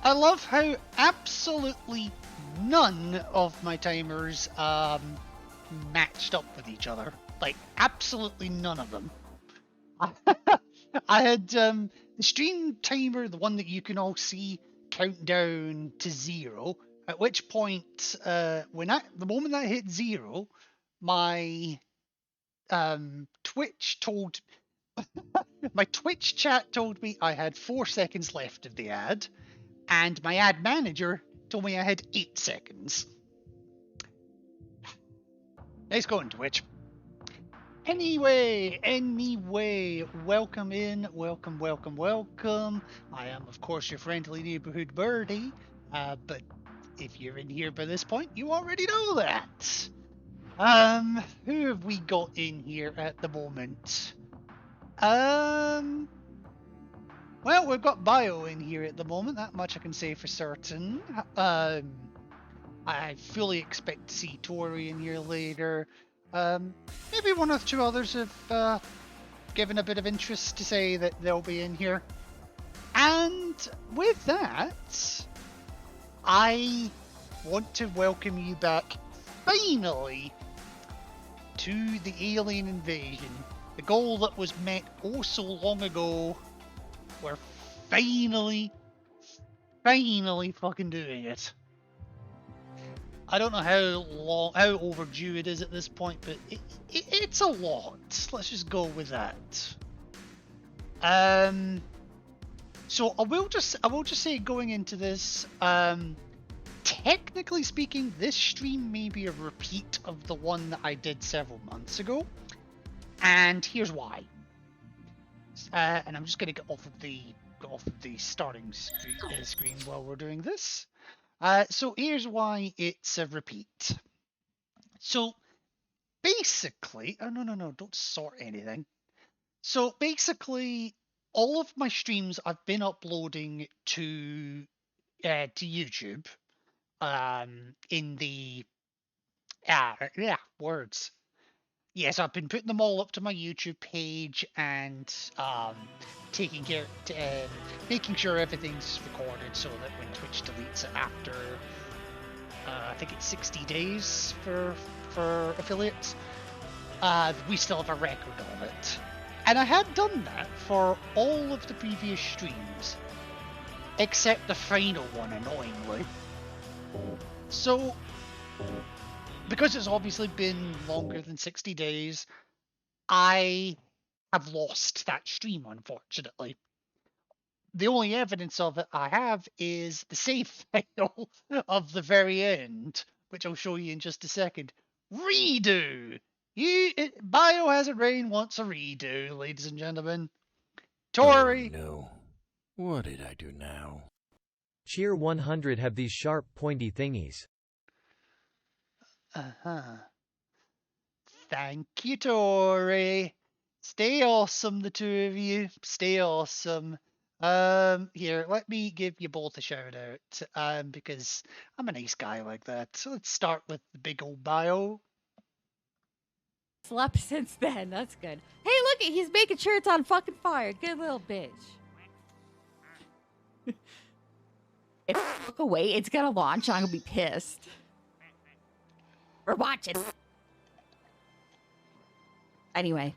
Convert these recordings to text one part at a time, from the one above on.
I love how absolutely none of my timers matched up with each other. Like, absolutely none of them. I had the stream timer, the one that you can all see, count down to 0. At which point, the moment I hit 0, my Twitch told my Twitch chat told me I had 4 seconds left of the ad, and my ad manager told me I had 8 seconds. Nice going, Twitch. Anyway, welcome in, welcome. I am, of course, your friendly neighborhood birdie, but if you're in here by this point, you already know that. Who have we got in here at the moment? Well, we've got Bio in here at the moment, that much I can say for certain. I fully expect to see Tori in here later. Maybe one or two others have given a bit of interest to say that they'll be in here. And with that, I want to welcome you back, finally, to the alien invasion. The goal that was met oh so long ago. We're finally fucking doing it. I don't know how overdue it is at this point, but it's a lot. Let's just go with that. So I will just say, going into this, technically speaking, this stream may be a repeat of the one that I did several months ago, and here's why. And I'm just going to get off of the starting screen while we're doing this. So here's why it's a repeat. So basically, oh no, don't sort anything. So basically, all of my streams I've been uploading to YouTube, in the words. Yes, I've been putting them all up to my YouTube page and making sure everything's recorded so that when Twitch deletes it after, I think it's 60 days for affiliates, we still have a record of it. And I had done that for all of the previous streams, except the final one, annoyingly. So, because it's obviously been longer than 60 days, I have lost that stream, unfortunately. The only evidence of it I have is the save file of the very end, which I'll show you in just a second. Redo! Biohazard Rain wants a redo, ladies and gentlemen. Tori! Oh no. What did I do now? Cheer 100 have these sharp, pointy thingies. Thank you, Tori. Stay awesome, the two of you. Stay awesome. Here, let me give you both a shout out, because I'm a nice guy like that. So let's start with the big old Bio. Slept since then. That's good. Hey, look, he's making sure it's on fucking fire. Good little bitch. If I look away, it's gonna launch. I'm gonna be pissed. We're watching. Anyway,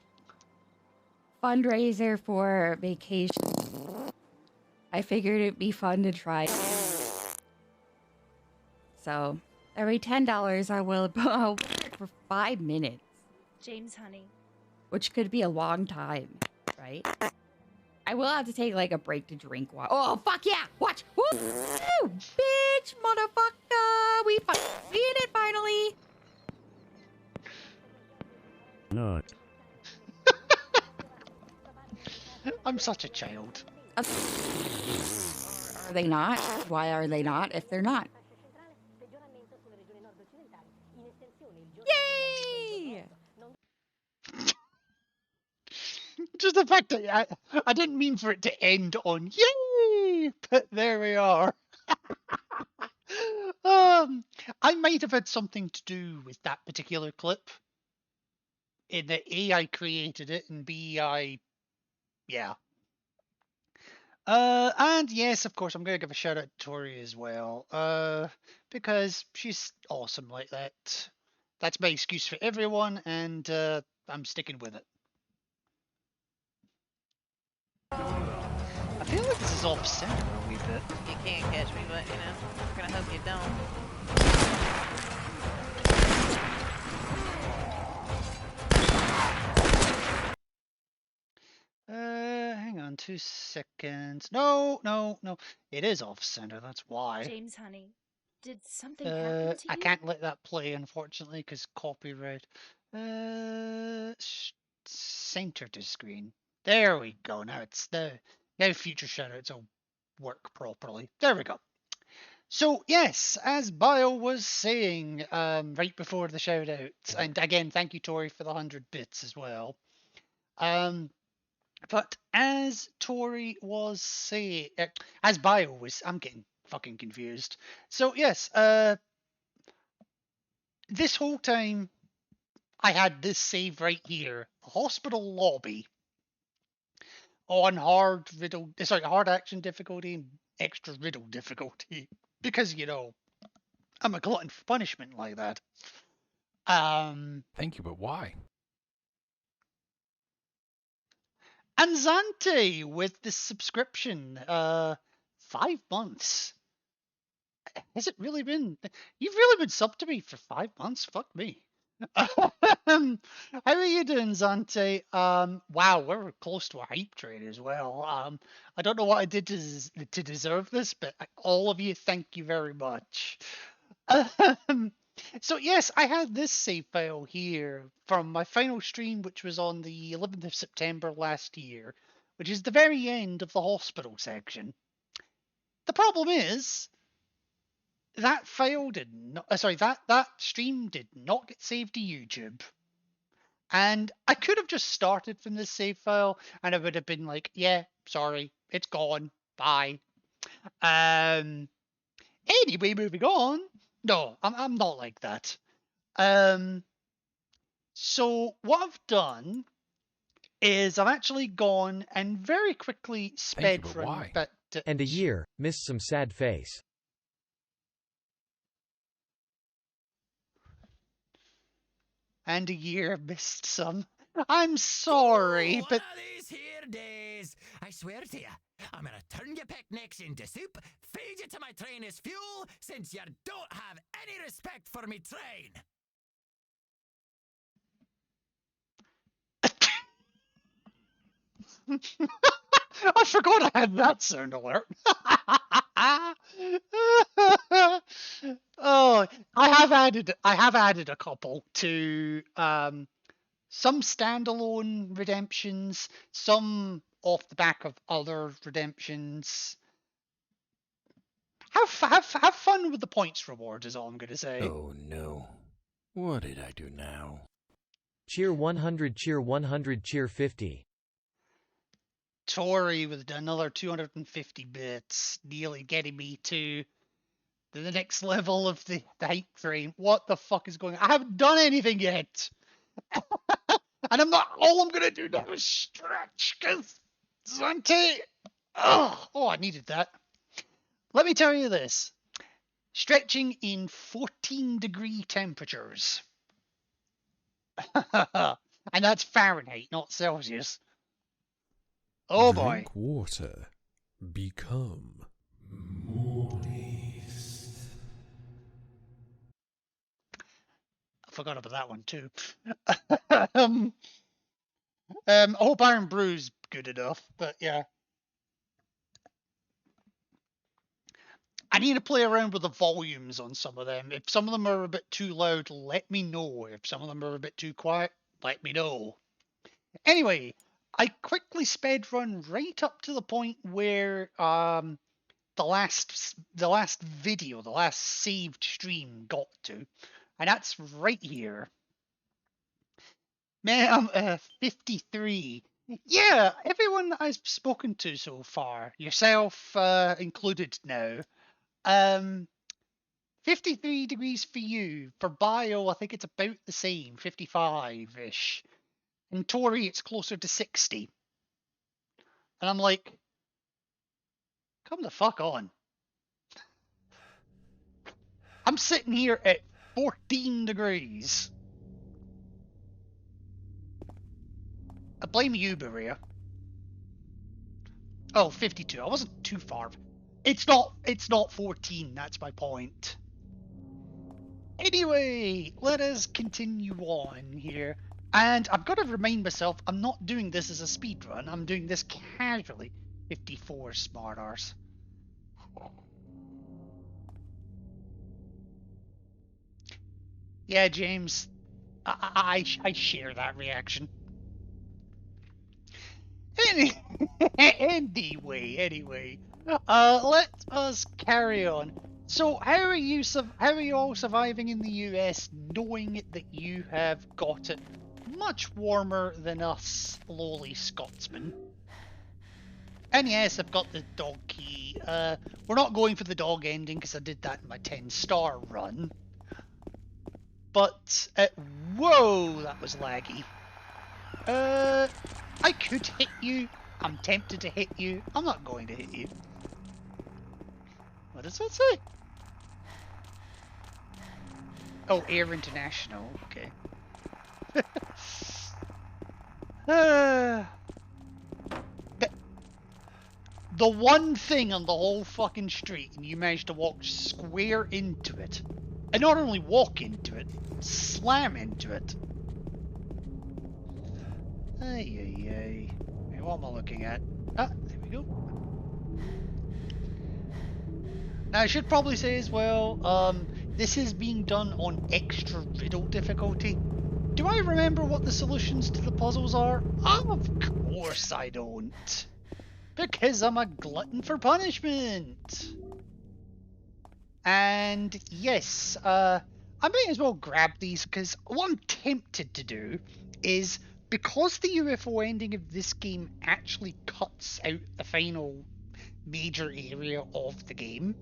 fundraiser for vacation. I figured it'd be fun to try. So every $10, I will work for 5 minutes. James, honey. Which could be a long time, right? I will have to take like a break to drink water. Oh, fuck yeah! Watch! Woo! Bitch, motherfucker! We seen it finally! Not. I'm such a child. Are they not? Why are they not if they're not? Yay! Just the fact that I didn't mean for it to end on yay, but there we are. I might have had something to do with that particular clip. In that A, I created it, and B, yeah. And yes, of course, I'm gonna give a shout out to Tori as well. Because she's awesome like that. That's my excuse for everyone, and I'm sticking with it. I feel like this is off center a wee bit. You can't catch me, but you know, we're gonna hope you don't. Hang on 2 seconds. No, no, no. It is off center, that's why. James, honey, did something happen to you? I can't let that play, unfortunately, because copyright. Center to screen. There we go. Now it's now future shoutouts will work properly. There we go. So yes, as Bio was saying right before the shoutouts, and again, thank you, Tori, for the 100 bits as well. But as Tori was saying, as Bio was, I'm getting fucking confused. So yes, this whole time I had this save right here, the hospital lobby, on hard action difficulty and extra riddle difficulty, because you know I'm a glutton for punishment like that. Thank you, but why? And Zante with the subscription, 5 months. Has it really been? You've really been sub to me for 5 months? Fuck me. How are you doing, Zante? Wow, we're close to a hype train as well. I don't know what I did to deserve this, but all of you, thank you very much. So yes, I had this save file here from my final stream, which was on the 11th of September last year, which is the very end of the hospital section. The problem is, that file did not, that stream did not get saved to YouTube. And I could have just started from this save file and I would have been like, yeah, sorry, it's gone, bye. Anyway, moving on. No, I'm not like that. So what I've done is I've actually gone and very quickly sped run. And a year, missed some sad face. And a year missed some. I'm sorry, but one of these here days, I swear to you, I'm gonna turn your picnics into soup, feed you to my train as fuel, since you don't have any respect for me train. I forgot I had that sound alert. Oh, I have added a couple to some standalone redemptions, some off the back of other redemptions. Have fun with the points reward is all I'm gonna say. Oh no. What did I do now? Cheer 100, cheer 100, cheer 50. Tori with another 250 bits, nearly getting me to the next level of the hype train. What the fuck is going on? I haven't done anything yet. And all I'm gonna do now is stretch, because Zante. Oh, I needed that. Let me tell you this. Stretching in 14-degree temperatures. And that's Fahrenheit, not Celsius. Oh boy. Drink water. Become moist. I forgot about that one too. I hope Iron Brew's good enough, but yeah. I need to play around with the volumes on some of them. If some of them are a bit too loud, let me know. If some of them are a bit too quiet, let me know. Anyway, I quickly sped run right up to the point where the last video, the last saved stream got to, and that's right here. Man, I'm 53. Yeah, everyone I've spoken to so far, yourself included now. 53 degrees for you. For Bio, I think it's about the same, 55-ish. And Tori, it's closer to 60. And I'm like, Come the fuck on. I'm sitting here at 14 degrees. I blame you, Berea. Oh, 52. I wasn't too far. It's not 14, that's my point. Anyway, let us continue on here. And I've got to remind myself, I'm not doing this as a speed run. I'm doing this casually. 54 smart arse. Yeah, James, I share that reaction. Anyway, let us carry on. So, how are you all surviving in the US, knowing that you have got it much warmer than us lowly Scotsmen? And yes, I've got the dog key. We're not going for the dog ending because I did that in my 10-star run. But, whoa, that was laggy. I could hit you. I'm tempted to hit you. I'm not going to hit you. What does that say? Oh, Air International. Okay. The one thing on the whole fucking street, and you managed to walk square into it. And not only walk into it, slam into it. Ay. What am I looking at? Ah, there we go. Now, I should probably say as well, this is being done on extra riddle difficulty. Do I remember what the solutions to the puzzles are? Of course I don't. Because I'm a glutton for punishment. And yes, I may as well grab these because what I'm tempted to do is, because the UFO ending of this game actually cuts out the final major area of the game,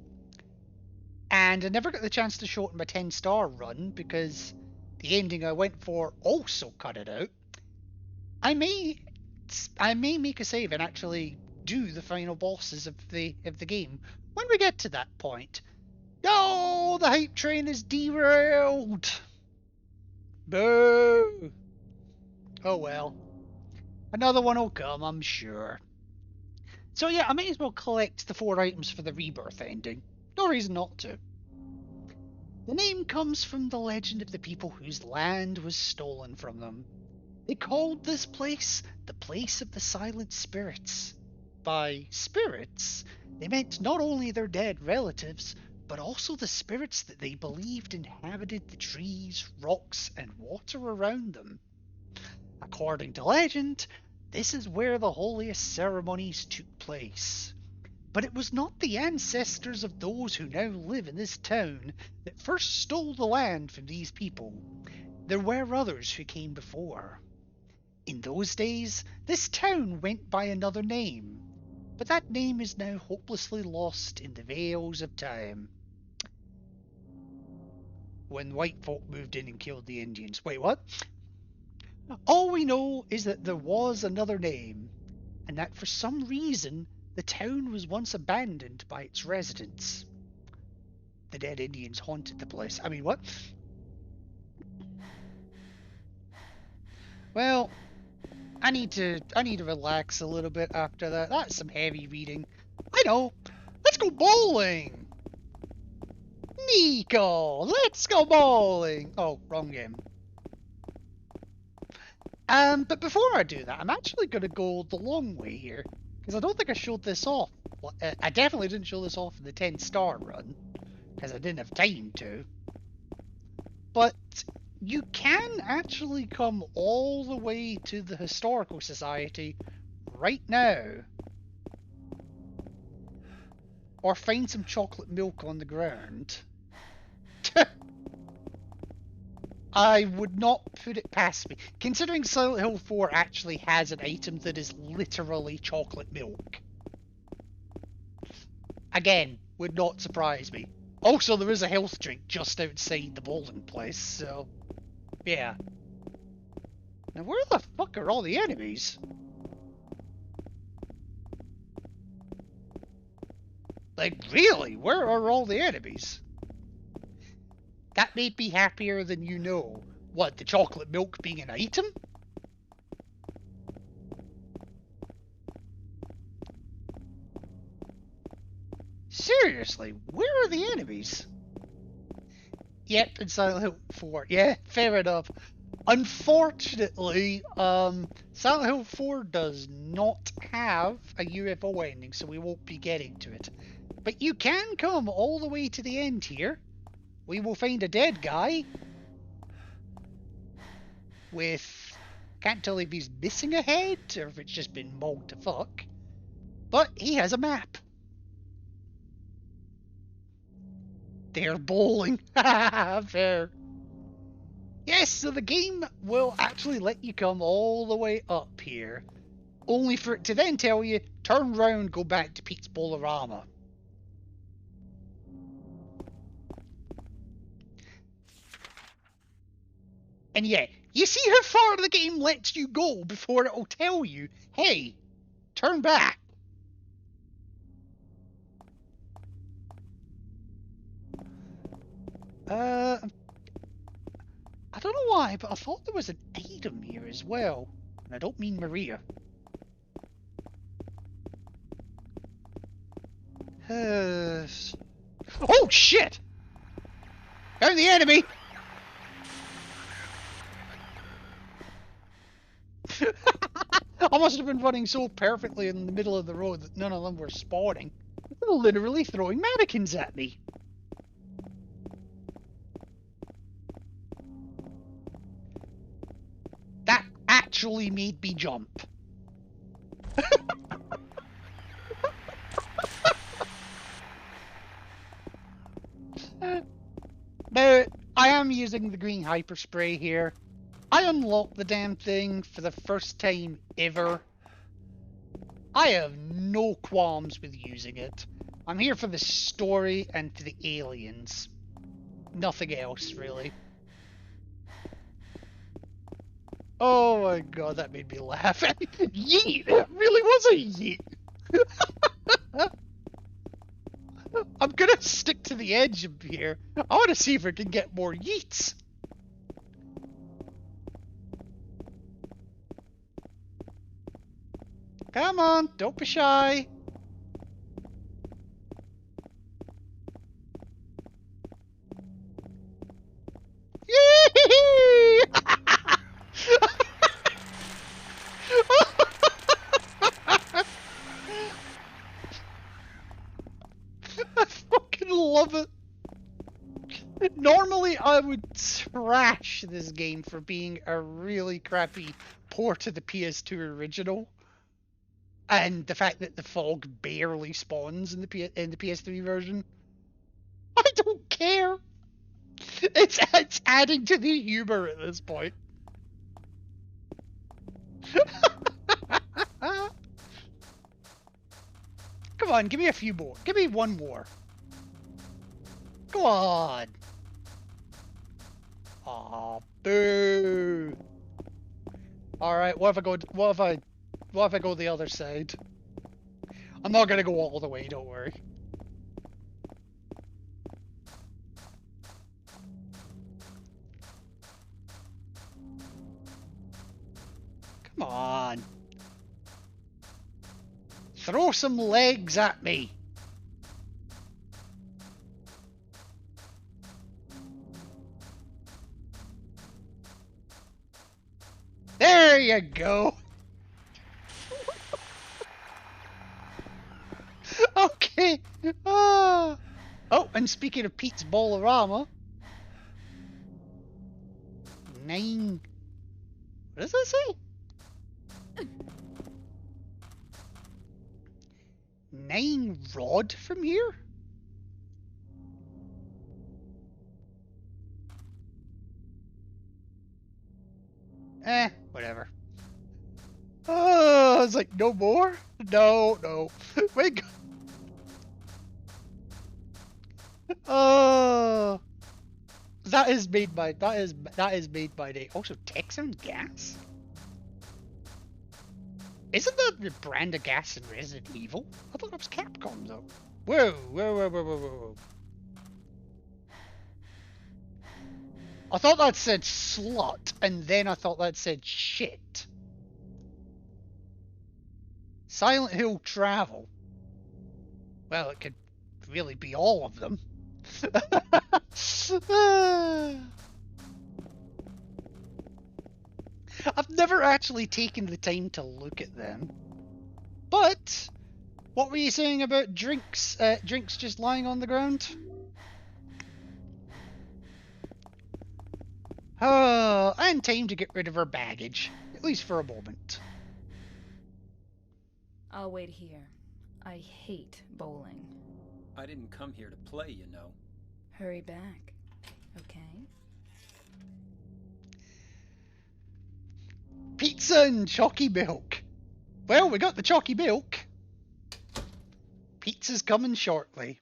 and I never got the chance to show it in my 10-star run because the ending I went for also cut it out, I may make a save and actually do the final bosses of the game when we get to that point. No, the hype train is derailed. Boo. Oh well. Another one will come, I'm sure. So yeah, I may as well collect the 4 items for the rebirth ending. No reason not to. The name comes from the legend of the people whose land was stolen from them. They called this place the place of the silent spirits. By spirits, they meant not only their dead relatives, but also the spirits that they believed inhabited the trees, rocks, and water around them. According to legend, this is where the holiest ceremonies took place. But it was not the ancestors of those who now live in this town that first stole the land from these people. There were others who came before. In those days, this town went by another name, but that name is now hopelessly lost in the veils of time. When white folk moved in and killed the Indians. Wait, what? All we know is that there was another name, and that for some reason the town was once abandoned by its residents. The dead Indians haunted the place. I mean, what? Well, I need to relax a little bit after that. That's some heavy reading. I know. Let's go bowling. Nico, let's go bowling. Oh, wrong game. But before I do that, I'm actually going to go the long way here, because I don't think I showed this off. Well, I definitely didn't show this off in the 10-star run, because I didn't have time to. But you can actually come all the way to the Historical Society right now. Or find some chocolate milk on the ground. I would not put it past me, considering Silent Hill 4 actually has an item that is literally chocolate milk. Again, would not surprise me. Also, there is a health drink just outside the bowling place, so yeah. Now where the fuck are all the enemies? Like, really? Where are all the enemies? That made me happier than you know. What, the chocolate milk being an item? Seriously, where are the enemies? Yep, in Silent Hill 4. Yeah, fair enough. Unfortunately, Silent Hill 4 does not have a UFO ending, so we won't be getting to it. But you can come all the way to the end here. We will find a dead guy with... Can't tell if he's missing a head or if it's just been mauled to fuck. But he has a map. They're bowling. Fair. Yes, so the game will actually let you come all the way up here. Only for it to then tell you, turn round, go back to Pete's Bolorama. And yeah, you see how far the game lets you go before it'll tell you, hey, turn back. I don't know why, but I thought there was an item here as well. And I don't mean Maria. Oh shit! Found the enemy! I must have been running so perfectly in the middle of the road that none of them were spawning. They're literally throwing mannequins at me. That actually made me jump. Now, I am using the green hyper spray here. I unlocked the damn thing for the first time ever. I have no qualms with using it. I'm here for the story and for the aliens. Nothing else, really. Oh my god, that made me laugh. Yeet! It really was a yeet! I'm gonna stick to the edge of here. I want to see if I can get more yeets. Come on, don't be shy. Yee! I fucking love it. Normally I would trash this game for being a really crappy port of the PS2 original. And the fact that the fog barely spawns in the PS3 version. I don't care. It's adding to the humor at this point. Come on, give me a few more. Give me one more. Go on. Aw, boo. Alright, what if I go the other side? I'm not gonna go all the way, don't worry. Come on. Throw some legs at me. There you go. Okay. Oh, and speaking of Pete's Bolorama, 9. What does that say? 9 rod from here? Whatever. Oh, I was like, no more? No. Wait. Oh, that is made by the also Texan gas. Isn't that the brand of gas in Resident Evil? I thought it was Capcom though. Whoa, whoa, whoa, whoa, whoa, whoa, whoa. I thought that said slut, and then I thought that said shit. Silent Hill Travel. Well, it could really be all of them. I've never actually taken the time to look at them. But, what were you saying about drinks? Drinks just lying on the ground? Oh, and time to get rid of her baggage, at least for a moment. I'll wait here. I hate bowling. I didn't come here to play, you know. Hurry back, okay? Pizza and chalky milk. Well, we got the chalky milk. Pizza's coming shortly.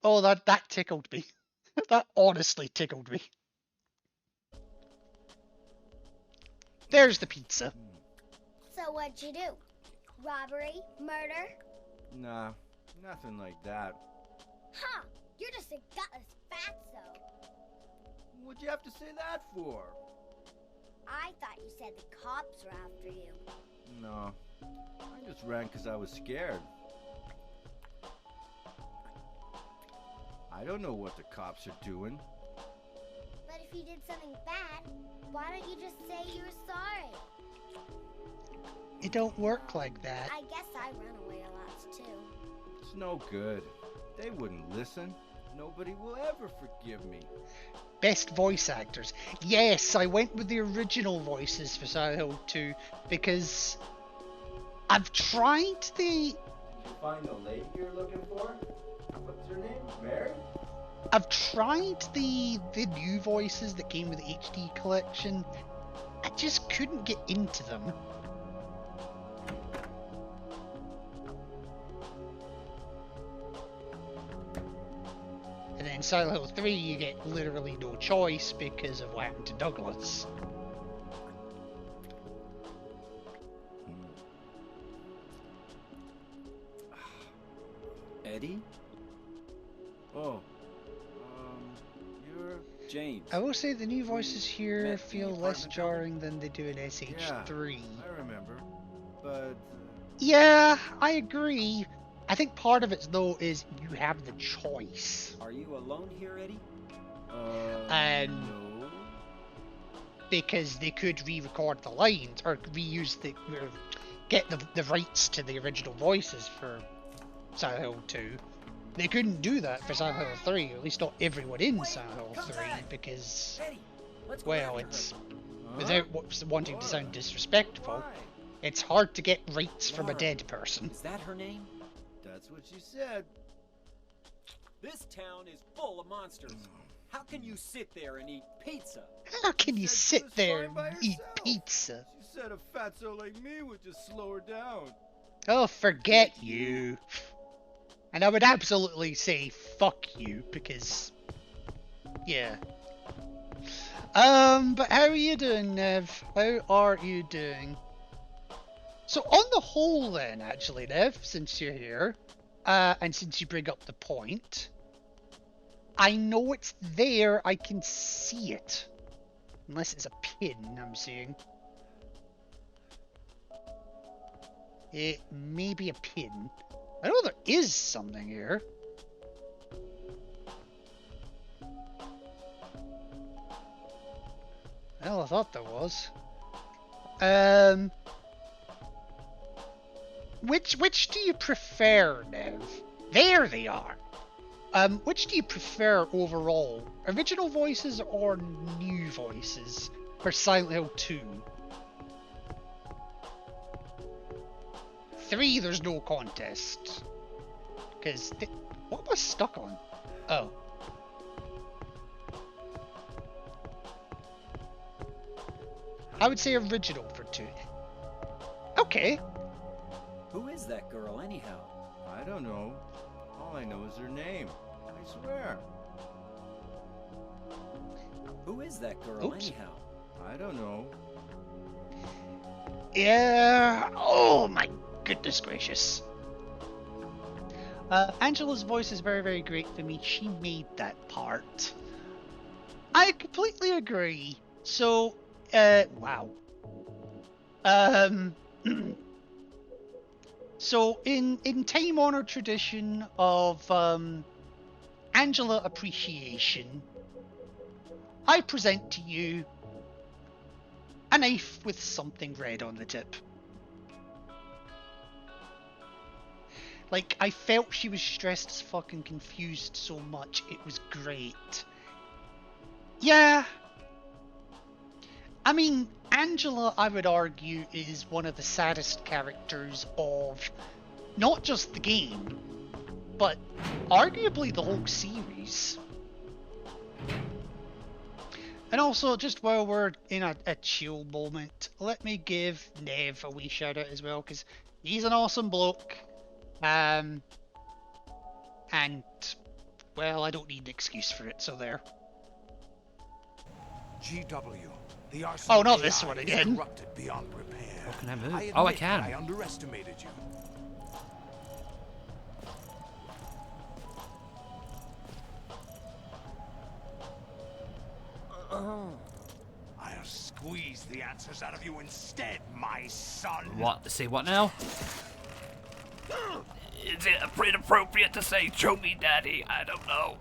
Oh, that tickled me. That honestly tickled me. There's the pizza. So what'd you do? Robbery? Murder? Nah, nothing like that. Huh, you're just a gutless fatso. What'd you have to say that for? I thought you said the cops were after you. No, I just ran because I was scared. I don't know what the cops are doing. But if you did something bad, why don't you just say you're sorry? It don't work like that. I guess I run away a lot too. It's no good. They wouldn't listen. Nobody will ever forgive me. Best voice actors. Yes, I went with the original voices for Silent Hill 2 because I've tried the... Did you find the lady you're looking for? What's her name? Mary? I've tried the new voices that came with the HD collection. I just couldn't get into them. And then Silent Hill 3 you get literally no choice because of what happened to Douglas. Eddie? Oh, you're... James. I will say the new voices here Met feel the less apartment jarring than they do in SH3. Yeah, I remember, but... Yeah, I agree. I think part of it though is you have the choice. Are you alone here, Eddie? No. Because they could re-record the lines or reuse or get the rights to the original voices for Silent Hill 2. They couldn't do that for Silent Hill 3, or at least not everyone in Silent Hill 3, because, well, it's, without wanting to sound disrespectful, it's hard to get rights from a dead person. Is that her name? That's what she said. This town is full of monsters. How can you sit there and eat pizza? How can you Said she sit was there fine by and eat herself. pizza? She said a fatso like me would just slow her down. Oh, forget you. And I would absolutely say fuck you, because, yeah. But how are you doing, Nev? How are you doing? So on the whole then, actually, Nev, since you're here, and since you bring up the point, I know it's there, I can see it. Unless it's a pin I'm seeing. It may be a pin. I know there is something here. Well, I thought there was. Which do you prefer, Nev? There they are. Which do you prefer overall? Original voices or new voices for Silent Hill 2? 3, there's no contest. Because, what was stuck on? Oh. I would say original for 2. Okay. Who is that girl, anyhow? I don't know. All I know is her name. I swear. Who is that girl, Oops. anyhow? I don't know. Yeah. Oh my goodness gracious. Angela's voice is very, very great for me. She made that part. I completely agree. So, wow. So in time-honored tradition of Angela appreciation, I present to you a knife with something red on the tip. Like, I felt she was stressed as fucking confused so much. It was great. Yeah. I mean, Angela, I would argue, is one of the saddest characters of not just the game, but arguably the whole series. And also, just while we're in a chill moment, let me give Nev a wee shout out as well, because he's an awesome bloke. And, well, I don't need an excuse for it, so there. GW, the arsenal not this one is again. corrupted beyond repair. Oh, can I move? I Oh, I admit can. I underestimated you. I'll squeeze the answers out of you instead, my son. What? Say what now? Is it inappropriate to say, "Show me, Daddy"? I don't know.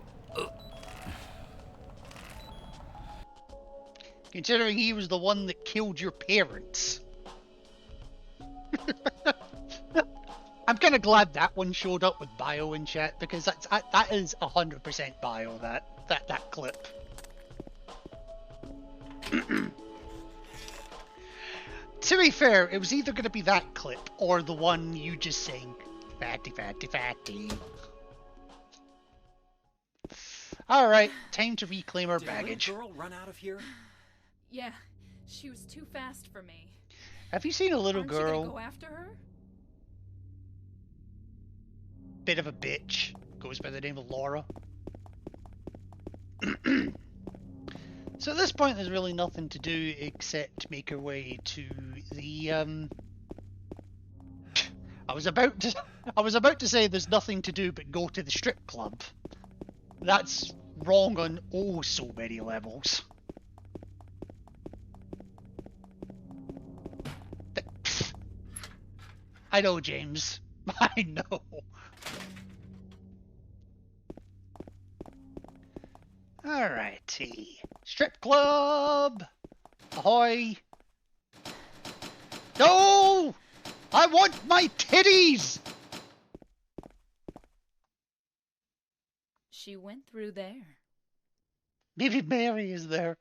Considering he was the one that killed your parents. I'm kind of glad that one showed up with bio in chat, because that is 100% bio, that clip. To be fair, it was either going to be that clip or the one you just saying, "Fatty, fatty, fatty." Alright, time to reclaim our baggage. Did the little girl run out of here? Yeah, she was too fast for me. Have you seen a little Aren't you girl? gonna go after her? Bit of a bitch. Goes by the name of Laura. So at this point there's really nothing to do except make our way to the I was about to say there's nothing to do but go to the strip club. That's wrong on oh so many levels. I know, James. I know. Alrighty. Strip club! Ahoy! No! I want my titties! She went through there. Maybe Mary is there.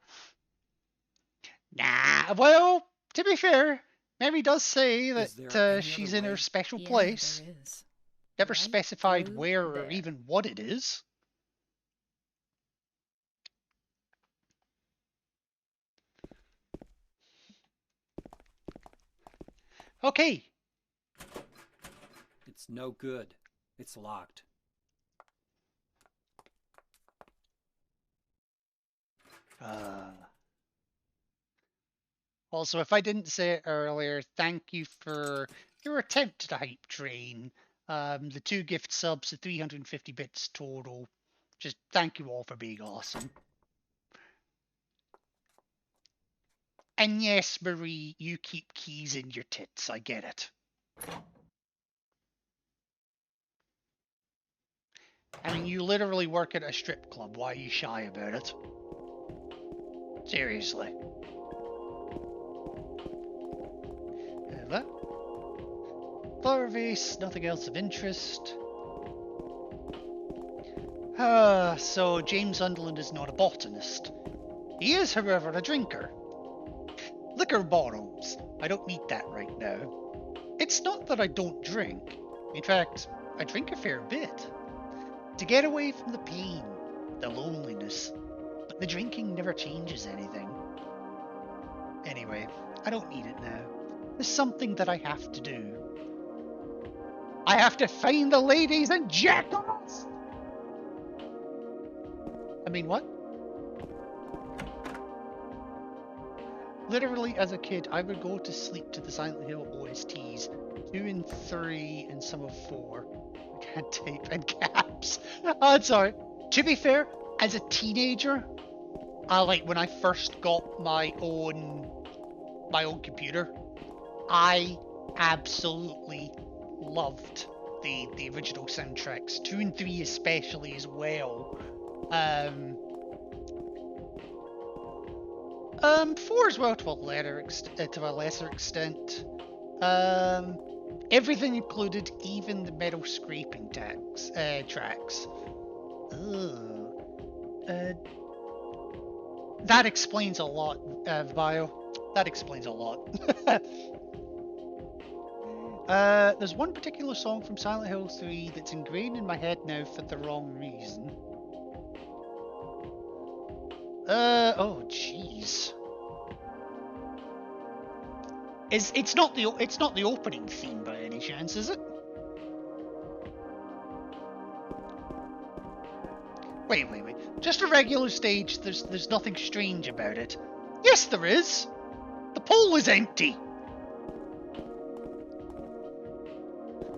Nah, well, to be fair, Mary does say that she's in her special place. There is. Never Right specified through where or there. even what it is. Okay. It's no good. It's locked. Also, if I didn't say it earlier, thank you for your attempt at a hype train. The 2 gift subs, the 350 bits total. Just thank you all for being awesome. And yes, Marie, you keep keys in your tits. I get it. I mean, you literally work at a strip club. Why are you shy about it? Seriously. That. Flower vase, nothing else of interest. So James Sunderland is not a botanist. He is, however, a drinker. Liquor bottles. I don't need that right now. It's not that I don't drink. In fact, I drink a fair bit. To get away from the pain, the loneliness. But the drinking never changes anything. Anyway, I don't need it now. There's something that I have to do. I have to find the ladies and jack off! I mean, what? Literally, as a kid, I would go to sleep to the Silent Hill OSTs, 2 and 3 and some of 4. I can't type in caps. Oh, sorry. To be fair, as a teenager, like when I first got my own computer, I absolutely loved the original soundtracks, 2 and 3 especially as well. 4 as well to a lesser extent. Everything included, even the metal scraping tracks. That explains a lot, Bio. That explains a lot. There's one particular song from Silent Hill 3 that's ingrained in my head now for the wrong reason. Oh jeez. It's not the opening theme by any chance, is it? Wait. Just a regular stage. There's nothing strange about it. Yes, there is. The pole is empty.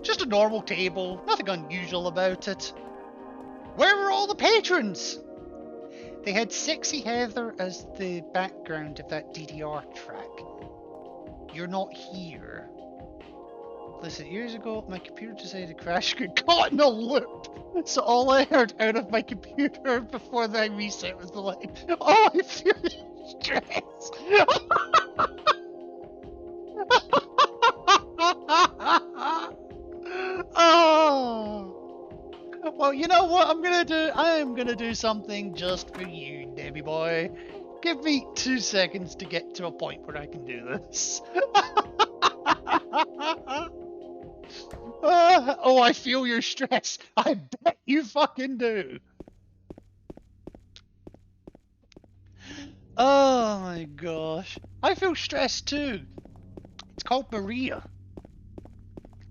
Just a normal table. Nothing unusual about it. Where were all the patrons? They had Sexy Heather as the background of that DDR track. You're not here. Listen, years ago, my computer decided to crash and got caught in a loop. So all I heard out of my computer before the reset was the line, "Oh, I feel stress." Oh. Well, you know what I'm gonna do? I am gonna do something just for you, Debbie boy. Give me 2 seconds to get to a point where I can do this. Oh, I feel your stress. I bet you fucking do. Oh my gosh. I feel stressed too. It's called Maria.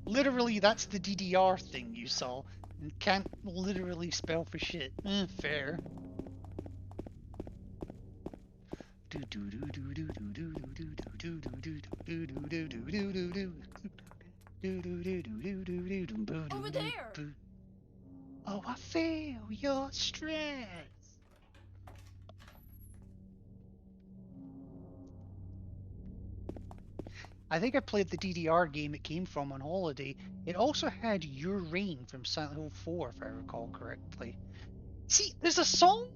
Literally, that's the DDR thing you saw. And can't literally spell for shit. Fair. Over there! Oh, I feel your stress. I think I played the DDR game it came from on holiday. It also had Your Reign from Silent Hill 4, if I recall correctly. See, there's a song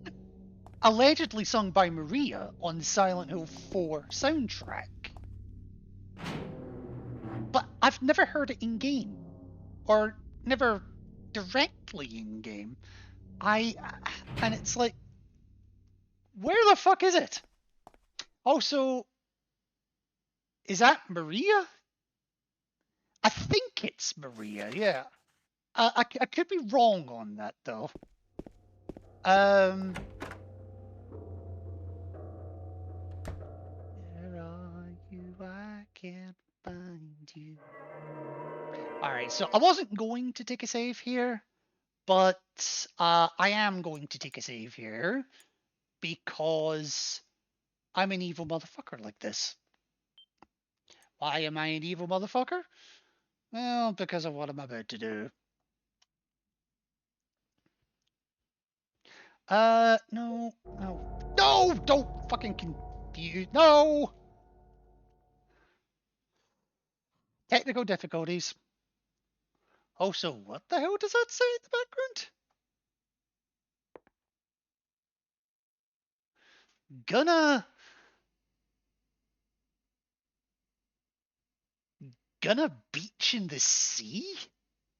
allegedly sung by Maria on the Silent Hill 4 soundtrack. But I've never heard it in-game. Or never directly in-game. And it's like, where the fuck is it? Also, is that Maria? I think it's Maria, yeah. I could be wrong on that, though. Where are you? I can't find you. Alright, so I wasn't going to take a save here, but I am going to take a save here because I'm an evil motherfucker like this. Why am I an evil motherfucker? Well, because of what I'm about to do. No, don't fucking confuse. No! Technical difficulties. Also, what the hell does that say in the background? Gonna beach in the sea?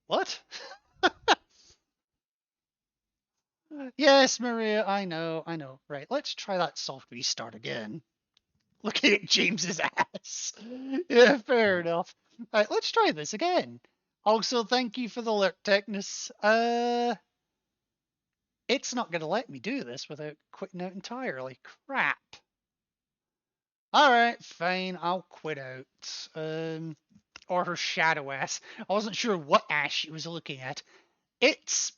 What? Yes, Maria, I know. Right, let's try that soft restart again. Looking at James's ass. Yeah, fair enough. Alright, let's try this again. Also, thank you for the alert, Technus. It's not gonna let me do this without quitting out entirely. Crap. Alright, fine, I'll quit out. Or her shadow ass. I wasn't sure what ass she was looking at. It's...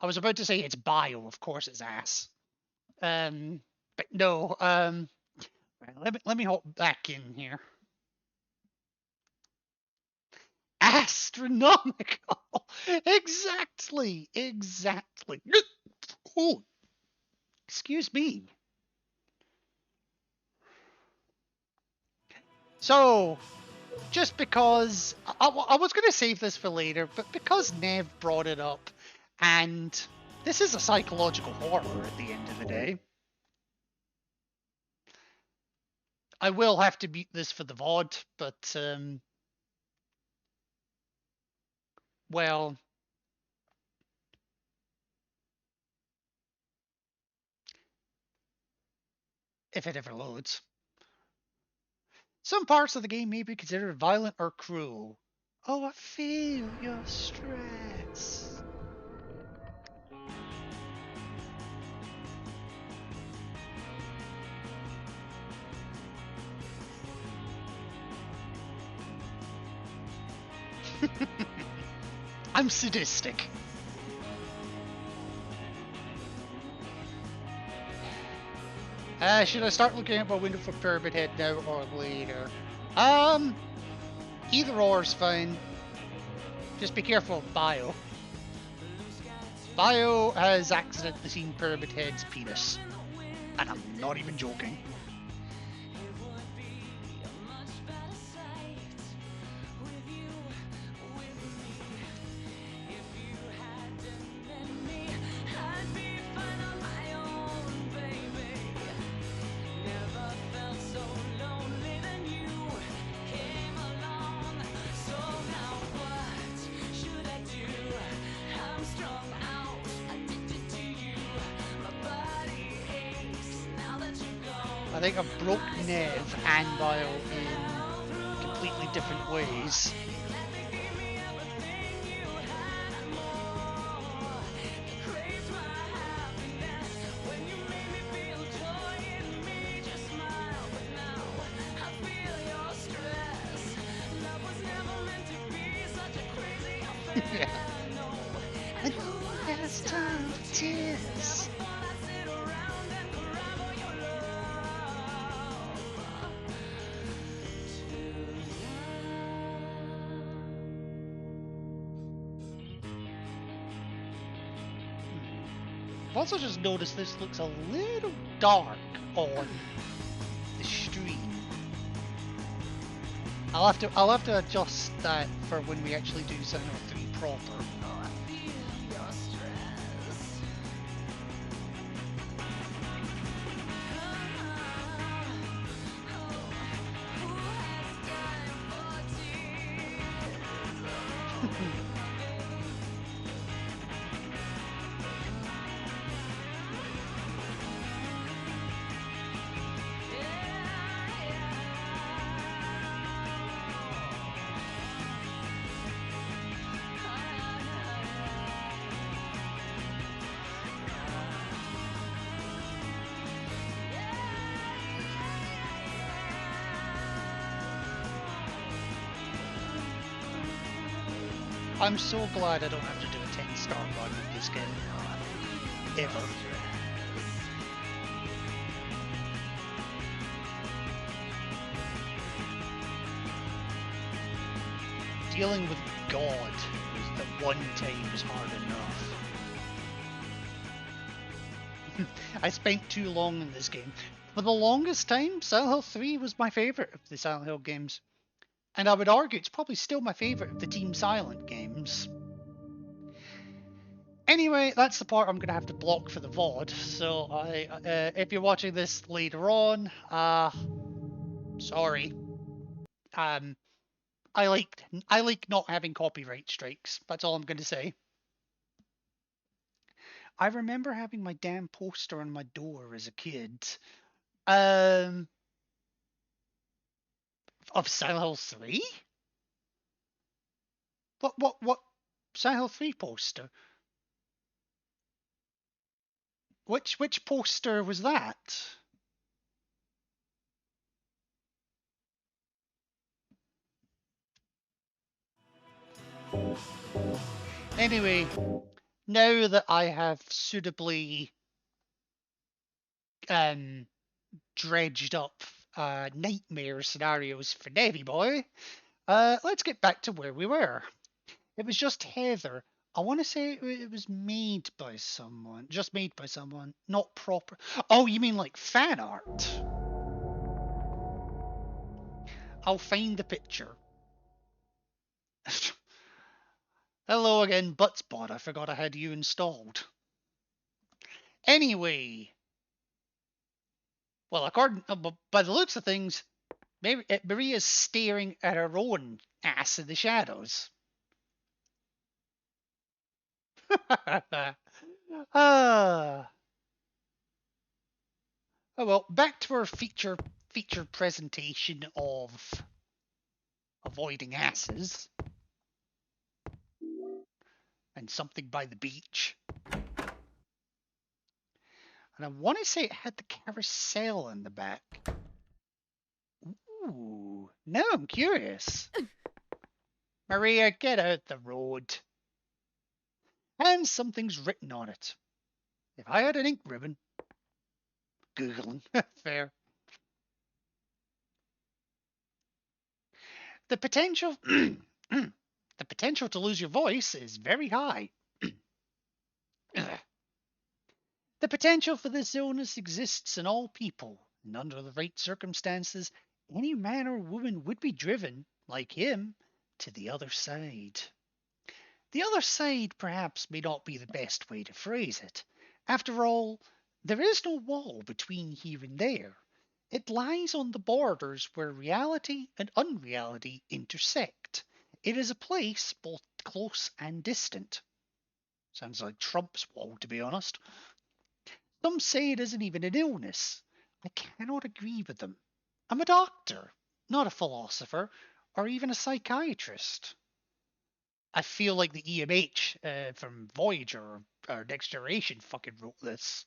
I was about to say it's Bio, of course it's ass. But no, let me hop back in here. Astronomical! Exactly! Oh, excuse me. So, just because I was going to save this for later, but because Nev brought it up, and this is a psychological horror at the end of the day, I will have to beat this for the VOD, but, well, if it ever loads. Some parts of the game may be considered violent or cruel. Oh, I feel your stress. I'm sadistic. Should I start looking at my window for Pyramid Head now or later? Either or is fine. Just be careful of Bio. Bio has accidentally seen Pyramid Head's penis. And I'm not even joking. I think I've broke Nev and Bio in completely different ways. Yeah. And who has time for tears? I've also just noticed this looks a little dark on the stream. I'll have to adjust that for when we actually do Silent Hill 3 proper. I'm so glad I don't have to do a 10-star run with this game. Ever. Dealing with God was the one time was hard enough. I spent too long in this game. For the longest time, Silent Hill 3 was my favourite of the Silent Hill games. And I would argue it's probably still my favourite of the Team Silent games. Anyway, that's the part I'm going to have to block for the VOD. So if you're watching this later on, sorry. I like not having copyright strikes. That's all I'm going to say. I remember having my damn poster on my door as a kid. Of Silent Hill 3? What? Silent Hill 3 poster? Which poster was that? Anyway, now that I have suitably dredged up nightmare scenarios for Davy Boy, let's get back to where we were. It was just Heather. I want to say it was made by someone. Just made by someone. Not proper. Oh, you mean like fan art? I'll find the picture. Hello again, Buttspot. I forgot I had you installed. Anyway. Well, according by the looks of things, Maria's staring at her own ass in the shadows. Oh well, back to our feature presentation of avoiding asses and something by the beach. And I want to say it had the carousel in the back. Ooh, now I'm curious. Maria, get out the road. And something's written on it. If I had an ink ribbon. Googling. Fair. The potential the potential to lose your voice is very high. The potential for this illness exists in all people, and under the right circumstances, any man or woman would be driven, like him, to the other side. The other side perhaps may not be the best way to phrase it. After all, there is no wall between here and there. It lies on the borders where reality and unreality intersect. It is a place both close and distant. Sounds like Trump's wall, to be honest. Some say it isn't even an illness. I cannot agree with them. I'm a doctor, not a philosopher, or even a psychiatrist. I feel like the EMH from Voyager or Next Generation fucking wrote this.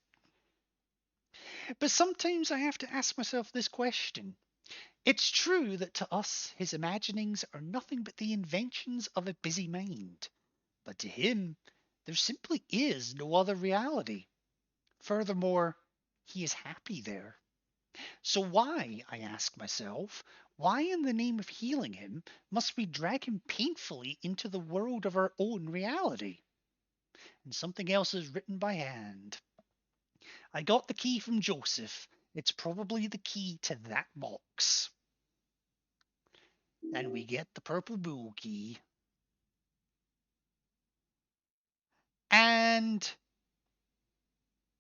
But sometimes I have to ask myself this question. It's true that to us his imaginings are nothing but the inventions of a busy mind. But to him, there simply is no other reality. Furthermore, he is happy there. So why, I ask myself, why in the name of healing him must we drag him painfully into the world of our own reality? And something else is written by hand. I got the key from Joseph. It's probably the key to that box. And we get the purple bull key. And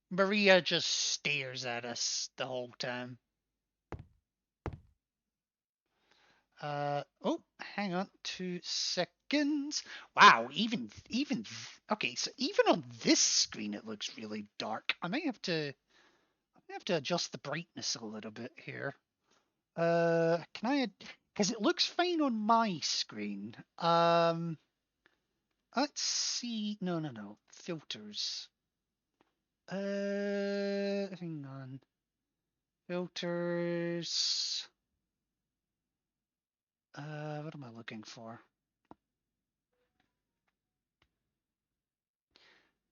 Maria just stares at us the whole time. Oh, hang on 2 seconds. Wow, okay, so even on this screen it looks really dark. I might have to adjust the brightness a little bit here. Can I? Because it looks fine on my screen. Let's see. No. Filters. Hang on. Filters. What am I looking for?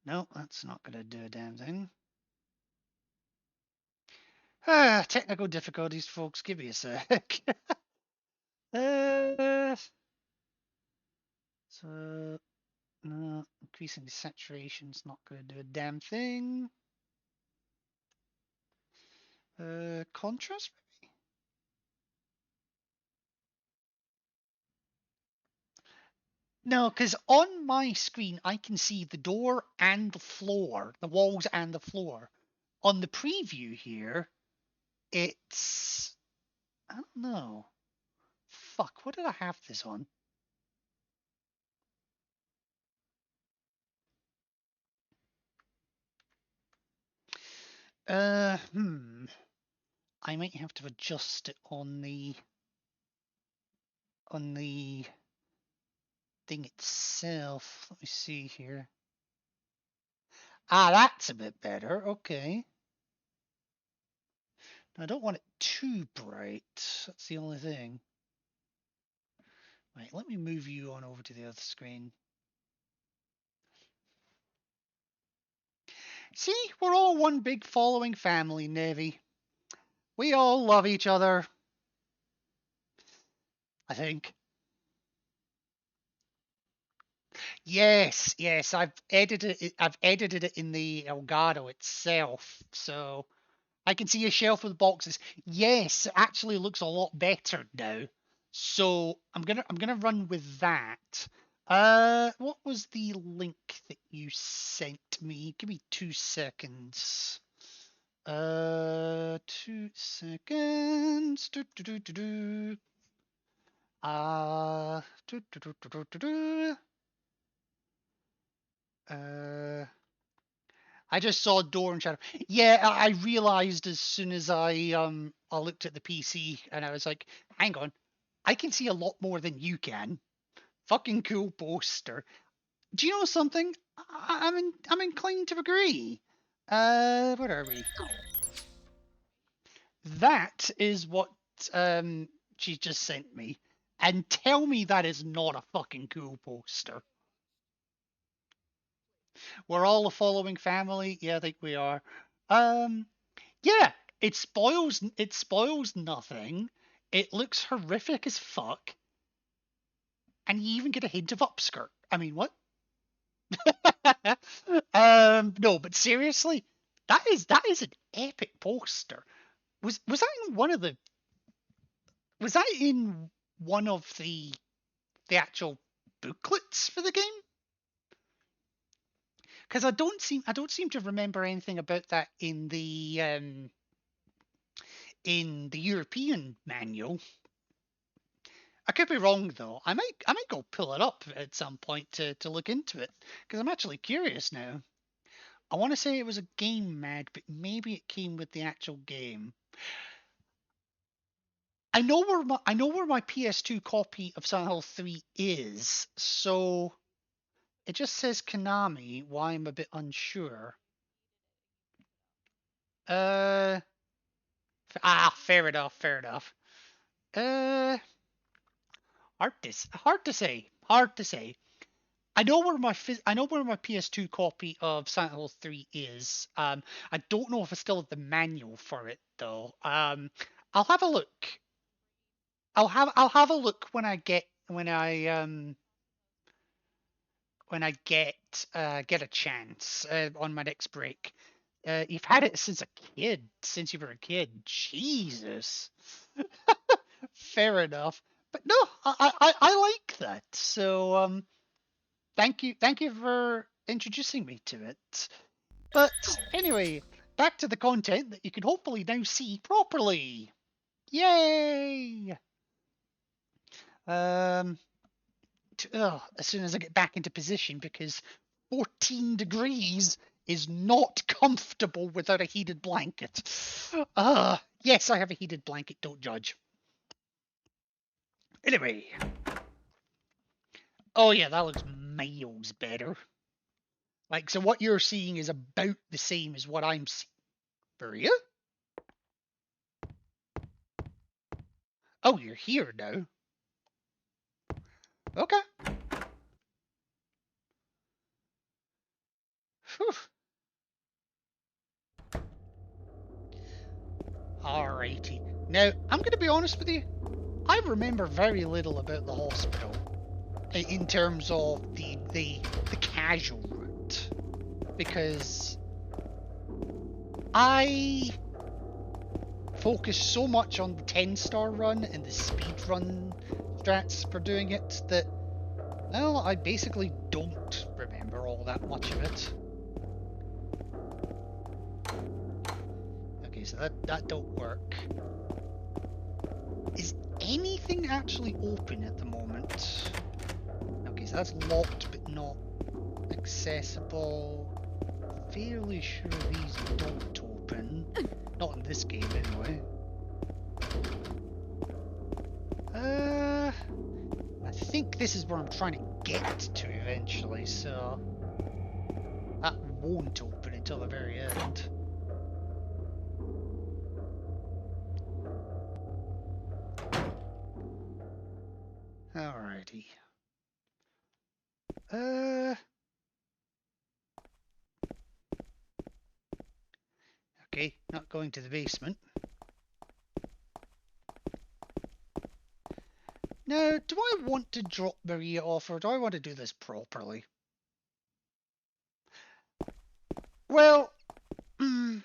No, that's not gonna do a damn thing. Technical difficulties, folks. Give me a sec. So, no, increasing the saturation's not gonna do a damn thing. Contrast, maybe? No, because on my screen I can see the door and the floor, the walls and the floor. On the preview here, it's... I don't know. Fuck, what did I have this on? I might have to adjust it on the thing itself. Let me see here. Ah, that's a bit better. Okay. I don't want it too bright. That's the only thing. Right, let me move you on over to the other screen. See, we're all one big following family, Navy. We all love each other. I think. Yes, yes, I've edited it in the Elgato itself, so I can see a shelf with boxes. Yes, it actually looks a lot better now. So I'm gonna run with that. What was the link that you sent me? Give me 2 seconds. 2 seconds. Do, do, do, do, do. Do, do, do, do, do, do, do. I just saw door and shadow. Yeah, I realized as soon as I looked at the PC and I was like, hang on, I can see a lot more than you can. Fucking cool poster. Do you know something? I'm inclined to agree. Where are we? That is what she just sent me. And tell me that is not a fucking cool poster. We're all a following family. Yeah, I think we are. Yeah, it spoils nothing. It looks horrific as fuck. And you even get a hint of upskirt. I mean, what? No, but seriously, that is an epic poster. Was that in one of the was that in one of the actual booklets for the game? Because I don't seem to remember anything about that in the European manual. I could be wrong though. I might go pull it up at some point to look into it because I'm actually curious now. I want to say it was a game mag, but maybe it came with the actual game. I know where my PS2 copy of Silent Hill 3 is, so it just says Konami. Why I'm a bit unsure. Uh, fair enough, fair enough. Uh, hard to say. I know where my PS2 copy of Silent Hill 3 is. I don't know if I still have the manual for it though. I'll have a look. I'll have a look when I get a chance on my next break. You've had it since you were a kid. Jesus. Fair enough. But no, I like that. So thank you for introducing me to it. But anyway, back to the content that you can hopefully now see properly. Yay! As soon as I get back into position, because 14 degrees is not comfortable without a heated blanket. Yes, I have a heated blanket, don't judge. Anyway. Oh yeah, that looks miles better. Like, so what you're seeing is about the same as what I'm seeing. For you? Oh, you're here now. Okay. Whew. Alrighty. Now, I'm going to be honest with you. I remember very little about the hospital in terms of the casual route, because I focus so much on the 10-star run and the speed run strats for doing it that, well, I basically don't remember all that much of it. Okay, so that don't work. Is anything actually open at the moment? Okay, so that's locked but not accessible. Fairly sure these don't open. Not in this game, anyway. I think this is where I'm trying to get to eventually, so that won't open until the very end. Alrighty. Okay, not going to the basement. Now, do I want to drop Maria off, or do I want to do this properly? Well, you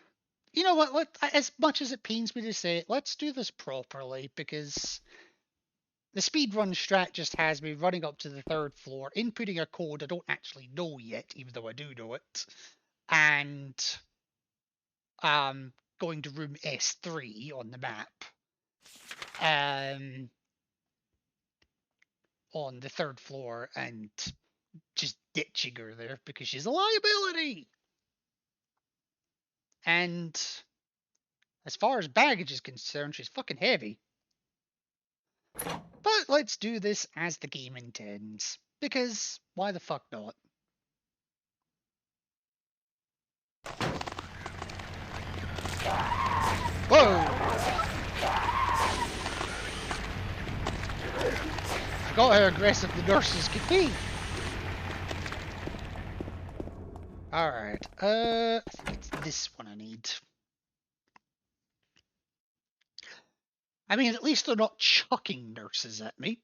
know what? As much as it pains me to say it, let's do this properly, because the speedrun strat just has me running up to the 3rd floor, inputting a code I don't actually know yet, even though I do know it, and going to room S3 on the map. On the 3rd floor, and just ditching her there because she's a liability. And as far as baggage is concerned, she's fucking heavy. But let's do this as the game intends, because why the fuck not? Whoa! Forgot how aggressive the nurses could be. Alright, I think it's this one I need. I mean, at least they're not chucking nurses at me.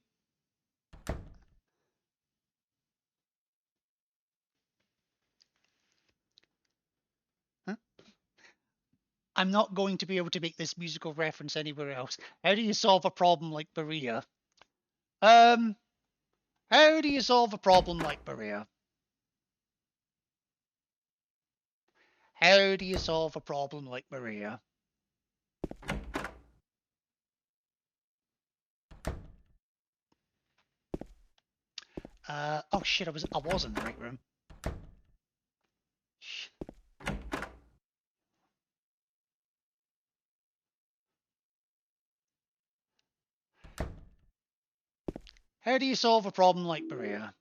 Huh? I'm not going to be able to make this musical reference anywhere else. How do you solve a problem like Maria? How do you solve a problem like Maria? How do you solve a problem like Maria? Oh shit, I was in the right room. How do you solve a problem like Maria?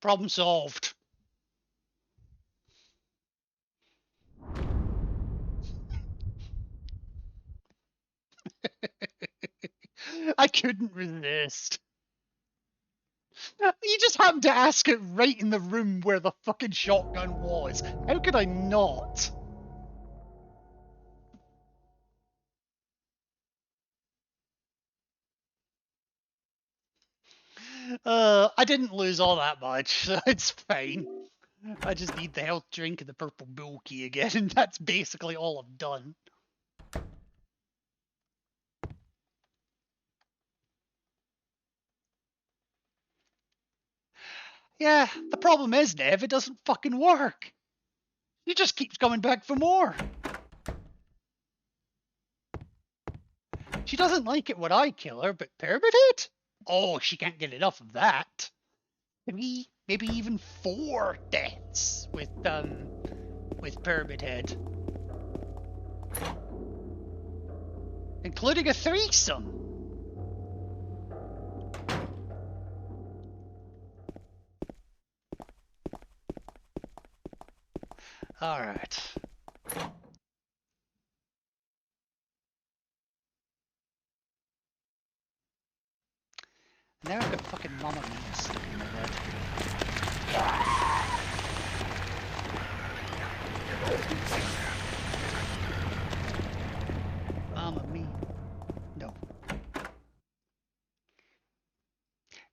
Problem solved. I couldn't resist. You just happened to ask it right in the room where the fucking shotgun was. How could I not? I didn't lose all that much, so it's fine. I just need the health drink and the purple bull key again, and that's basically all I've done. Yeah, the problem is, Nev, it doesn't fucking work. He just keeps coming back for more. She doesn't like it when I kill her, but Pyramid? Oh, she can't get enough of that. Maybe even 4 deaths with Pyramid Head. Including a threesome. Alright. Now I've got fucking Mamma Mia stuck in my head. Mamma Mia. No.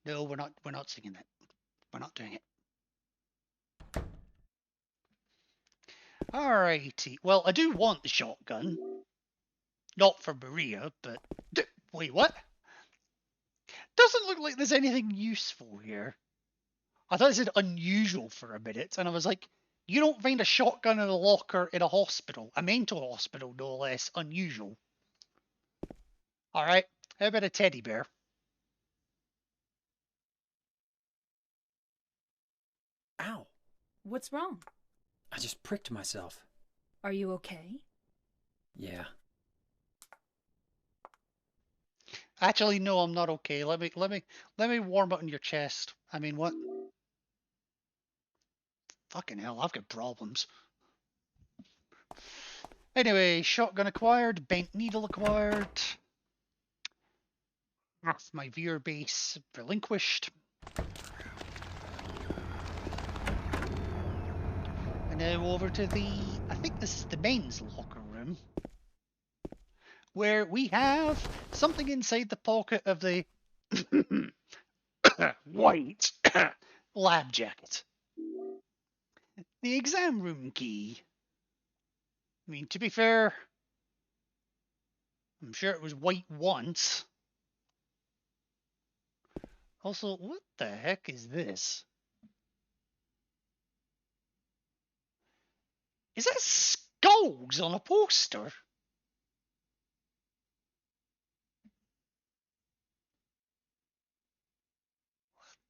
No, we're not singing that. We're not doing it. Alrighty. Well, I do want the shotgun. Not for Maria, but... Wait, what? Doesn't look like there's anything useful here. I thought it said unusual for a minute, and I was like, you don't find a shotgun in a locker in a hospital, a mental hospital, no less, unusual. Alright, how about a teddy bear? Ow. What's wrong? I just pricked myself. Are you okay? Yeah. Actually, no, I'm not okay. Let me warm up on your chest. I mean, what? Fucking hell, I've got problems. Anyway, shotgun acquired, bent needle acquired. Half my viewer base relinquished. And now over to the, I think this is the men's locker room, where we have something inside the pocket of the white lab jacket. The exam room key. I mean, to be fair, I'm sure it was white once. Also, what the heck is this? Is that skulls on a poster? What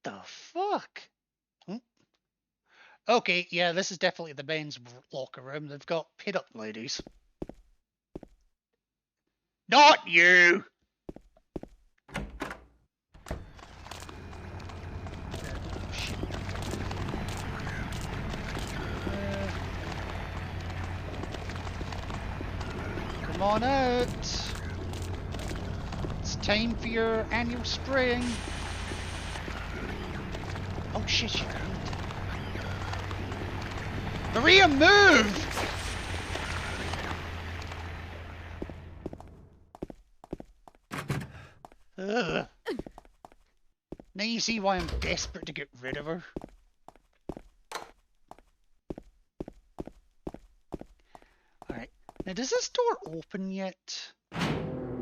the fuck? Okay, yeah, this is definitely the men's locker room. They've got pit-up ladies. Not you! Come on out. It's time for your annual spraying. Oh shit, you can't. Maria, move! Ugh. Now you see why I'm desperate to get rid of her. Alright. Now, does this door open yet?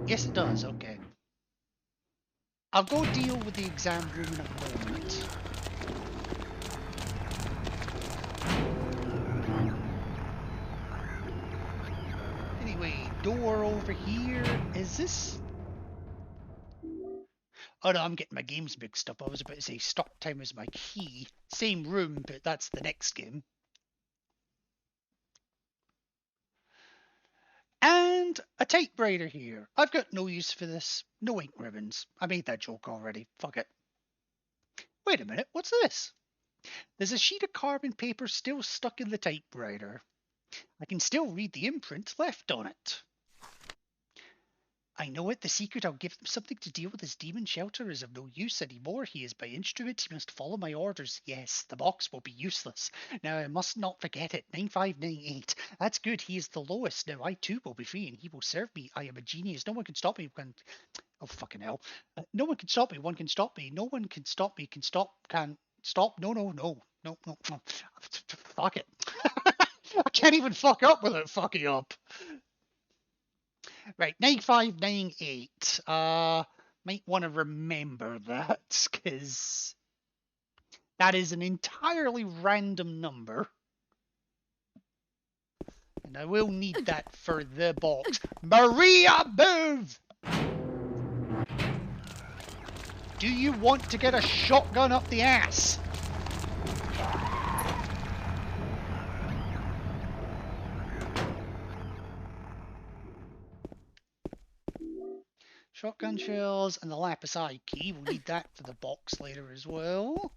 Yes, it does. Okay. I'll go deal with the exam room in a moment. Anyway, door over here. Is this... Oh no, I'm getting my games mixed up. I was about to say start time is my key. Same room, but that's the next game. And a typewriter here. I've got no use for this. No ink ribbons. I made that joke already. Fuck it. Wait a minute, what's this? There's a sheet of carbon paper still stuck in the typewriter. I can still read the imprint left on it. I know it, the secret. I'll give them something to deal with. This demon shelter is of no use anymore. He is my instrument. He must follow my orders. Yes, the box will be useless. Now, I must not forget it. 9598. That's good. He is the lowest. Now, I too will be free, and he will serve me. I am a genius. No one can stop me. Oh, fucking hell. No one can stop me. One can stop me. No one can stop me. Can stop. Can stop. No, no, no. No, no, no. Fuck it. I can't even fuck up without fucking up. Right, 9598. Might want to remember that, because that is an entirely random number. And I will need that for the box. Maria, move! Do you want to get a shotgun up the ass? Shotgun shells and the lapis eye key. We'll need that for the box later as well.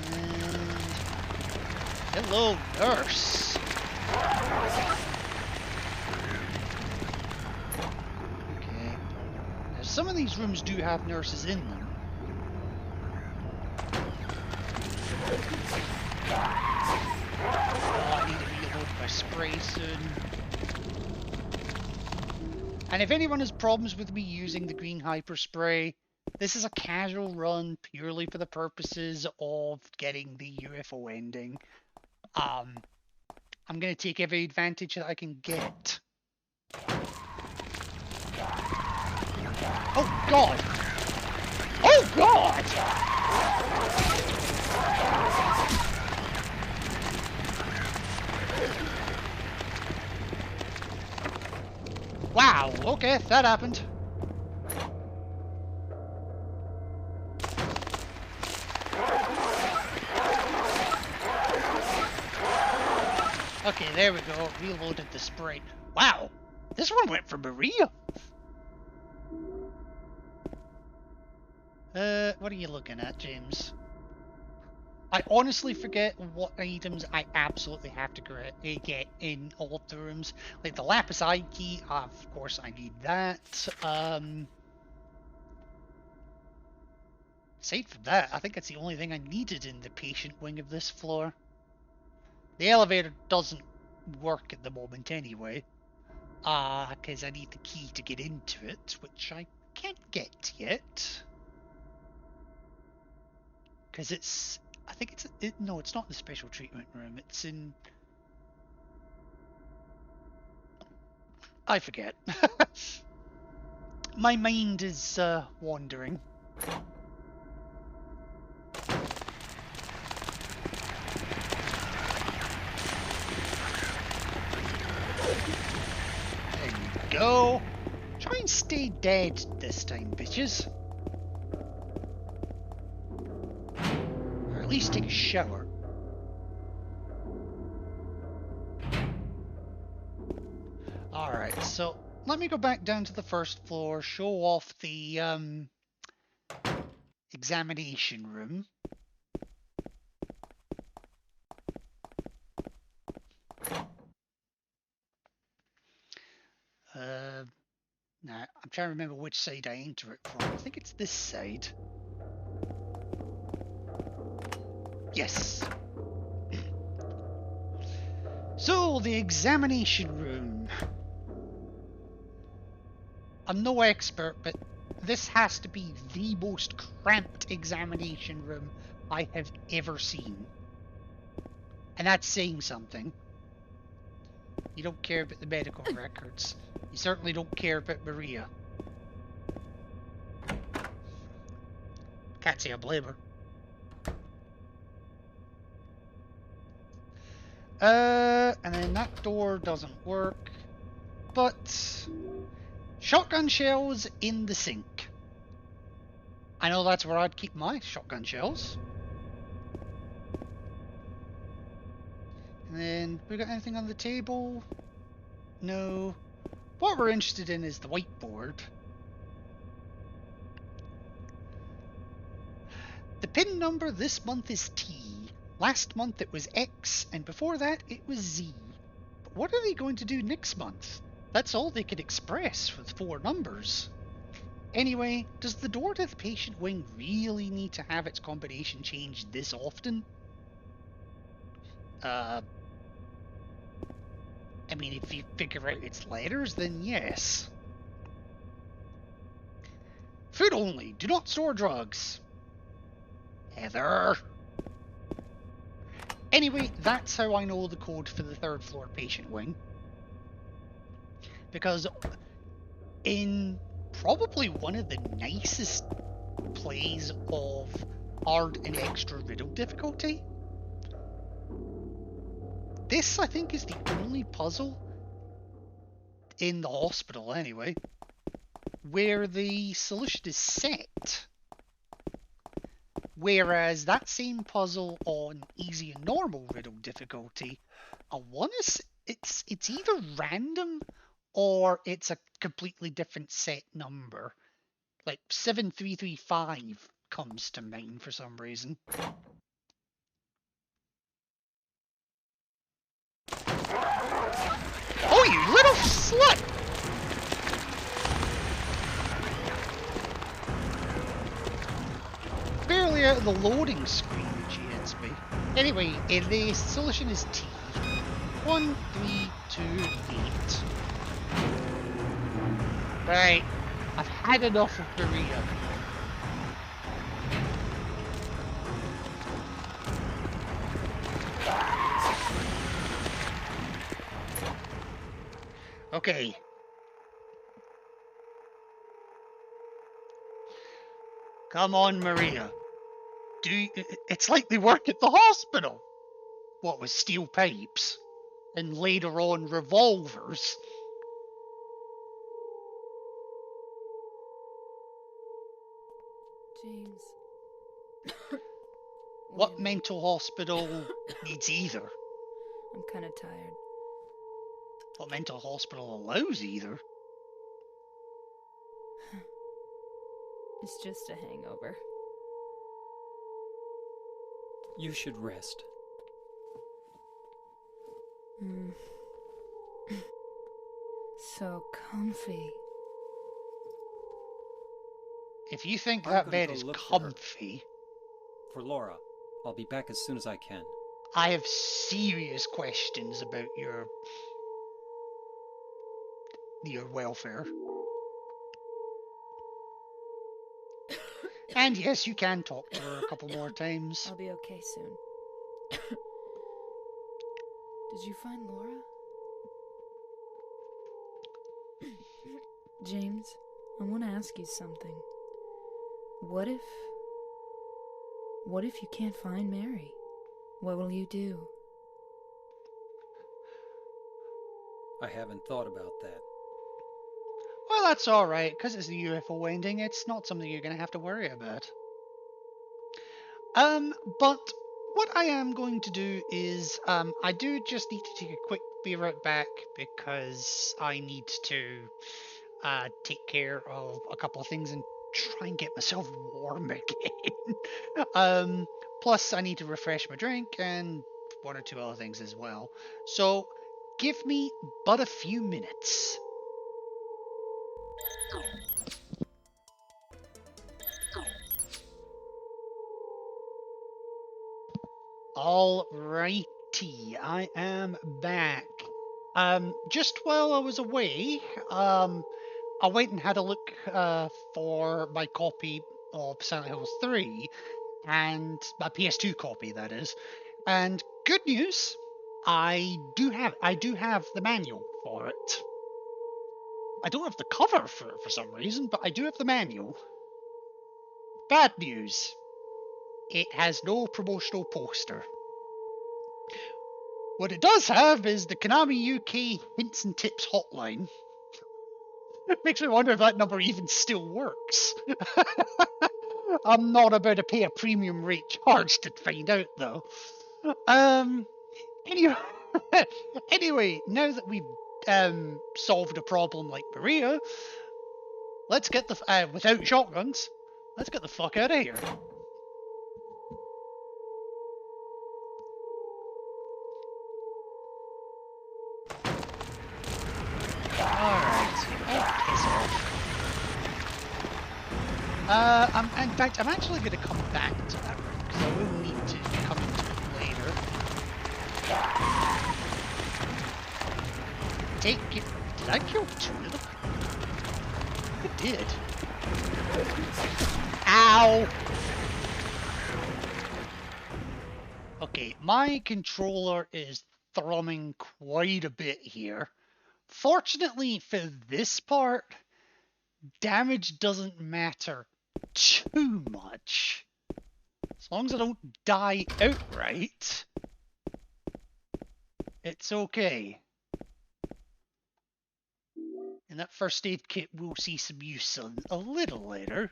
And hello, nurse. Okay. Now some of these rooms do have nurses in them. Oh, I need to reload my spray soon. And if anyone has problems with me using the green hyper spray, this is a casual run purely for the purposes of getting the UFO ending. I'm going to take every advantage that I can get. Oh god! Oh god! Wow, okay, that happened. Okay, there we go. Reloaded the spray. Wow, this one went for Maria. What are you looking at, James? I honestly forget what items I absolutely have to get in all of the rooms. Like the lapis eye key, of course I need that. Aside from that, I think it's the only thing I needed in the patient wing of this floor. The elevator doesn't work at the moment anyway. Because I need the key to get into it, which I can't get yet. Because it's... I think it's... no, it's not in the special treatment room. It's in... I forget. My mind is wandering. There you go. Try and stay dead this time, bitches. Or at least take a shower. Alright, so let me go back down to the first floor, show off the examination room. Now, I'm trying to remember which side I enter it from. I think it's this side. Yes! So, the examination room. I'm no expert, but this has to be the most cramped examination room I have ever seen. And that's saying something. You don't care about the medical records. You certainly don't care about Maria. Can't say I blame her. And then that door doesn't work. But shotgun shells in the sink. I know that's where I'd keep my shotgun shells. And then, we got anything on the table? No. What we're interested in is the whiteboard. The pin number this month is T. Last month it was X, and before that it was Z. But what are they going to do next month? That's all they could express with 4 numbers. Anyway, does the door to the patient wing really need to have its combination changed this often? I mean, if you figure out its letters, then yes. Food only. Do not store drugs. Heather. Anyway, that's how I know the code for the 3rd floor patient wing. Because in probably one of the nicest plays of hard and extra riddle difficulty, this, I think, is the only puzzle in the hospital, anyway, where the solution is set. Whereas that same puzzle on easy and normal riddle difficulty, I want to it's either random or it's a completely different set number. Like 7335 comes to mind for some reason. Oh, you little slut! Barely out of the loading screen when she hits me. Anyway, the solution is T. 1328. Right, I've had enough of Maria. Okay. Come on, Maria. It's like they work at the hospital. What with steel pipes? And later on revolvers. James. What mental hospital needs either? I'm kind of tired. What mental hospital allows either? It's just a hangover. You should rest. So comfy. If you think I'm that gonna bed go is look for her. comfy, For Laura. I'll be back as soon as I can. I have serious questions about your welfare. And yes, you can talk to her a couple more times. I'll be okay soon. Did you find Laura? James, I want to ask you something. What if you can't find Mary? What will you do? I haven't thought about that. Well, that's alright, because it's a UFO ending, it's not something you're going to have to worry about. But what I am going to do is, I do just need to take a quick be right back, because I need to, take care of a couple of things and try and get myself warm again. Plus I need to refresh my drink and one or two other things as well. So, give me but a few minutes. Alrighty, I am back. Just while I was away, I went and had a look for my copy of Silent Hills 3, and my PS2 copy, that is. And good news, I do have the manual for it. I don't have the cover for it for some reason, but I do have the manual. Bad news, it has no promotional poster. What it does have is the Konami UK Hints and Tips hotline. It makes me wonder if that number even still works. I'm not about to pay a premium rate charge to find out, though. Anyway, anyway, now that we've solved a problem like Maria, let's get the without shotguns. Let's get the fuck out of here. Alright. Oh, piss off. In fact, I'm actually going to come back to that room, because I will need to come into it later. Did I kill two of them? I did. Ow! Okay, my controller is thrumming quite a bit here. Fortunately for this part, damage doesn't matter too much. As long as I don't die outright, it's okay. And that first aid kit will see some use a little later.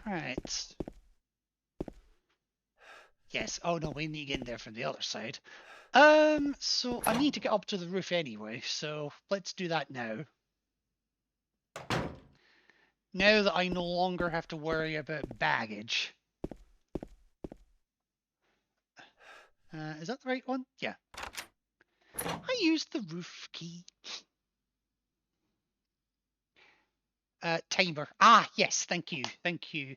Right. Yes, oh no, we need to get in there from the other side. So I need to get up to the roof anyway, so let's do that now. Now that I no longer have to worry about baggage. Is that the right one? Yeah. I used the roof key. Timer. Ah, yes, thank you, thank you.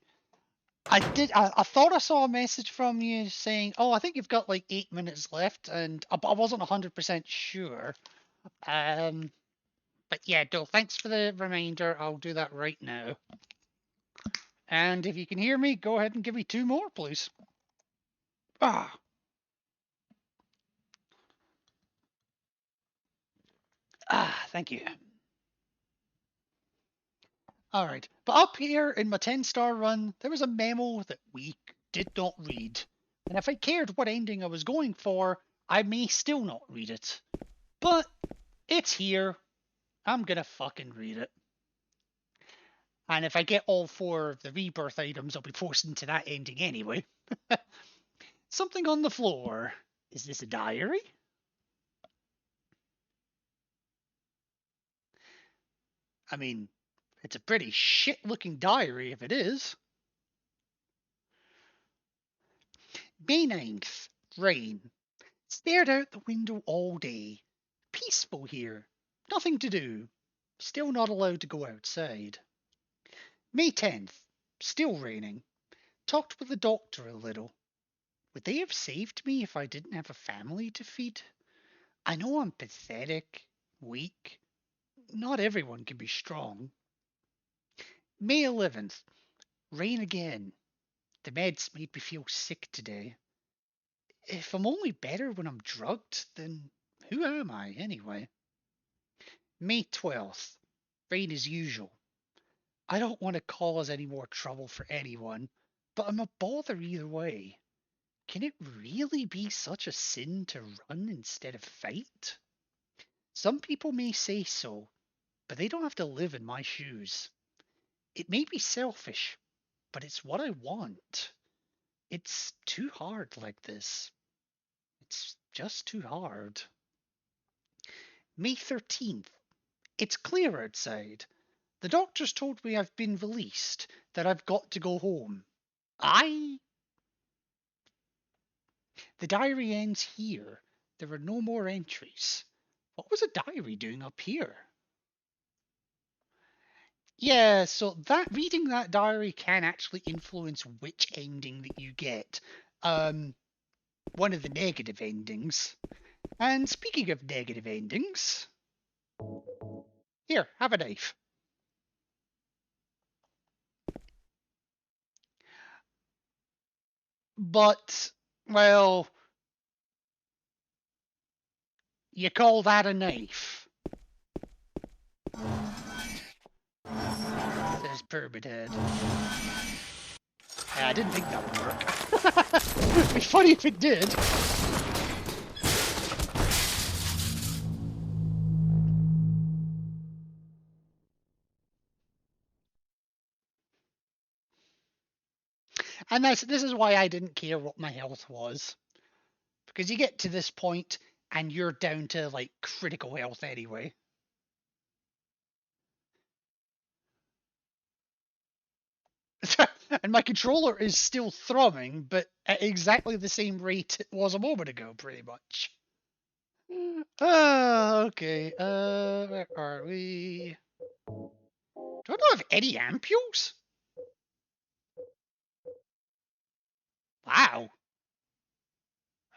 I thought I saw a message from you saying, oh, I think you've got like 8 minutes left, and I wasn't 100% sure. But yeah, no, thanks for the reminder. I'll do that right now. And if you can hear me, go ahead and give me 2 more, please. Ah. Thank you. Alright, but up here in my 10-star run, there was a memo that we did not read. And if I cared what ending I was going for, I may still not read it. But it's here. I'm gonna fucking read it. And if I get all 4 of the rebirth items, I'll be forced into that ending anyway. Something on the floor. Is this a diary? I mean, it's a pretty shit-looking diary if it is. May 9th. Rain. Stared out the window all day. Peaceful here. Nothing to do. Still not allowed to go outside. May 10th. Still raining. Talked with the doctor a little. Would they have saved me if I didn't have a family to feed? I know I'm pathetic, weak. Not everyone can be strong. May 11th. Rain again. The meds made me feel sick today. If I'm only better when I'm drugged, then who am I anyway? May 12th. Rain as usual. I don't want to cause any more trouble for anyone, but I'm a bother either way. Can it really be such a sin to run instead of fight? Some people may say so, but they don't have to live in my shoes. It may be selfish, but it's what I want. It's too hard like this. It's just too hard. May 13th. It's clear outside. The doctor's told me I've been released, that I've got to go home. The diary ends here. There are no more entries. What was a diary doing up here? Yeah, so that reading that diary can actually influence which ending that you get. One of the negative endings. And speaking of negative endings, here, have a knife. But, well, you call that a knife? Says Permadead. I didn't think that would work. It'd be funny if it did. And this is why I didn't care what my health was. Because you get to this point and you're down to like critical health anyway. And my controller is still thrumming, but at exactly the same rate it was a moment ago, pretty much. Okay. Where are we? Do I not have any ampules? Wow.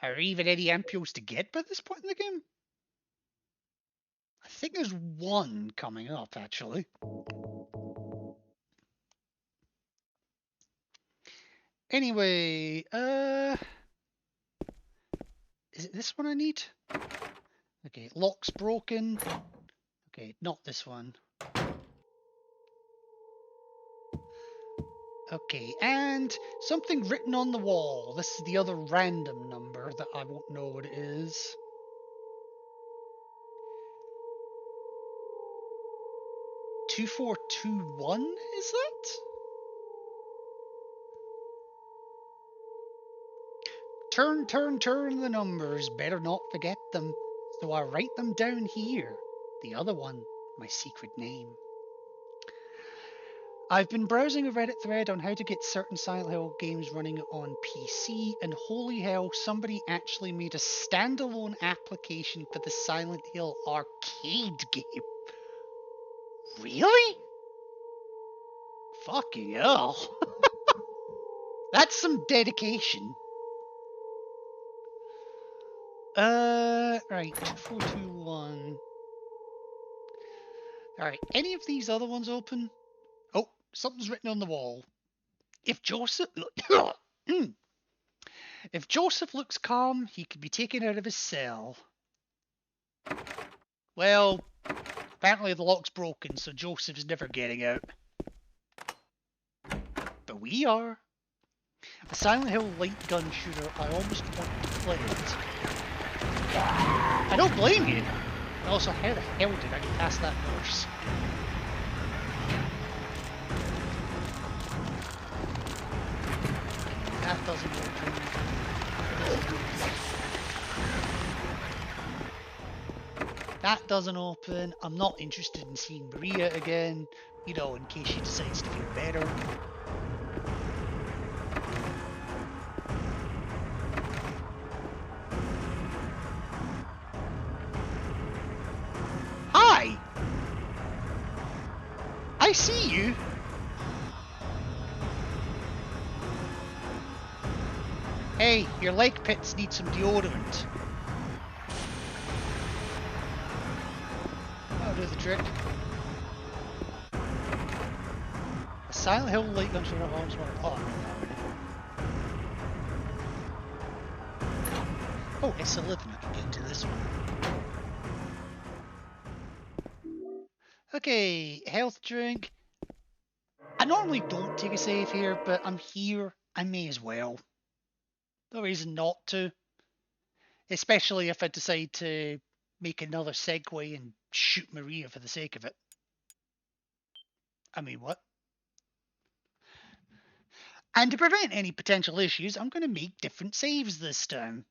Are there even any ampules to get by this point in the game? I think there's one coming up, actually. Anyway, is it this one I need? Okay, lock's broken. Okay, not this one. Okay, and something written on the wall. This is the other random number that I won't know what it is. Two 2421, is that? Turn the numbers. Better not forget them. So I write them down here. The other one, my secret name. I've been browsing a Reddit thread on how to get certain Silent Hill games running on PC, and holy hell, somebody actually made a standalone application for the Silent Hill arcade game. Really? Fucking hell. That's some dedication. Right, 2421. Alright, any of these other ones open? Oh, something's written on the wall. If Joseph looks calm, he could be taken out of his cell. Well, apparently the lock's broken, so Joseph's never getting out. But we are. A Silent Hill light gun shooter, I almost want to play it. I don't blame you. Also, how the hell did I get past that nurse? That doesn't open. That doesn't open. I'm not interested in seeing Maria again, you know, in case she decides to feel better. I see you. Hey, your leg pits need some deodorant. That'll do the trick. A Silent Hill light gun should always work. Oh, it's 11. I can get into this one. Okay, health drink. I normally don't take a save here, but I'm here. I may as well. No reason not to. Especially if I decide to make another segue and shoot Maria for the sake of it. I mean, what? And to prevent any potential issues, I'm going to make different saves this time.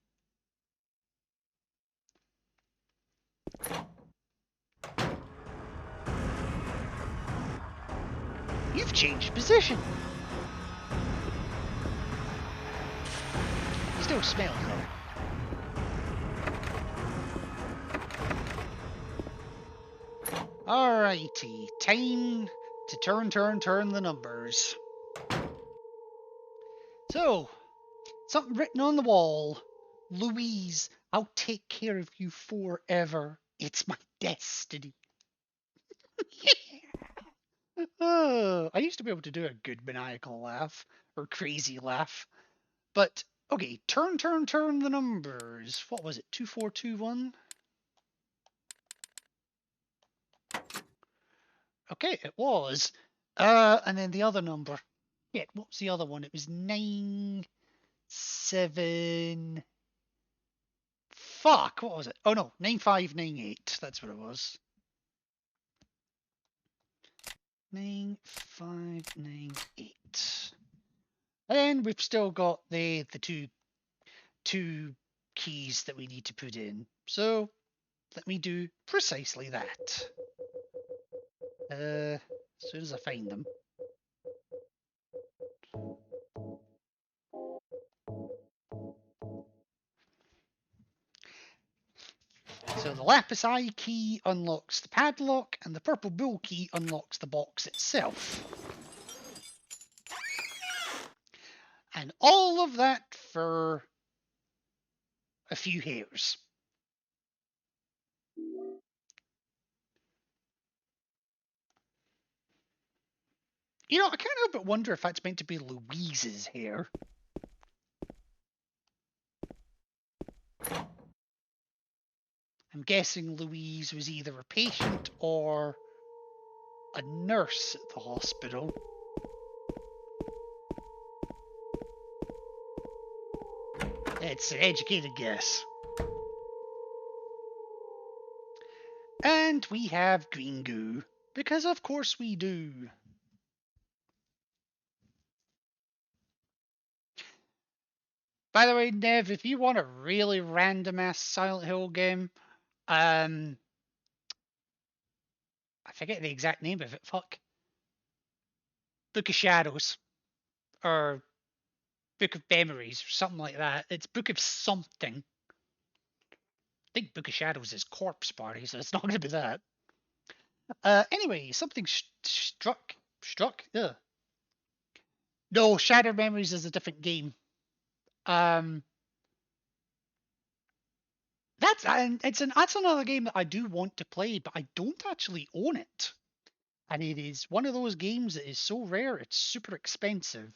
You've changed position. You still smell, though. Alrighty, time to turn the numbers. So, something written on the wall. Louise, I'll take care of you forever. It's my destiny. I used to be able to do a good maniacal laugh, or crazy laugh. But, okay, turn the numbers. What was it, 2421? Okay, it was. And then the other number. Yeah, what's the other one? It was 97... Fuck, what was it? Oh no, 9598. That's what it was. 9598. And we've still got the two keys that we need to put in. So let me do precisely that. As soon as I find them. So the lapis eye key unlocks the padlock, and the purple bull key unlocks the box itself. And all of that for a few hairs. You know, I can't help but wonder if that's meant to be Louise's hair. I'm guessing Louise was either a patient or a nurse at the hospital. It's an educated guess. And we have green goo, because of course we do. By the way, Nev, if you want a really random ass Silent Hill game, I forget the exact name of it, fuck. Book of Shadows. Or Book of Memories, or something like that. It's Book of something. I think Book of Shadows is Corpse Party, so it's not going to be that. Anyway, something struck. Ugh. No, Shattered Memories is a different game. That's another game that I do want to play, but I don't actually own it. And it is one of those games that is so rare, it's super expensive.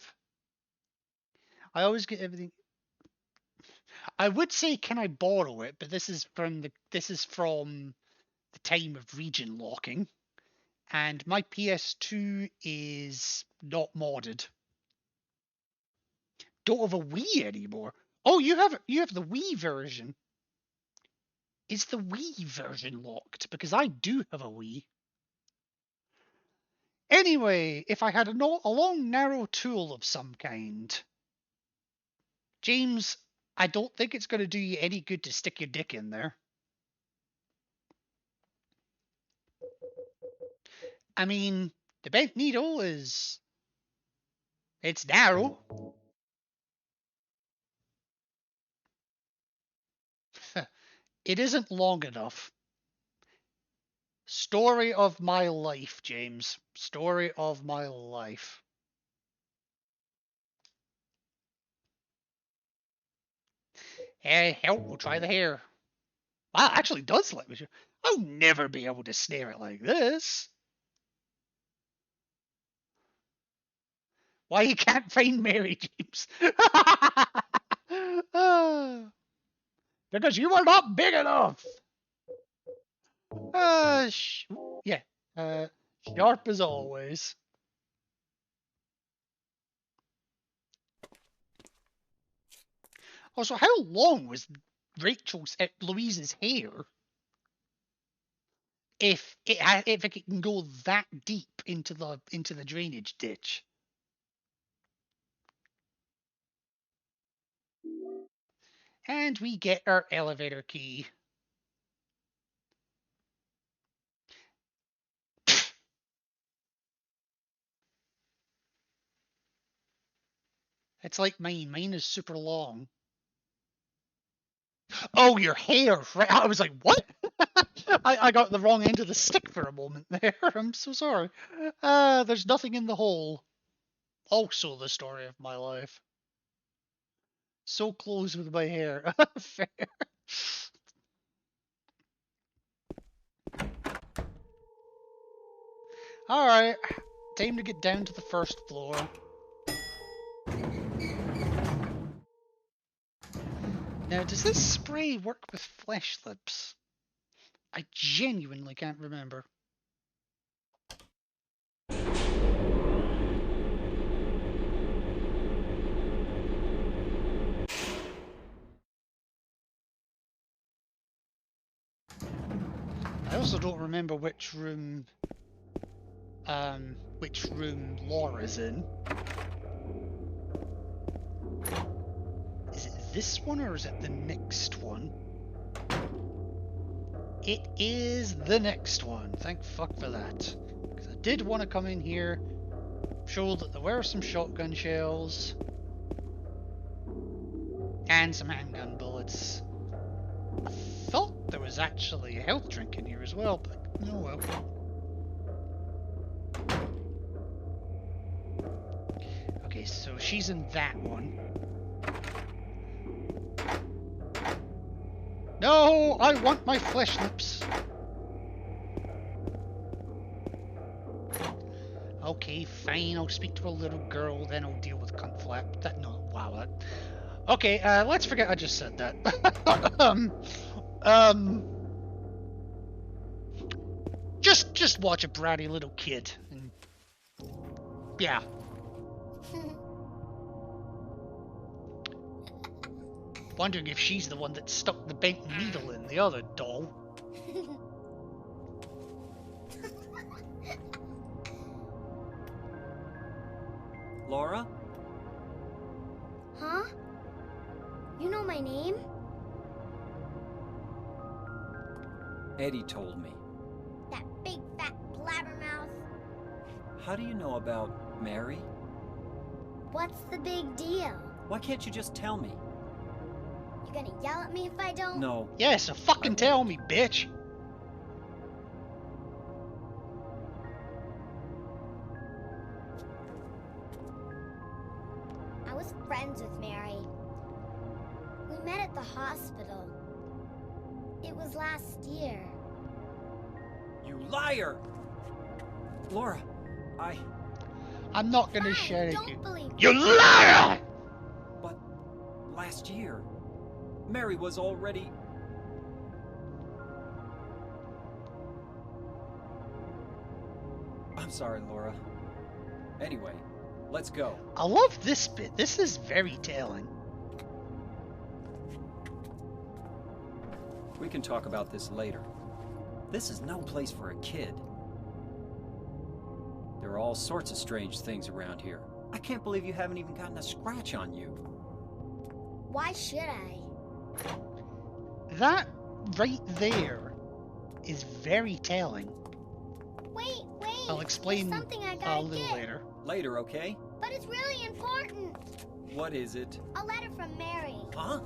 I always get everything. I would say, can I borrow it? But this is from the time of region locking, and my PS2 is not modded. Don't have a Wii anymore. Oh, you have the Wii version. Is the Wii version locked? Because I do have a Wii. Anyway, if I had a long, narrow tool of some kind, James, I don't think it's going to do you any good to stick your dick in there. I mean, the bent needle it's narrow. It isn't long enough. Story of my life, James. Story of my life. Hey, hell, we'll try the hair. Wow, it actually does let me. I'll never be able to snare it like this. Why you can't find Mary, James? Because you are not big enough. Yeah. Sharp as always. Also, how long was Louise's hair? If it can go that deep into the drainage ditch. And we get our elevator key. It's like mine. Mine is super long. Oh, your hair! Right. I was like, what? I got the wrong end of the stick for a moment there. I'm so sorry. There's nothing in the hole. Also the story of my life. So close with my hair. Fair. Alright. Time to get down to the first floor. Now, does this spray work with flesh lips? I genuinely can't remember. I also don't remember which room Laura's in. Is it this one or is it the next one? It is the next one. Thank fuck for that. Because I did want to come in here, show that there were some shotgun shells and some handgun bullets. I thought there was actually a health drink in here as well, but oh well. Okay, so she's in that one. No, I want my flesh lips. Okay, fine, I'll speak to a little girl, then I'll deal with cunt flap. Wow. Okay, let's forget I just said that. Just watch a bratty little kid, and yeah. Wondering if she's the one that stuck the bent needle in the other doll. Laura? Huh? You know my name? Eddie told me. That big fat blabbermouth. How do you know about Mary? What's the big deal? Why can't you just tell me? You gonna yell at me if I don't? No. Yeah, so fucking tell me, bitch. I was friends with Mary. We met at the hospital. It was last year. You liar! Laura, I'm not gonna share it. Don't believe me. You liar! But last year, Mary was already... I'm sorry, Laura. Anyway, let's go. I love this bit. This is very telling. We can talk about this later. This is no place for a kid. There are all sorts of strange things around here. I can't believe you haven't even gotten a scratch on you. Why should I? That right there is very telling. Wait. I'll explain There's something I a gotta little get. later. Later, okay? But it's really important. What is it? A letter from Mary. Huh?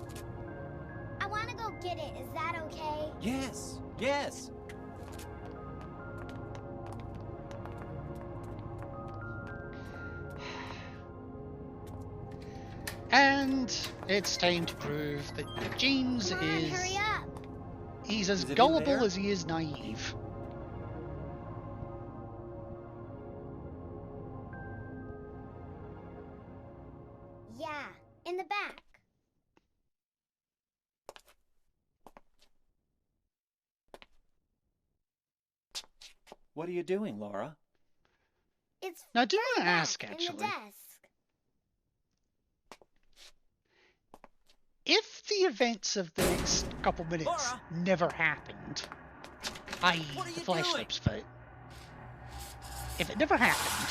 I want to go get it. Is that okay? Yes. And it's time to prove that James Come on, is... hurry up. He's as Is it in gullible there? as he is naive. Yeah, in the back. What are you doing, Laura? It's Now, I do right want to back ask, in the actually, desk. if the events of the next couple minutes Laura! never happened, i.e. What are the you flesh doing? slips fight, if it never happened,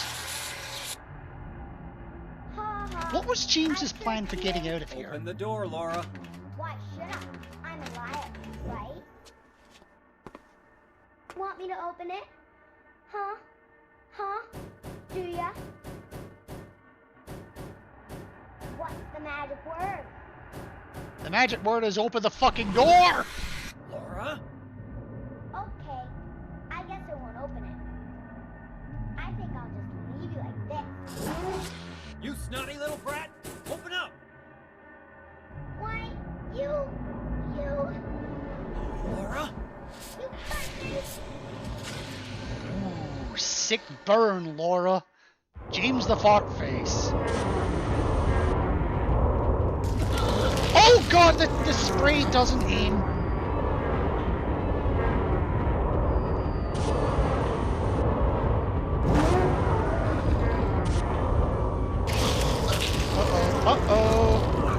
Ha ha. what was James's I plan for tricked getting you. out of here? Open the door, Laura. Why should I? I'm a liar, right? Want me to open it? Huh? Huh? Do ya? What's the magic word? The magic word is open the fucking door! Laura? Okay, I guess I won't open it. I think I'll just leave you like this. You snotty little brat! Open up! Why, you... Laura? You hurt me! Ooh, sick burn, Laura. James the fart face. Oh god, the spray doesn't aim. Uh-oh.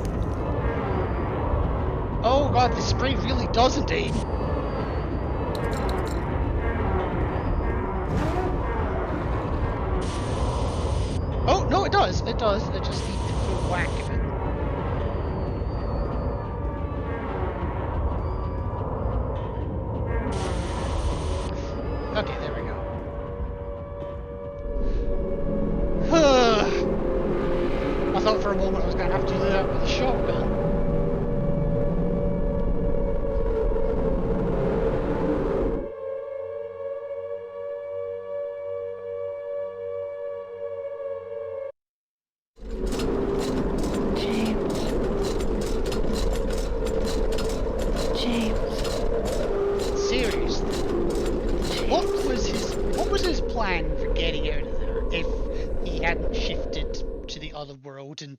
Oh god, the spray really doesn't aim. Oh, no, it does. It does. It just needs the full whack of it. Okay, there we go. I thought for a moment I was going to have to do that with a shotgun. Seriously, what was his plan for getting out of there if he hadn't shifted to the other world and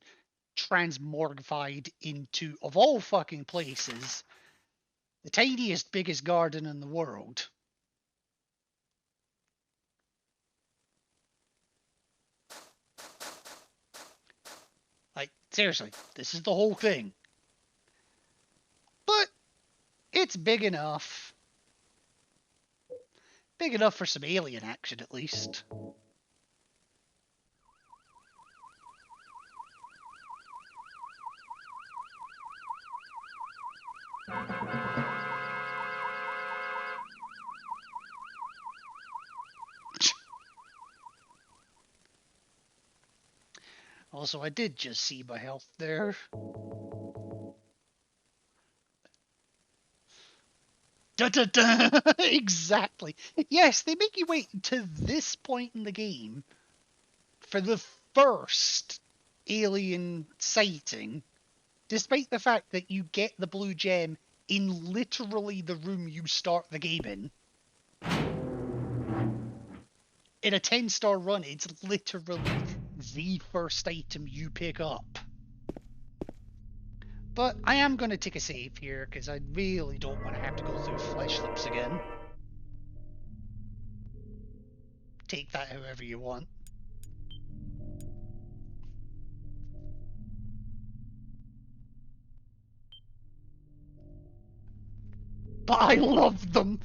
transmorgified into, of all fucking places, the tiniest, biggest garden in the world? Like, seriously, this is the whole thing. But it's big enough. Big enough for some alien action, at least. Also, I did just see my health there. Da, da, da. Exactly. Yes, they make you wait to this point in the game for the first alien sighting, despite the fact that you get the blue gem in literally the room you start the game in. In a 10-star run, it's literally the first item you pick up. But I am going to take a save here, because I really don't want to have to go through flesh slips again. Take that however you want. But I love them!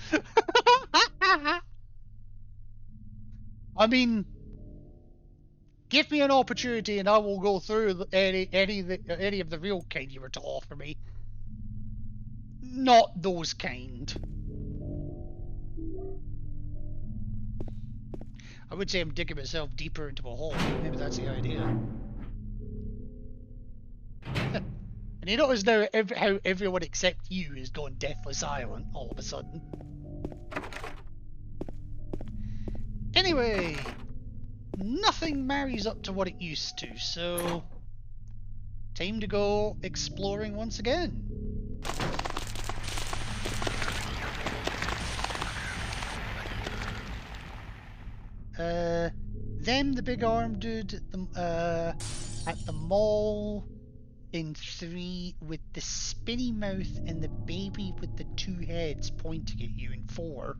I mean, give me an opportunity and I will go through any of the real kind you were to offer me. Not those kind. I would say I'm digging myself deeper into a hole. Maybe that's the idea. And you notice now how everyone except you is going deathly silent all of a sudden. Anyway, nothing marries up to what it used to, so time to go exploring once again. Them, the big arm dude at the mall in 3 with the spinny mouth and the baby with the 2 heads pointing at you in 4.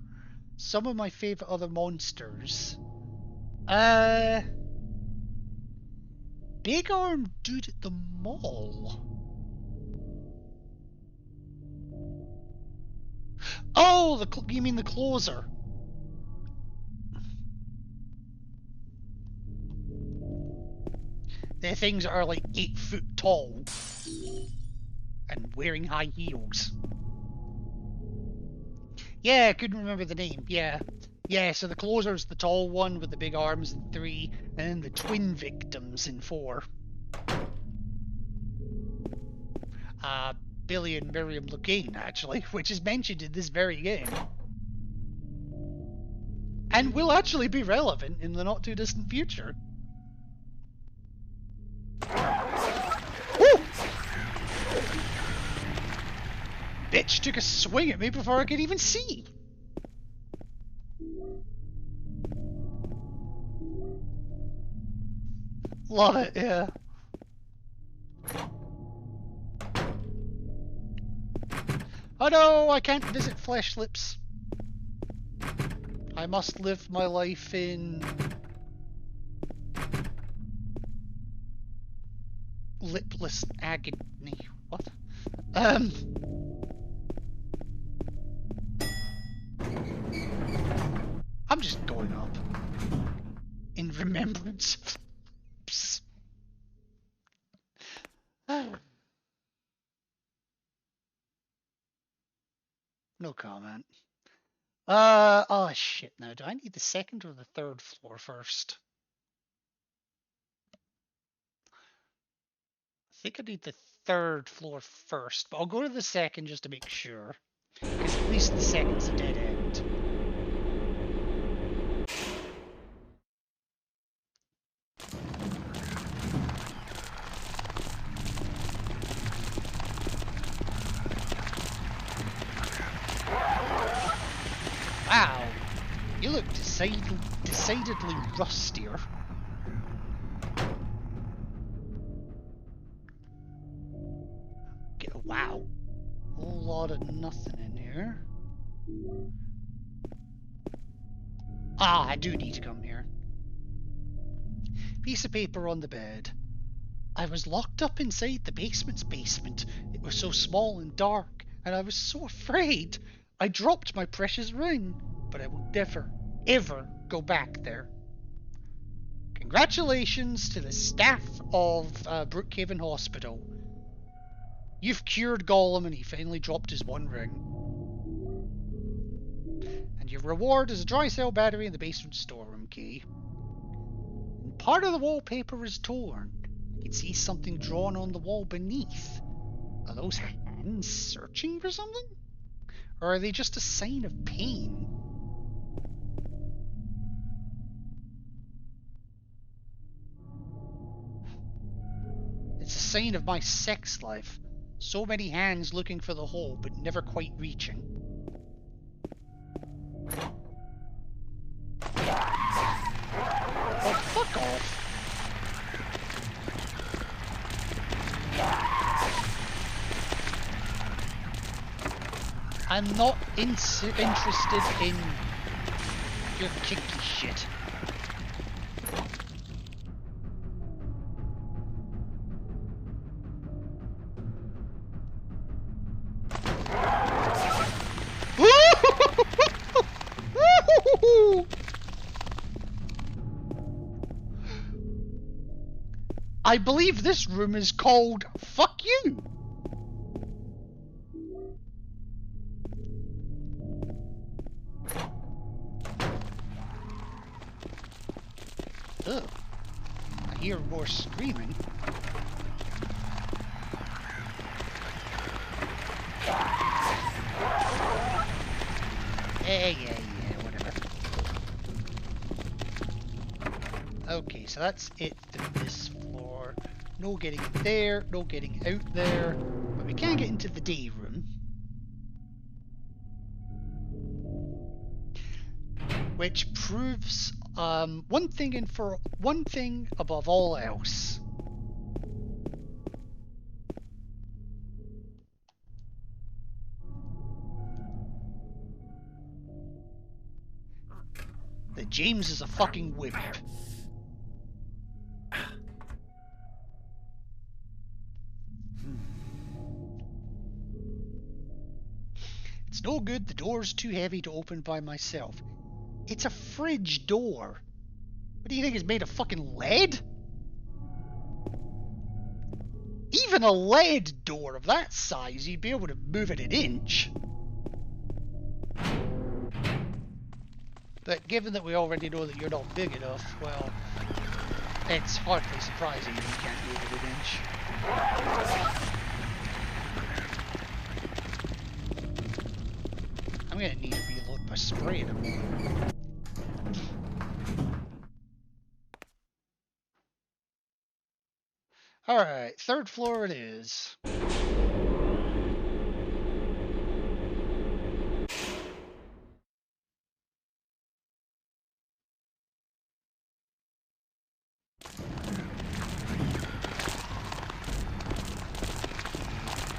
Some of my favourite other monsters. Big arm dude at the mall. Oh, you mean the closer? They're things that are like 8 foot tall and wearing high heels. Yeah, I couldn't remember the name. Yeah. Yeah, so the closer's the tall one with the big arms in 3, and then the twin victims in 4. Billy and Miriam Looking, actually, which is mentioned in this very game. And will actually be relevant in the not too distant future. Woo! Bitch took a swing at me before I could even see. Love it, yeah. Oh no, I can't visit Flesh Lips. I must live my life in lipless agony. What? I'm just going up in remembrance of lips. No comment. Oh shit, now do I need the 2nd or the 3rd floor first? I think I need the 3rd floor first, but I'll go to the 2nd just to make sure. Because at least the 2nd's a dead end. Wow, you look decidedly rustier. Wow, a whole lot of nothing in here. Ah, I do need to come here. Piece of paper on the bed. I was locked up inside the basement's basement. It was so small and dark, and I was so afraid. I dropped my precious ring, but I will never, ever go back there. Congratulations to the staff of Brookhaven Hospital. You've cured Gollum and he finally dropped his 1 ring. And your reward is a dry cell battery in the basement storeroom key. And part of the wallpaper is torn. I can see something drawn on the wall beneath. Are those hands searching for something? Or are they just a sign of pain? It's a sign of my sex life. So many hands looking for the hole, but never quite reaching. Oh, fuck off. I'm not interested in your kinky shit. I believe this room is called Fuck You. Ugh. I hear more screaming. Yeah, whatever. Okay, so that's it for this floor. no getting in there, no getting out there. But we can get into the day room. Which proves one thing above all else. That James is a fucking wimp. It's no good, the door's too heavy to open by myself. It's a fridge door. What do you think, it's made of fucking lead? Even a lead door of that size, you'd be able to move it an inch. But given that we already know that you're not big enough, well, it's hardly surprising that you can't move it an inch. I'm gonna need to reload my spray in a moment. Alright, third floor it is.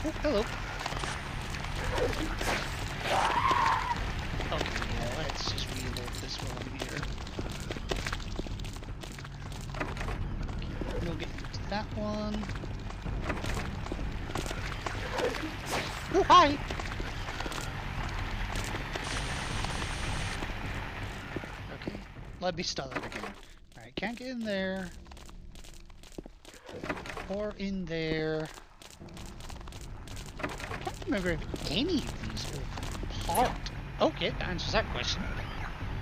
Oh, hello. Okay, yeah, let's just reload this while I'm here. Okay, we'll get into that one. Oh, hi! Okay, let me start that again. Alright, can't get in there. Or in there. I can't remember if any of these open apart. Okay, that answers that question.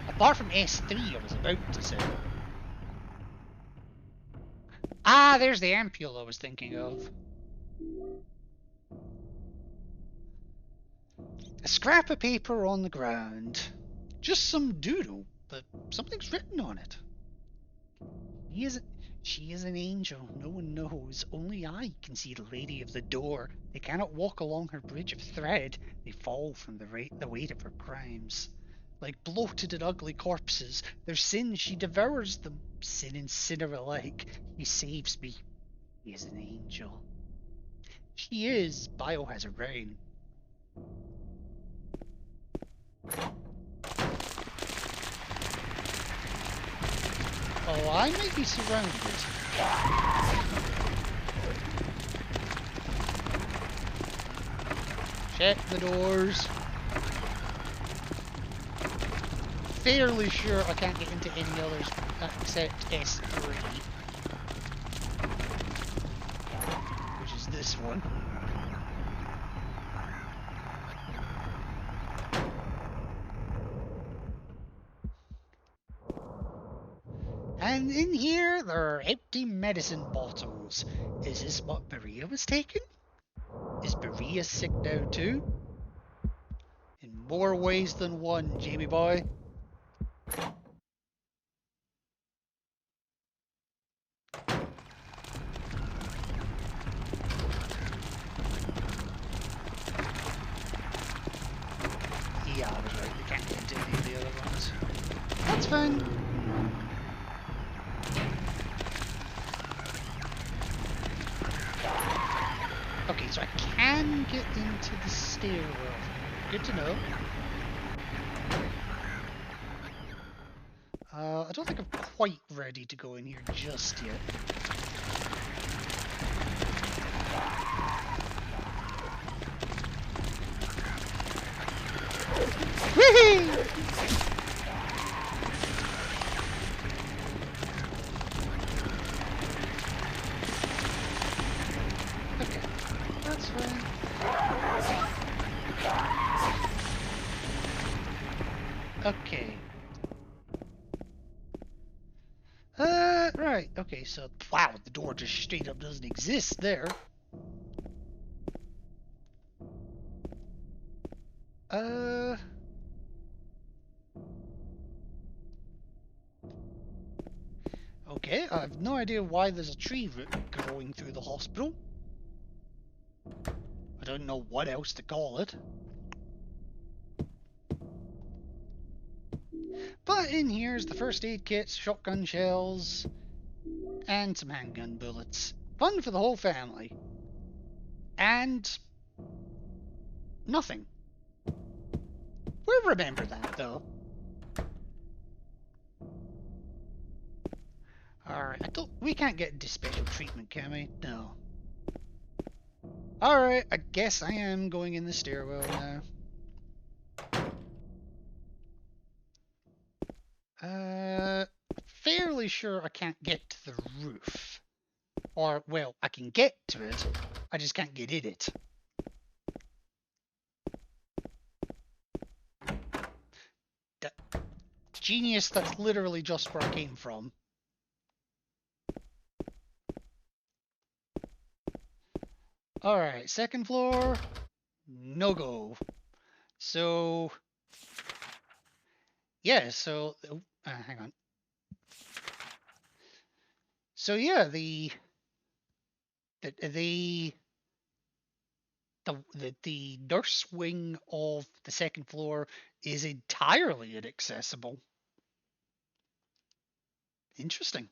Apart from S3, I was about to say. Ah, there's the ampule I was thinking of. A scrap of paper on the ground. Just some doodle, but something's written on it. She is an angel. No one knows. Only I can see the lady of the door. They cannot walk along her bridge of thread. They fall from the weight of her crimes. Like bloated and ugly corpses, their sins she devours them. Sin and sinner alike. He saves me. He is an angel. She is Biohazard Rain. Oh, I might be surrounded. Check the doors. Fairly sure I can't get into any others except S3. Which is this one. And in here, there are empty medicine bottles. Is this what Berea was taking? Is Berea sick now too? In more ways than one, Jamie boy. Yeah, I was right. We can't get into any of the other ones. That's fine. Okay, so I can get into the stairwell. Good to know. I don't think I'm quite ready to go in here just yet. Whee! Okay, that's fine. Okay. Right. Okay, so wow, the door just straight up doesn't exist there. Okay, I have no idea why there's a tree root growing through the hospital. I don't know what else to call it. But in here's the first aid kits, shotgun shells, and some handgun bullets. Fun for the whole family. And nothing. We'll remember that, though. Alright, we can't get into special treatment, can we? No. Alright, I guess I am going in the stairwell now. Fairly sure I can't get to the roof. Or, well, I can get to it, I just can't get in it. Genius, that's literally just where I came from. Alright, second floor, no go. So, yeah, so, hang on. So yeah, the nurse wing of the second floor is entirely inaccessible. Interesting.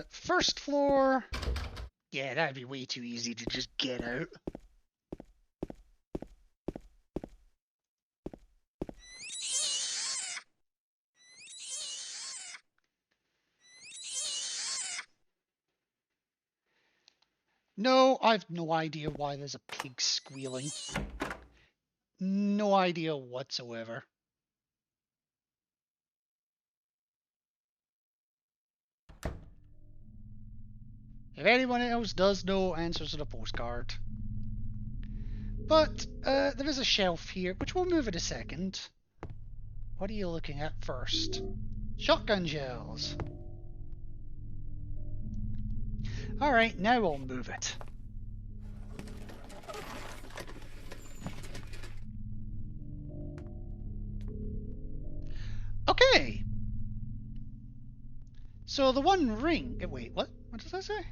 First floor. Yeah, that'd be way too easy to just get out. No, I've no idea why there's a pig squealing. No idea whatsoever. If anyone else does know, answers to the postcard. But there is a shelf here, which we'll move in a second. What are you looking at first? Shotgun shells. Alright, now I'll move it. Okay. So the one ring... Wait, what? What does that say?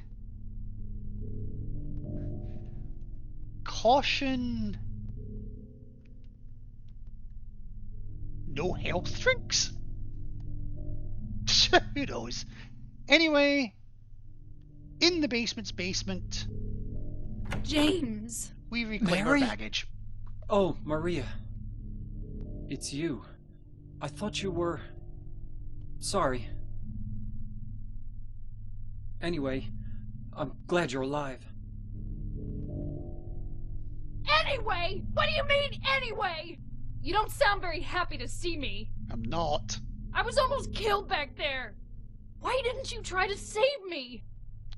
Caution... No health drinks? Who knows? Anyway, in the basement's basement... James! We reclaim our baggage. Oh, Maria. It's you. I thought you were... Sorry. Anyway, I'm glad you're alive. Anyway? What do you mean, anyway? You don't sound very happy to see me. I'm not. I was almost killed back there. Why didn't you try to save me?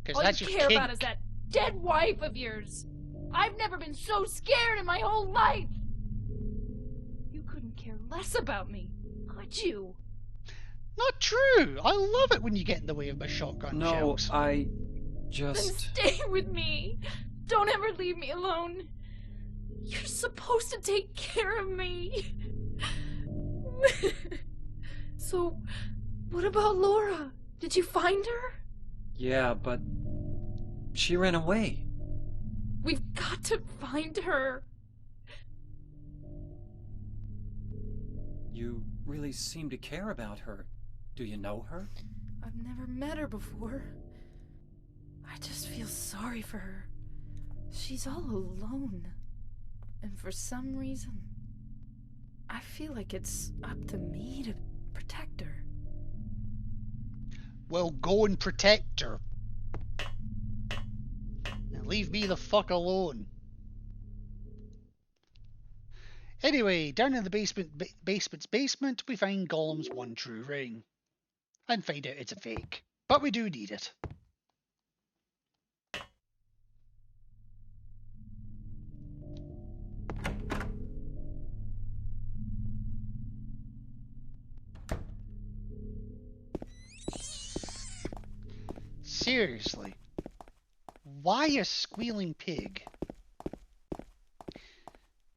Because all that's you your care kink. about is that dead wife of yours. I've never been so scared in my whole life. You couldn't care less about me, could you? Not true. I love it when you get in the way of my shotgun shells. No, I Then just... stay with me. Don't ever leave me alone. You're supposed to take care of me. So, what about Laura? Did you find her? Yeah, but... she ran away. We've got to find her. You really seem to care about her. Do you know her? I've never met her before. I just feel sorry for her. She's all alone. And for some reason, I feel like it's up to me to protect her. Well, go and protect her. And leave me the fuck alone. Anyway, down in the basement's basement, we find Gollum's one true ring. And find out it's a fake. But we do need it. Seriously. Why a squealing pig?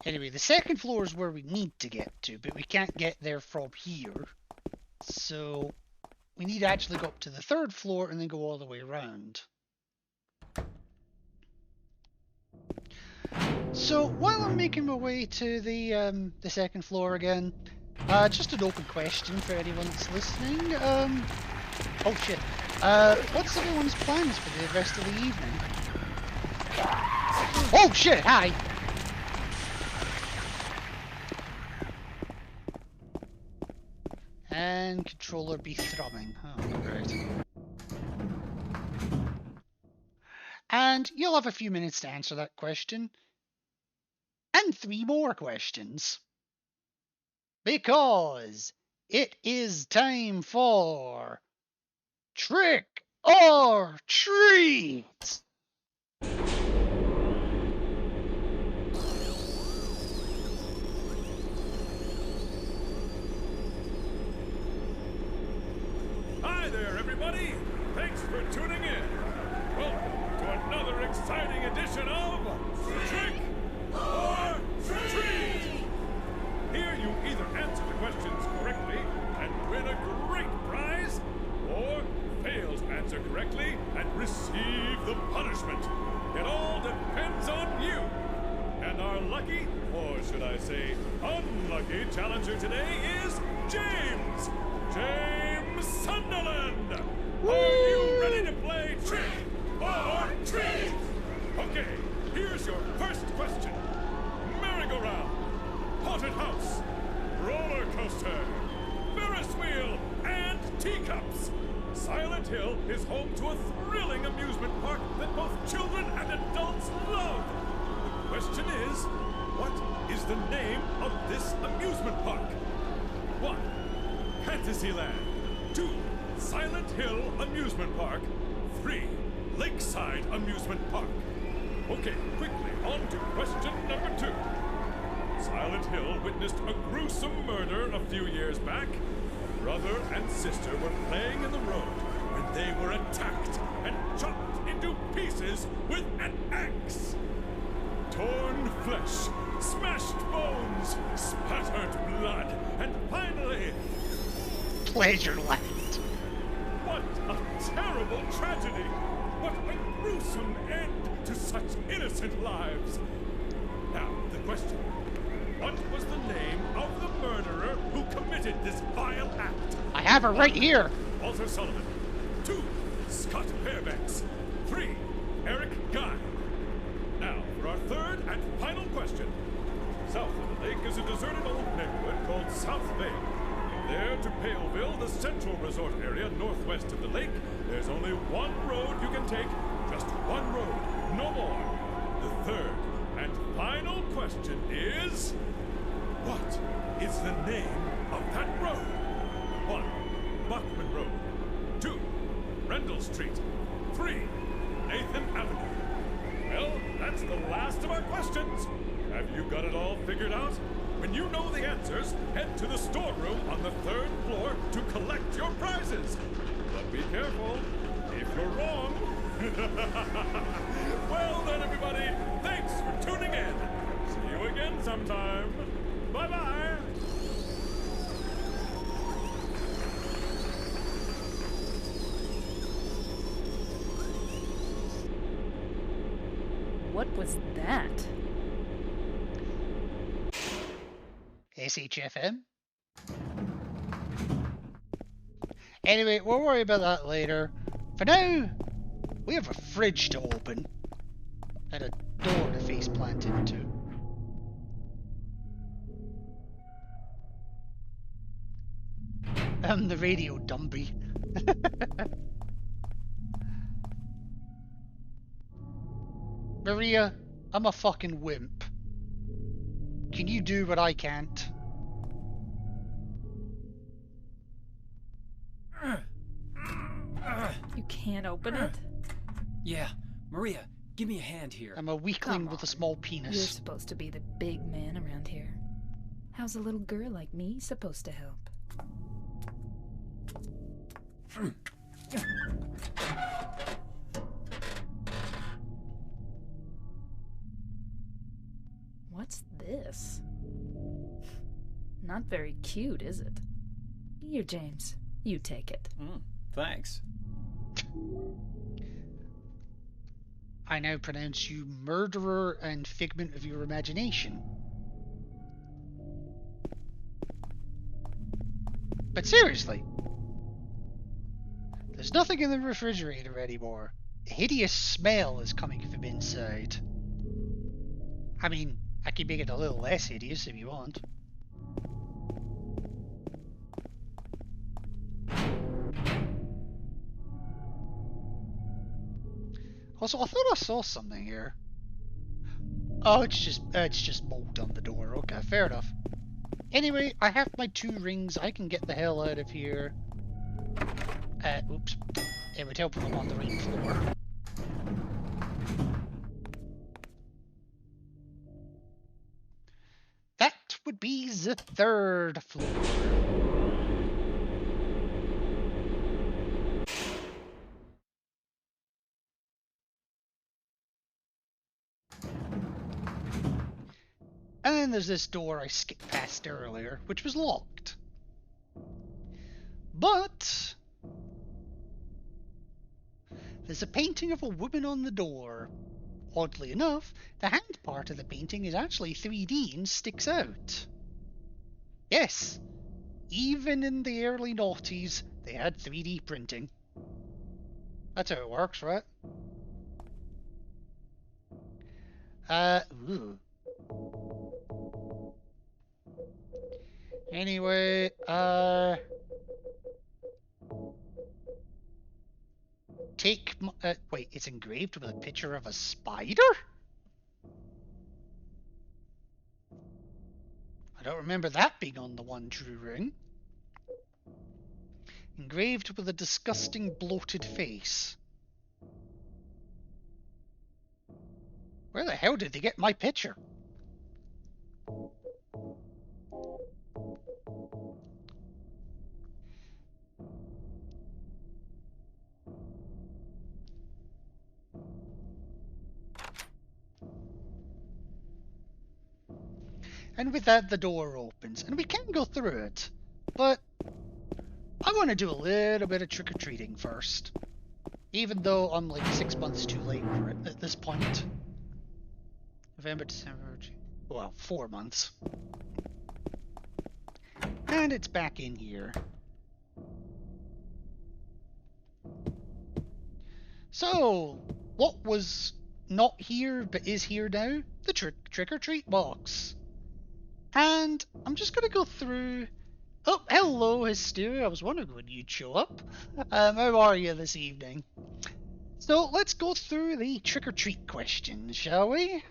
Anyway, the second floor is where we need to get to, but we can't get there from here. So we need to actually go up to the 3rd floor and then go all the way around. So while I'm making my way to the 2nd floor again, just an open question for anyone that's listening. Oh shit. What's everyone's plans for the rest of the evening? Oh shit, hi! And controller be thrumming. Oh, great. And you'll have a few minutes to answer that question. And 3 more questions. Because it is time for Trick or Treat! Hi there, everybody! Thanks for tuning in. Welcome to another exciting edition of Trick or Treat! Here you either answer the questions correctly and win a great prize, or fail to answer correctly and receive the punishment. It all depends on you. And our lucky, or should I say unlucky, challenger today is James! James Sunderland! Are you ready to play Trick or Treat? Okay, here's your first question. Merry-go-round, haunted house, roller coaster, Ferris wheel, and teacups. Silent Hill is home to a thrilling amusement park that both children and adults love. The question is, what is the name of this amusement park? 1. Fantasyland. 2. Silent Hill Amusement Park. 3. Lakeside Amusement Park. Okay, quickly, on to question number 2. Silent Hill witnessed a gruesome murder a few years back. Brother and sister were playing in the road when they were attacked and chopped into pieces with an axe. Torn flesh, smashed bones, spattered blood, and finally... Pleasureland. What a terrible tragedy! What a gruesome end to such innocent lives! Now, the question. What was the name of the murderer who committed this vile act? I have her right here! Walter Sullivan. 2. Scott Fairbanks. 3. Eric Guy. Now, for our third and final question. South of the lake is a deserted old neighborhood called South Bay. From there to Paleville, the central resort area northwest of the lake, there's only one road you can take. Just one road, no more. The third and final question is... what is the name of that road? 1. Buckman Road. 2. Rendell Street. 3. Nathan Avenue. Well, that's the last of our questions. Have you got it all figured out? When you know the answers, head to the storeroom on the 3rd floor to collect your prizes. But be careful, if you're wrong... Well then, everybody, thanks for tuning in. See you again sometime. Bye-bye. What was that? SHFM? Anyway, we'll worry about that later. For now, we have a fridge to open. And a door to face plant into. I'm the radio dumpy. Maria, I'm a fucking wimp. Can you do what I can't? You can't open it? Yeah, Maria, give me a hand here. I'm a weakling with a small penis. You're supposed to be the big man around here. How's a little girl like me supposed to help? What's this? Not very cute, is it? Here, James. You take it. Thanks. I now pronounce you murderer and figment of your imagination. But seriously, there's nothing in the refrigerator anymore. A hideous smell is coming from inside. I mean, I can make it a little less hideous if you want. Also, I thought I saw something here. Oh, it's just mold on the door. Okay, fair enough. Anyway, I have my 2 rings. I can get the hell out of here. Oops. It would help if I'm on the right floor. That would be the 3rd floor. And then there's this door I skipped past earlier, which was locked. But there's a painting of a woman on the door. Oddly enough, the hand part of the painting is actually 3D and sticks out. Yes, even in the early noughties, they had 3D printing. That's how it works, right? Ooh. Anyway, wait, it's engraved with a picture of a spider? I don't remember that being on the one true ring. Engraved with a disgusting bloated face. Where the hell did they get my picture? And with that, the door opens, and we can go through it. But I want to do a little bit of trick-or-treating first. Even though I'm like 6 months too late for it at this point. November, December, well, 4 months. And it's back in here. So, what was not here but is here now? The trick-or-treat box. And I'm just going to go through... Oh, hello, Hysteria. I was wondering when you'd show up. How are you this evening? So, let's go through the trick-or-treat questions, shall we?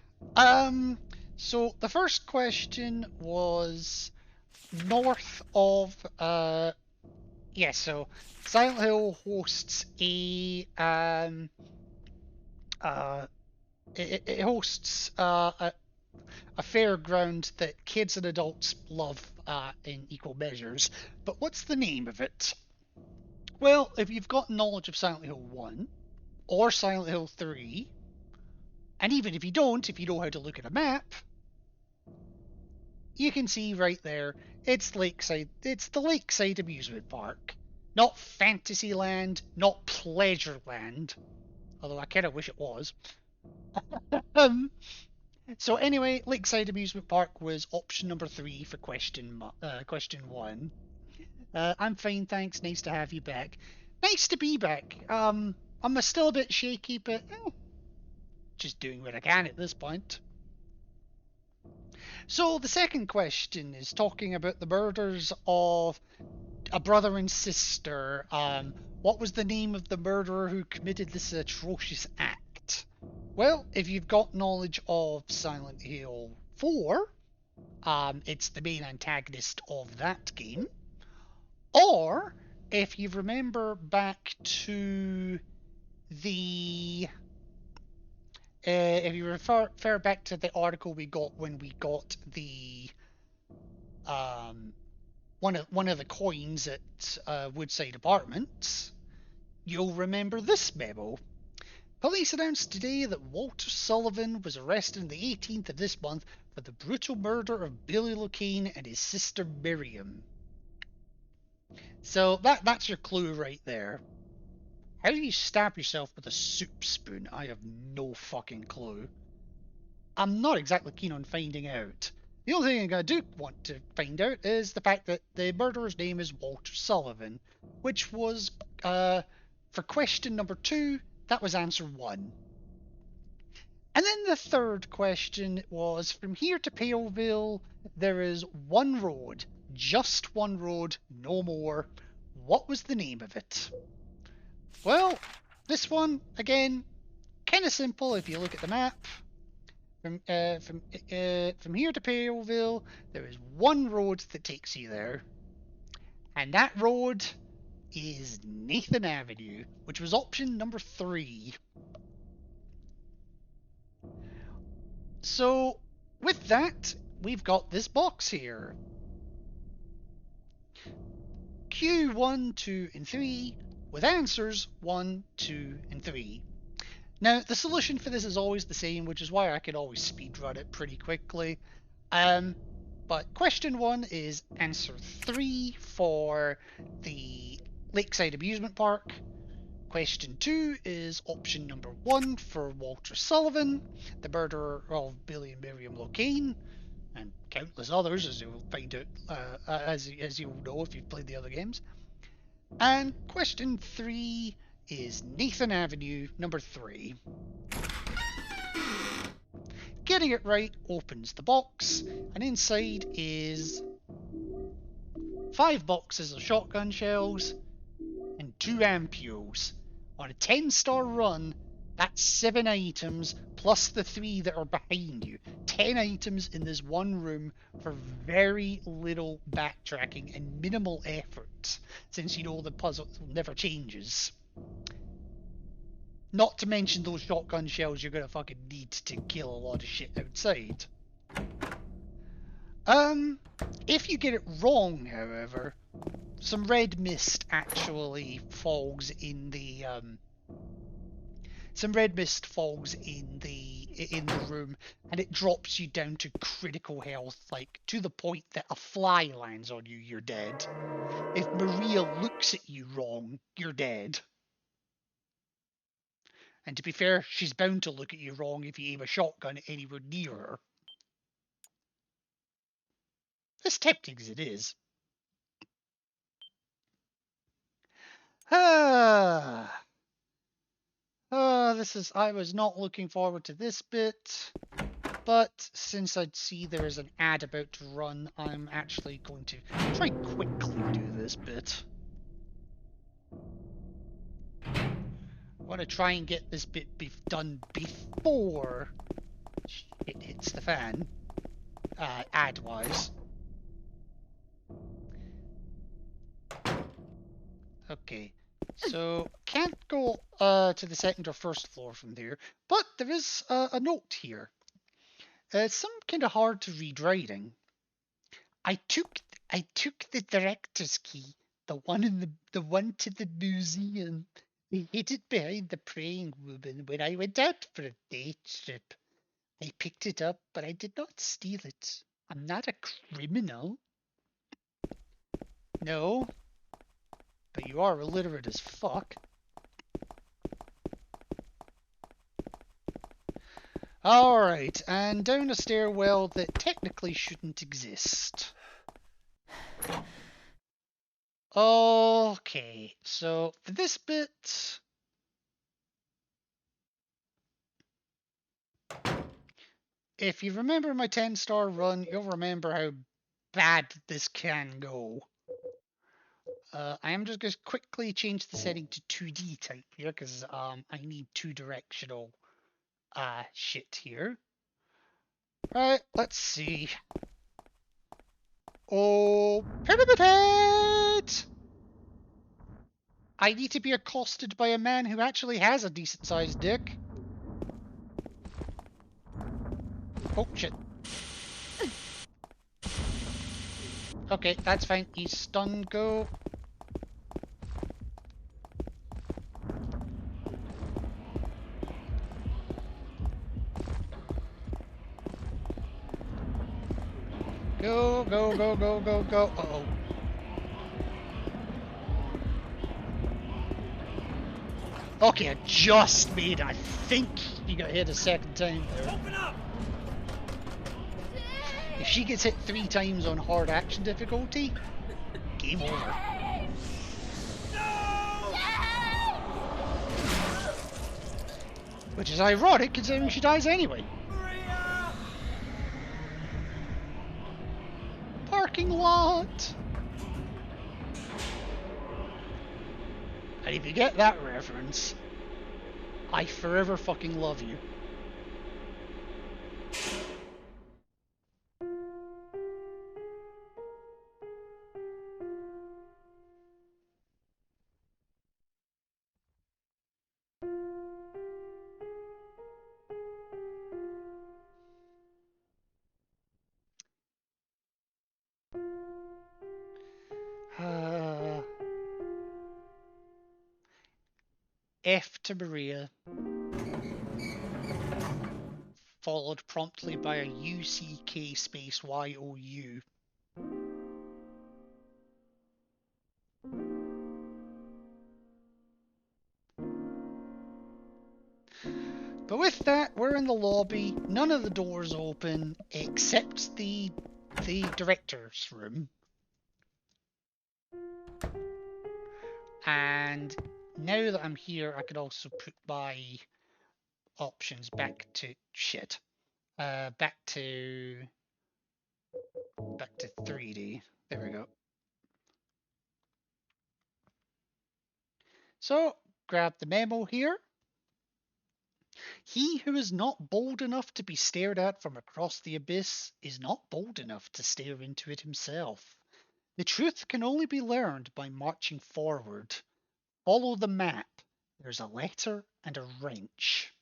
So the first question was north of... yeah, so Silent Hill hosts a... it hosts a fairground that kids and adults love in equal measures. But what's the name of it? Well, if you've got knowledge of Silent Hill 1 or Silent Hill 3, and even if you don't, if you know how to look at a map, you can see right there, it's Lakeside. It's the Lakeside Amusement Park. Not Fantasyland, not Pleasureland. Although I kind of wish it was. So anyway, Lakeside Amusement Park was option number 3 for question 1. I'm fine, thanks. Nice to have you back. Nice to be back. I'm still a bit shaky, but just doing what I can at this point. So the second question is talking about the murders of a brother and sister. What was the name of the murderer who committed this atrocious act? Well, if you've got knowledge of Silent Hill 4, it's the main antagonist of that game. Or, if you remember back to the... if you refer back to the article we got when we got the... one of the coins at Woodside Apartments, you'll remember this memo. Police announced today that Walter Sullivan was arrested on the 18th of this month for the brutal murder of Billy Locane and his sister Miriam. So that's your clue right there. How do you stab yourself with a soup spoon? I have no fucking clue. I'm not exactly keen on finding out. The only thing I do want to find out is the fact that the murderer's name is Walter Sullivan, which was, for question number 2, that was answer 1. And then the third question was, from here to Paleville, there is one road, just one road, no more. What was the name of it? Well, this one, again, kind of simple if you look at the map. From here to Paleville, there is one road that takes you there. And that road is Nathan Avenue, which was option number 3. So, with that, we've got this box here. Q1, 2, and 3, with answers 1, 2, and 3. Now, the solution for this is always the same, which is why I can always speedrun it pretty quickly. But question 1 is answer 3 for the Lakeside Amusement Park. Question 2 is option number 1 for Walter Sullivan, the murderer of Billy and Miriam Locane, and countless others, as you'll find out, as you'll know if you've played the other games. And question 3 is Nathan Avenue, number 3. Getting it right opens the box, and inside is 5 boxes of shotgun shells and 2 ampules. On a 10-star run, that's 7 items plus the 3 that are behind you. 10 items in this one room for very little backtracking and minimal effort, since you know the puzzle never changes. Not to mention those shotgun shells you're gonna fucking need to kill a lot of shit outside. If you get it wrong, however, some red mist actually falls in the room, and it drops you down to critical health, like to the point that a fly lands on you, you're dead. If Maria looks at you wrong, you're dead. And to be fair, she's bound to look at you wrong if you aim a shotgun anywhere near her. As tempting as it is. I was not looking forward to this bit, but since I see there's an ad about to run, I'm actually going to try quickly do this bit. I want to try and get this bit done before it hits the fan, ad-wise. Okay, so can't go to the second or first floor from there, but there is a note here. It's some kind of hard to read writing. I took the director's key, the one to the museum. I hid it behind the praying woman when I went out for a day trip. I picked it up, but I did not steal it. I'm not a criminal. No. But you are illiterate as fuck. Alright, and down a stairwell that technically shouldn't exist. Okay, so for this bit... If you remember my 10-star run, you'll remember how bad this can go. I am just going to quickly change the setting to 2D type here, because I need 2-directional shit here. Right, let's see. Oh, Pyramid Head! I need to be accosted by a man who actually has a decent-sized dick. Oh, shit. Okay, that's fine. He's stunned. Go. Go, go, go, go, go, go. Uh-oh. Okay, I just made it. I think he got hit a second time there. Open up! If she gets hit 3 times on hard action difficulty, game over. Which is ironic considering she dies anyway. Parking lot! And if you get that reference, I forever fucking love you. F to Maria, followed promptly by a UCK space YOU. But with that, we're in the lobby, none of the doors open except the director's room. And now that I'm here, I could also put my options back to shit. Back to 3D. There we go. So, grab the memo here. He who is not bold enough to be stared at from across the abyss is not bold enough to stare into it himself. The truth can only be learned by marching forward. Follow the map. There's a letter and a wrench.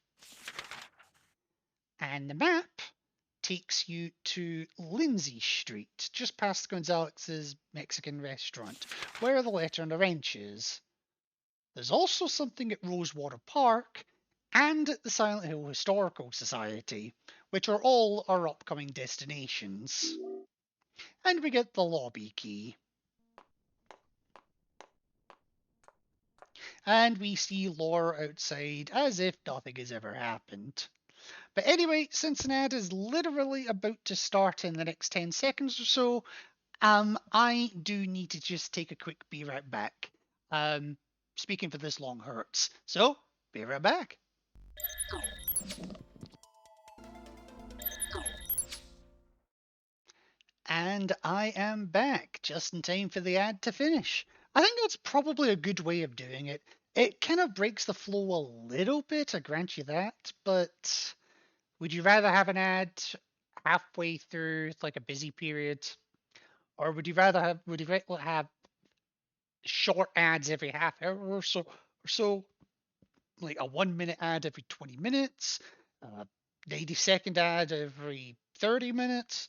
And the map takes you to Lindsay Street, just past Gonzalez's Mexican restaurant, where the letter and the wrench is. There's also something at Rosewater Park and at the Silent Hill Historical Society, which are all our upcoming destinations. And we get the lobby key. And we see Laura outside as if nothing has ever happened. But anyway, since an ad is literally about to start in the next 10 seconds or so, I do need to just take a quick be right back. Speaking for this long hurts. So, be right back. And I am back, just in time for the ad to finish. I think that's probably a good way of doing it. It kind of breaks the flow a little bit, I grant you that, but would you rather have an ad halfway through like a busy period? Or would you rather have short ads every half hour or so, like a 1 minute ad every 20 minutes, 90-second ad every 30 minutes?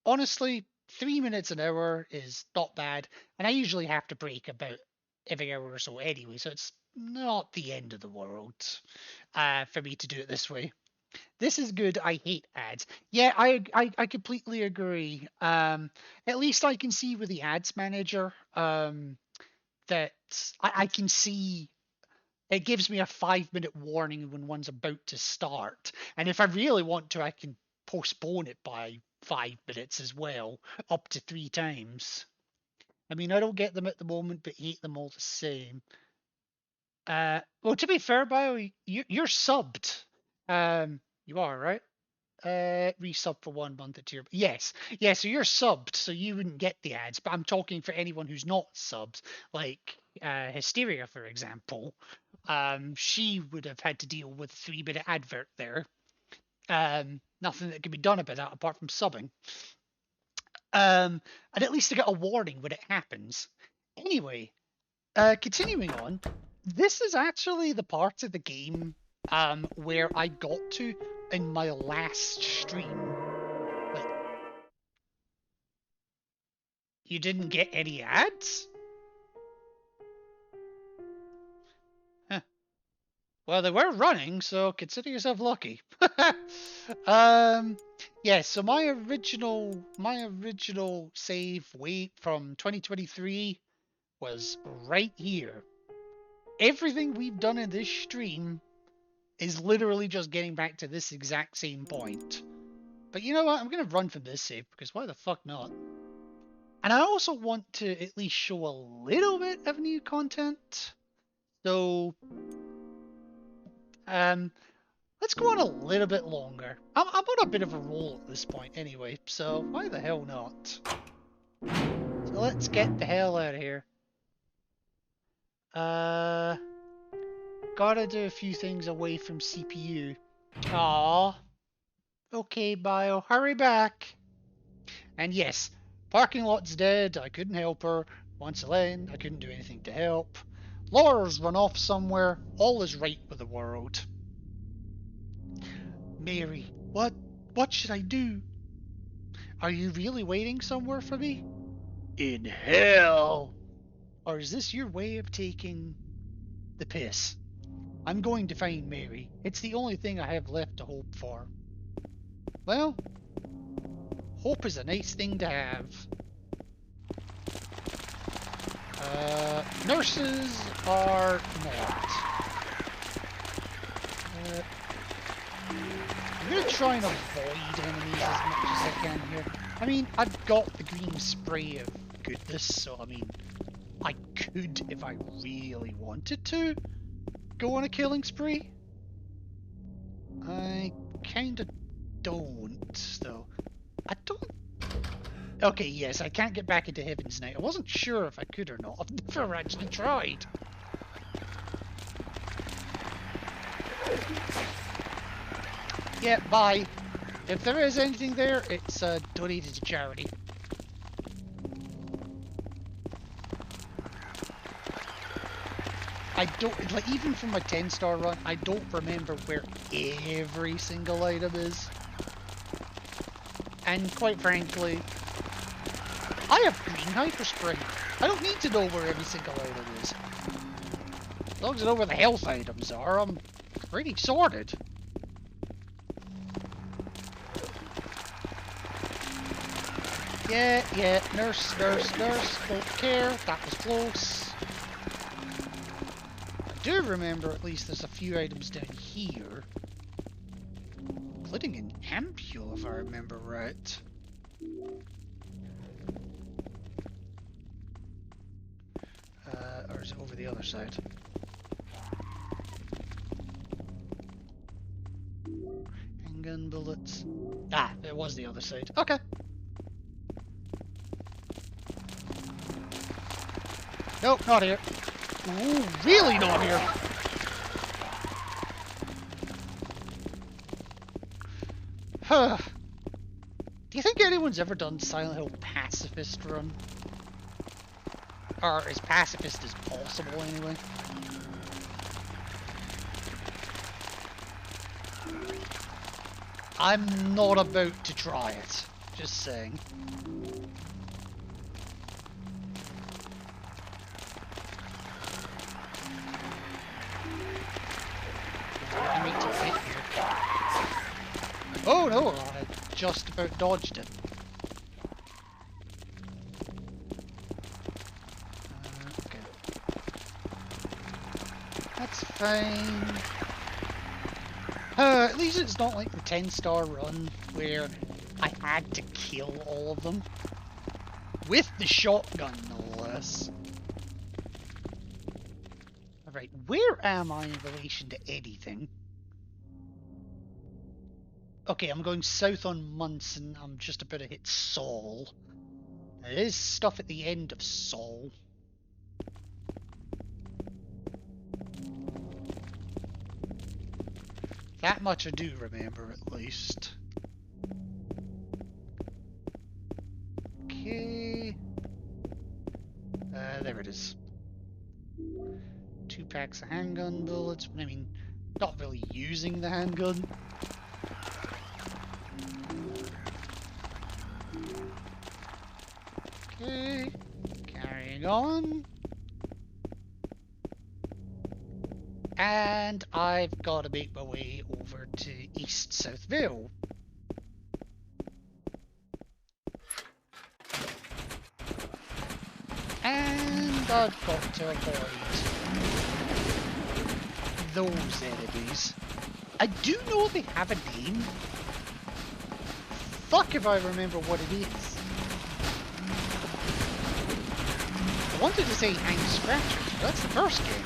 Honestly, 3 minutes an hour is not bad, and I usually have to break about every hour or so anyway, so it's not the end of the world for me to do it this way. This is good. I hate ads. Yeah, I completely agree. At least I can see with the ads manager that I can see it gives me a 5-minute warning when one's about to start. And if I really want to, I can postpone it by 5 minutes as well, up to 3 times. I mean, I don't get them at the moment, but hate them all the same. Well, to be fair, Bio, you're subbed. You are, right? Resub for 1 month at tier. Yes. Yeah, so you're subbed, so you wouldn't get the ads, but I'm talking for anyone who's not subbed, like Hysteria, for example. She would have had to deal with a 3-minute advert there. Nothing that can be done about that apart from subbing. And at least to get a warning when it happens. Anyway, continuing on, this is actually the part of the game where I got to in my last stream. Like, you didn't get any ads? Huh. Well, they were running, so consider yourself lucky. Yeah, so my original save wait from 2023 was right here. everything we've done in this stream is literally just getting back to this exact same point. But you know what? I'm going to run from this save, because why the fuck not? And I also want to at least show a little bit of new content. So, let's go on a little bit longer. I'm on a bit of a roll at this point anyway, so why the hell not? So let's get the hell out of here. Gotta do a few things away from CPU. Aww. Okay, Bio, hurry back. And yes, parking lot's dead, I couldn't help her. Once again, I couldn't do anything to help. Laura's run off somewhere, all is right with the world. Mary, what should I do? Are you really waiting somewhere for me? In hell! Or is this your way of taking the piss? I'm going to find Mary. It's the only thing I have left to hope for. Well, hope is a nice thing to have. Nurses are not. I'm going to try and avoid enemies as much as I can here. I mean, I've got the green spray of goodness, so I mean, I could, if I really wanted to, go on a killing spree. I kinda don't, though. I don't... Okay, yes, I can't get back into Heaven's Night. I wasn't sure if I could or not. I've never actually tried. Yeah, bye. If there is anything there, it's donated to charity. I don't, like, even from my 10-star run, I don't remember where every single item is. And quite frankly, I have green hyperspray. I don't need to know where every single item is. As long as I know where the health items are, I'm pretty sorted. Yeah, nurse, don't care, that was close. I do remember at least there's a few items down here. Including an ampule, if I remember right. Or is it over the other side? Handgun bullets. Ah, it was the other side. Okay. Nope, not here. Ooh, really not here. Huh. Do you think anyone's ever done Silent Hill Pacifist Run? Or as pacifist as possible, anyway? I'm not about to try it. Just saying. Oh no, I just about dodged it. Okay. That's fine. At least it's not like the 10-star run where I had to kill all of them. With the shotgun, no less. Alright, where am I in relation to anything? Okay, I'm going south on Munson. I'm just about to hit Saul. There is stuff at the end of Saul. That much I do remember, at least. Okay. There it is. 2 packs of handgun bullets. I mean, not really using the handgun. Okay, carrying on. And I've got to make my way over to East Southville. And I've got to avoid those enemies. I do know they have a name. Fuck if I remember what it is. I wanted to say Hand Scratchers, but that's the first game.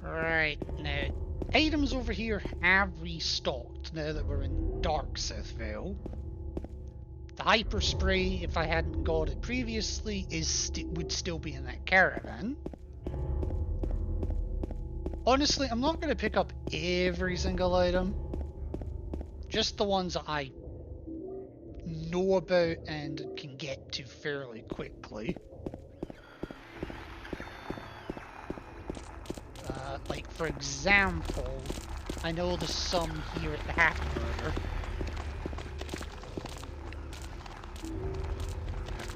Right, now, items over here have restocked now that we're in Dark Southvale. The Hyper Spray, if I hadn't got it previously, would still be in that caravan. Honestly, I'm not going to pick up every single item. Just the ones that I know about and can get to fairly quickly. Like, for example, I know there's some here at the Half Murder.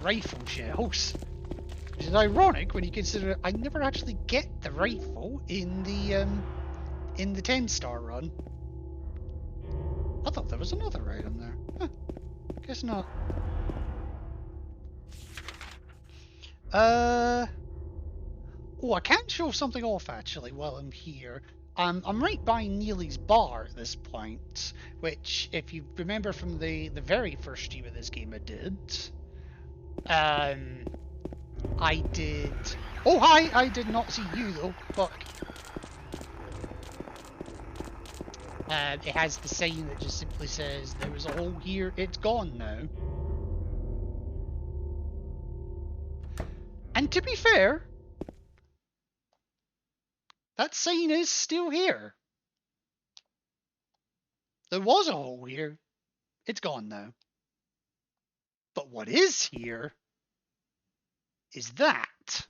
Rifle shells. Which is ironic when you consider I never actually get the rifle in the 10-star run. I thought there was another item there. Huh. Guess not. Oh, I can show something off actually while I'm here. I'm right by Neely's bar at this point, which, if you remember from the very first stream of this game I did, I did... Oh, hi! I did not see you, though. Fuck. It has the sign that just simply says, there was a hole here, it's gone now. And to be fair, that sign is still here. There was a hole here, it's gone now. But what is here is that.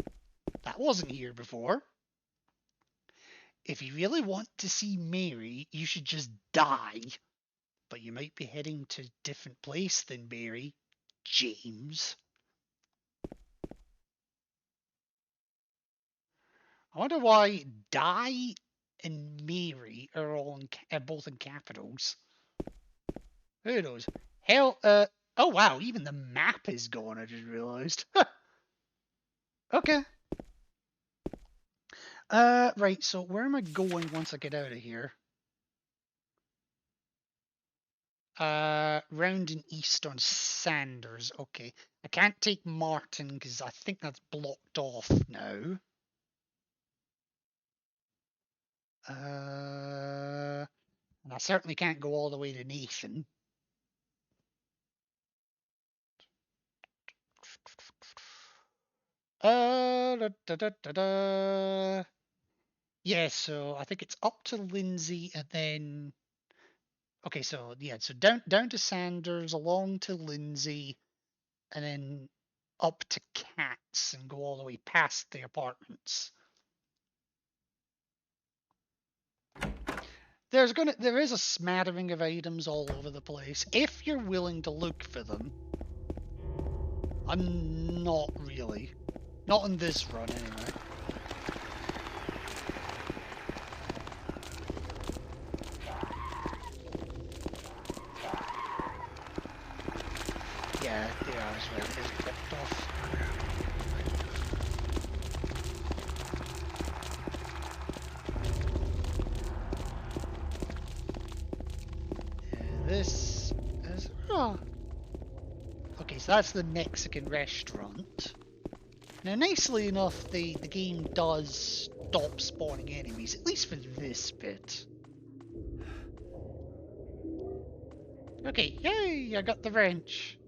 That wasn't here before. If you really want to see Mary, you should just die. But you might be heading to a different place than Mary, James. I wonder why die and Mary are all both in capitals. Who knows? Hell, oh wow, even the map is gone, I just realised. Okay. Right, so where am I going once I get out of here? Round and east on Sanders. Okay. I can't take Martin because I think that's blocked off now. And I certainly can't go all the way to Nathan. Yeah, so I think it's up to Lindsay and then... Okay, so yeah, so down to Sanders, along to Lindsay, and then up to Katz and go all the way past the apartments. There is a smattering of items all over the place, if you're willing to look for them. I'm not really. Not in this run, anyway. Yeah, they are as well. It is blocked off. This is... Oh. Okay, so that's the Mexican restaurant. Now, nicely enough, the game does stop spawning enemies, at least for this bit. Okay, yay, I got the wrench.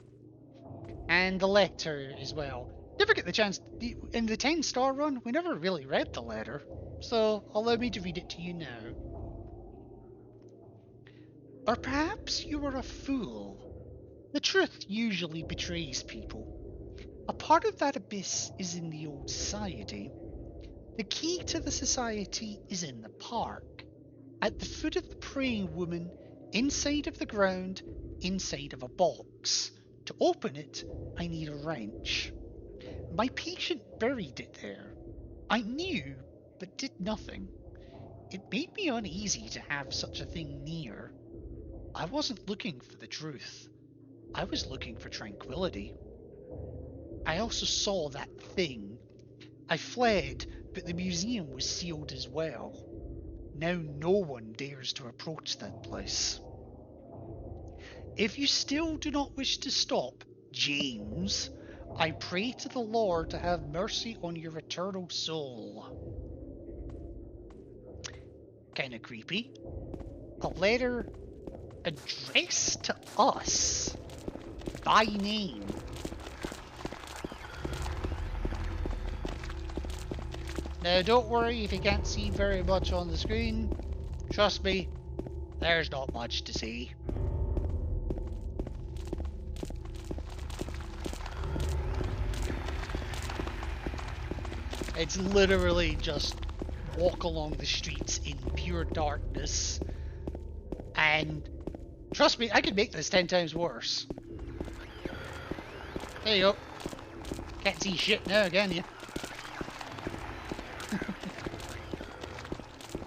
And the letter as well. Never get the chance, in the 10-star run, we never really read the letter. So, allow me to read it to you now. Or perhaps you were a fool. The truth usually betrays people. A part of that abyss is in the old society. The key to the society is in the park. At the foot of the praying woman, inside of the ground, inside of a box. To open it, I need a wrench. My patient buried it there. I knew, but did nothing. It made me uneasy to have such a thing near. I wasn't looking for the truth. I was looking for tranquility. I also saw that thing. I fled, but the museum was sealed as well. Now no one dares to approach that place. If you still do not wish to stop, James, I pray to the Lord to have mercy on your eternal soul. Kinda creepy. A letter addressed to us by name. Now don't worry if you can't see very much on the screen. Trust me, there's not much to see. It's literally just walk along the streets in pure darkness. And trust me, I could make this 10 times worse. There you go. Can't see shit now, can you?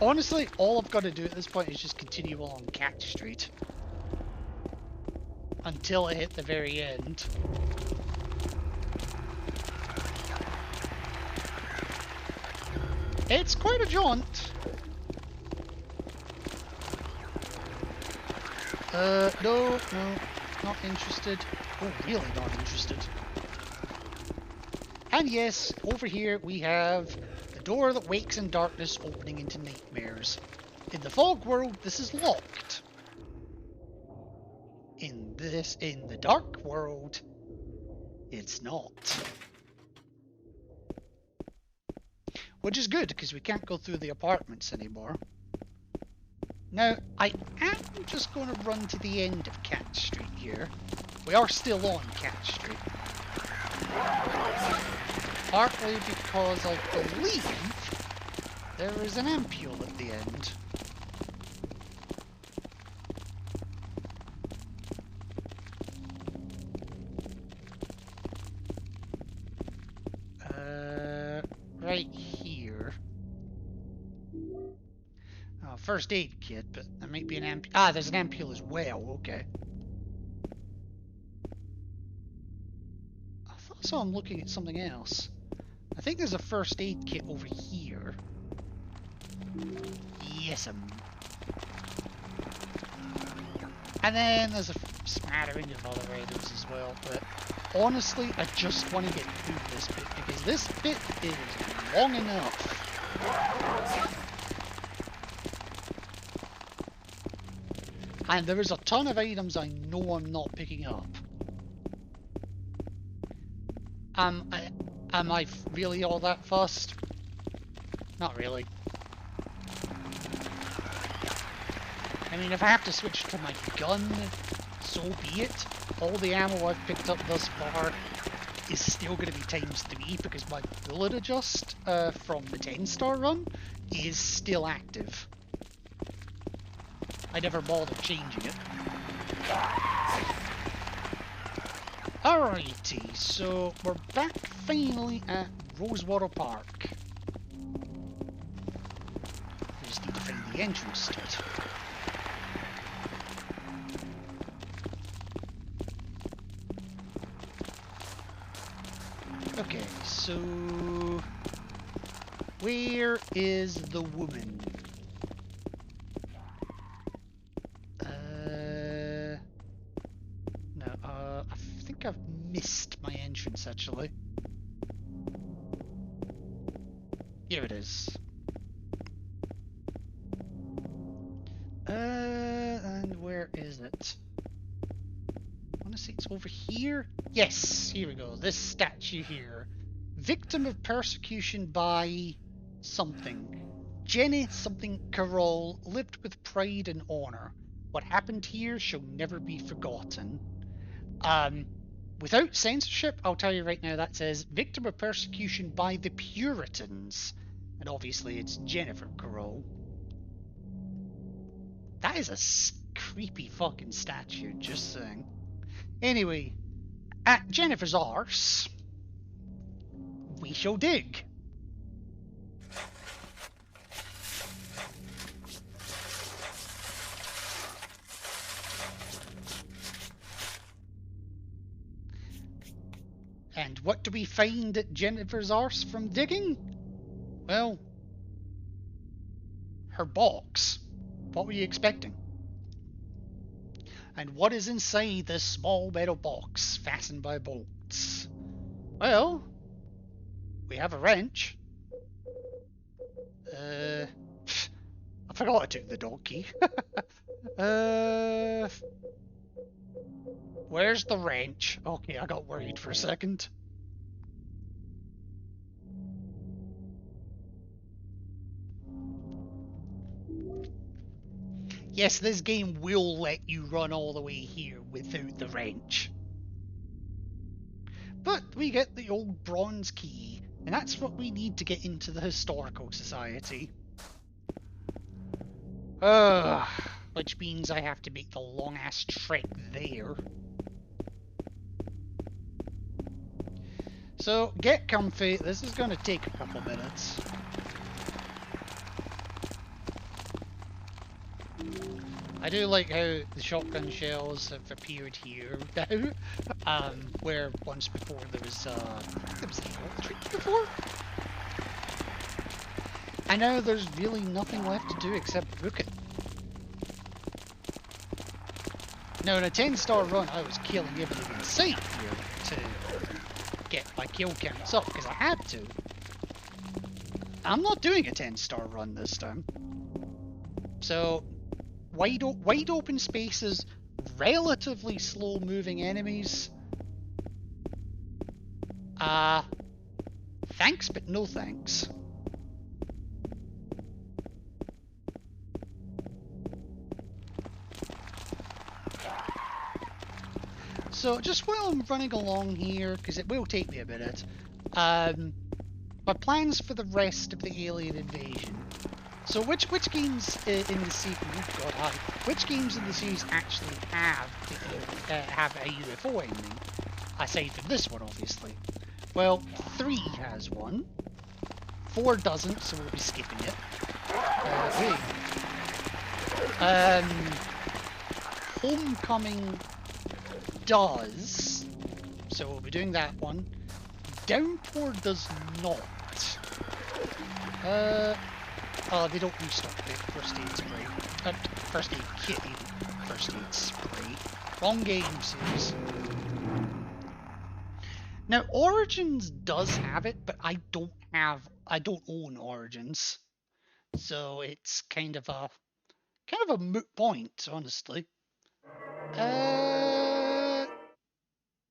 Honestly, all I've got to do at this point is just continue along Cat Street. Until I hit the very end. It's quite a jaunt. No, not interested. Oh, really not interested. And yes, over here we have the door that wakes in darkness opening into nightmares. In the fog world, this is locked. In the dark world, it's not. Which is good, because we can't go through the apartments anymore. Now, I am just going to run to the end of Cat Street here. We are still on Cat Street. Partly because I believe there is an ampule at the end. Right here. Oh, first aid kit, but there might be an ampule. Ah, there's an ampule as well, okay. I thought so, I'm looking at something else. I think there's a first aid kit over here. Yes, and then there's a smattering of other items as well, but honestly, I just want to get through this bit, because this bit is long enough. And there is a ton of items I know I'm not picking up. Am I really all that fussed? Not really. I mean, if I have to switch to my gun, so be it. All the ammo I've picked up thus far is still going to be ×3 because my bullet adjust from the 10-star run is still active. I never bothered changing it. Alrighty, so we're back finally at Rosewater Park. We just need to find the entrance to it. Okay, so where is the woman? No, I think I've missed my entrance actually. Here it is. And where is it? I want to say it's over here. Yes, here we go. This statue here. Victim of persecution by something. Jenny something Carroll lived with pride and honor. What happened here shall never be forgotten. Without censorship, I'll tell you right now, that says victim of persecution by the Puritans. And obviously it's Jennifer Carroll. That is a creepy fucking statue, just saying. Anyway, at Jennifer's arse, we shall dig. And what do we find at Jennifer's arse from digging? Well, her box. What were you expecting? And what is inside this small metal box fastened by bolts? Well, we have a wrench. I forgot I took the dog key. Where's the wrench? Okay, I got worried for a second. Yes, this game will let you run all the way here without the wrench. But we get the old bronze key, and that's what we need to get into the Historical Society. Which means I have to make the long-ass trek there. So, get comfy, this is going to take a couple minutes. I do like how the shotgun shells have appeared here now, where once before there was an tree before. I know there's really nothing left to do except book it. Now in a 10-star run I was killing everything in sight here to get my kill counts up, because I had to. I'm not doing a 10-star run this time. So, wide open spaces, relatively slow moving enemies. Thanks but no thanks. So just while I'm running along here, because it will take me a minute, my plans for the rest of the alien invasion. So which games in the series? Oh God, hi. Which games in the series actually have a UFO ending? Aside from this one, obviously. Well, 3 has one. 4 doesn't, so we'll be skipping it. Homecoming does, so we'll be doing that one. Downpour does not. Oh, they don't restock the first aid spray. First aid kit, even. First aid spray. Wrong game, series. Now, Origins does have it, but I don't own Origins. So it's kind of a moot point, honestly.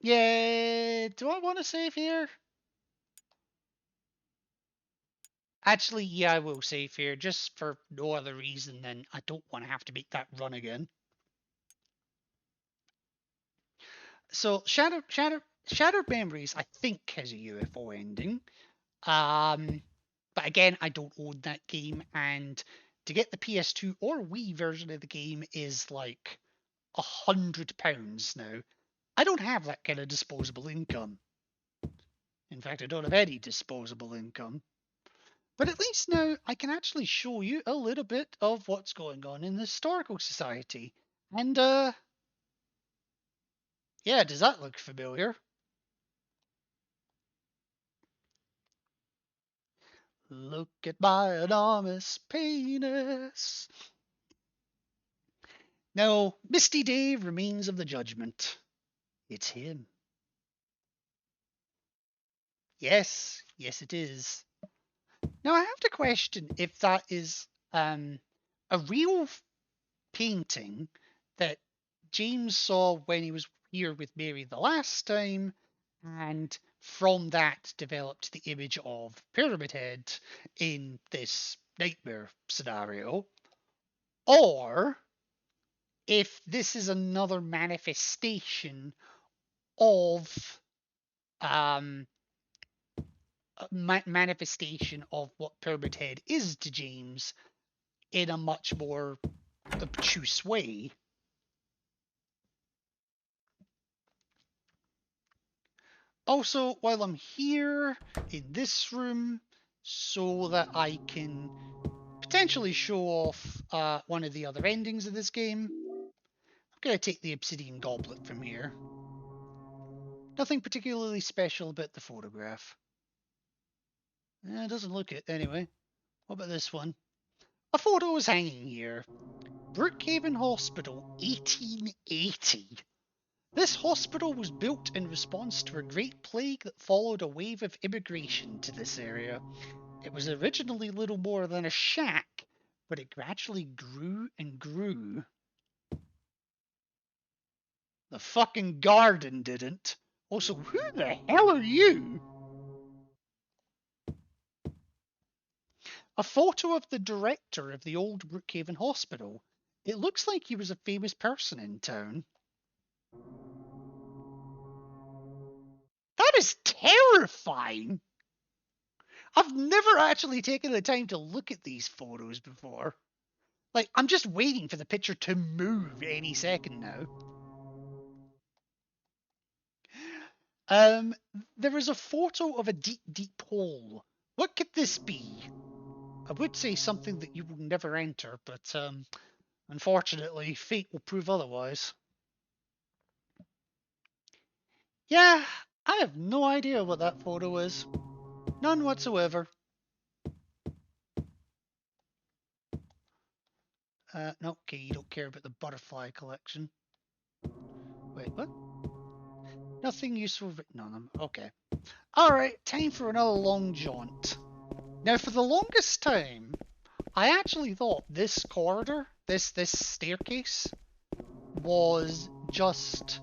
Yeah, do I want to save here? Actually, yeah, I will save here, just for no other reason than I don't want to have to make that run again. So, Shattered Memories, I think, has a UFO ending. But again, I don't own that game, and to get the PS2 or Wii version of the game is like £100 now. I don't have that kind of disposable income. In fact, I don't have any disposable income. But at least now I can actually show you a little bit of what's going on in the Historical Society. And, yeah, does that look familiar? Look at my enormous penis. Now, Misty Dave remains of the judgment. It's him. Yes, it is. Now, I have to question if that is a real painting that James saw when he was here with Mary the last time, and from that developed the image of Pyramid Head in this nightmare scenario, or if this is another manifestation of manifestation of what Pyramid Head is to James in a much more obtuse way. Also, while I'm here in this room, so that I can potentially show off one of the other endings of this game, I'm going to take the Obsidian Goblet from here. Nothing particularly special about the photograph. It doesn't look it anyway. What about this one? A photo is hanging here. Brookhaven Hospital, 1880. This hospital was built in response to a Great Plague that followed a wave of immigration to this area. It was originally little more than a shack, but it gradually grew and grew. The fucking garden didn't. Also, who the hell are you? A photo of the director of the old Brookhaven Hospital. It looks like he was a famous person in town. That is terrifying! I've never actually taken the time to look at these photos before. Like, I'm just waiting for the picture to move any second now. There is a photo of a deep, deep hole. What could this be? I would say something that you will never enter, but unfortunately, fate will prove otherwise. Yeah, I have no idea what that photo is. None whatsoever. No, okay, you don't care about the butterfly collection. Wait, what? Nothing useful written on them. Okay. Alright, time for another long jaunt. Now, for the longest time, I actually thought this corridor, this staircase, was just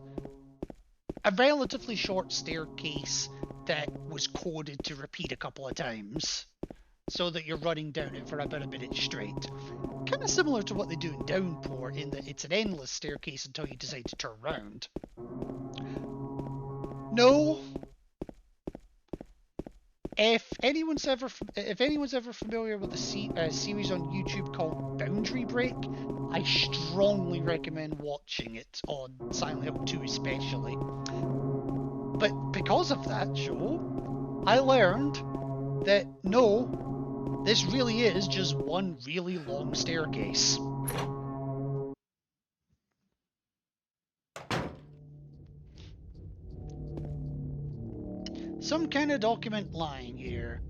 a relatively short staircase that was coded to repeat a couple of times, so that you're running down it for about a minute straight. Kind of similar to what they do in Downpour, in that it's an endless staircase until you decide to turn around. No. If anyone's ever familiar with the series on YouTube called Boundary Break, I strongly recommend watching it, on Silent Hill 2 especially. But because of that show, I learned that no, this really is just one really long staircase. Some kind of document lying here.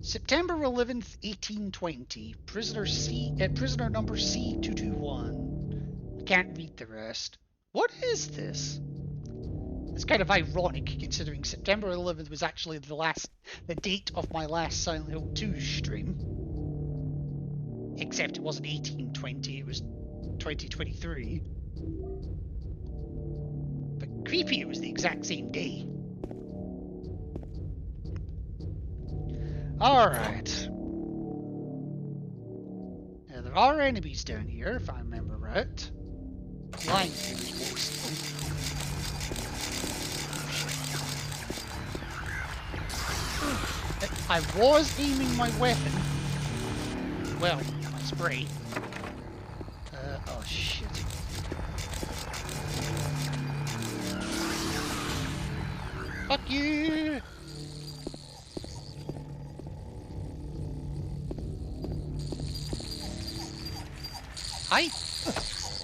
September 11th, 1820. Prisoner number C221. I can't read the rest. What is this? It's kind of ironic considering September 11th was actually the date of my last Silent Hill 2 stream. Except it wasn't 1820, it was 2023. But creepy, it was the exact same day. Alright. Now, there are enemies down here, if I remember right. Lying enemies, mostly. I was aiming my weapon. Well, my spray. Oh shit. Fuck you!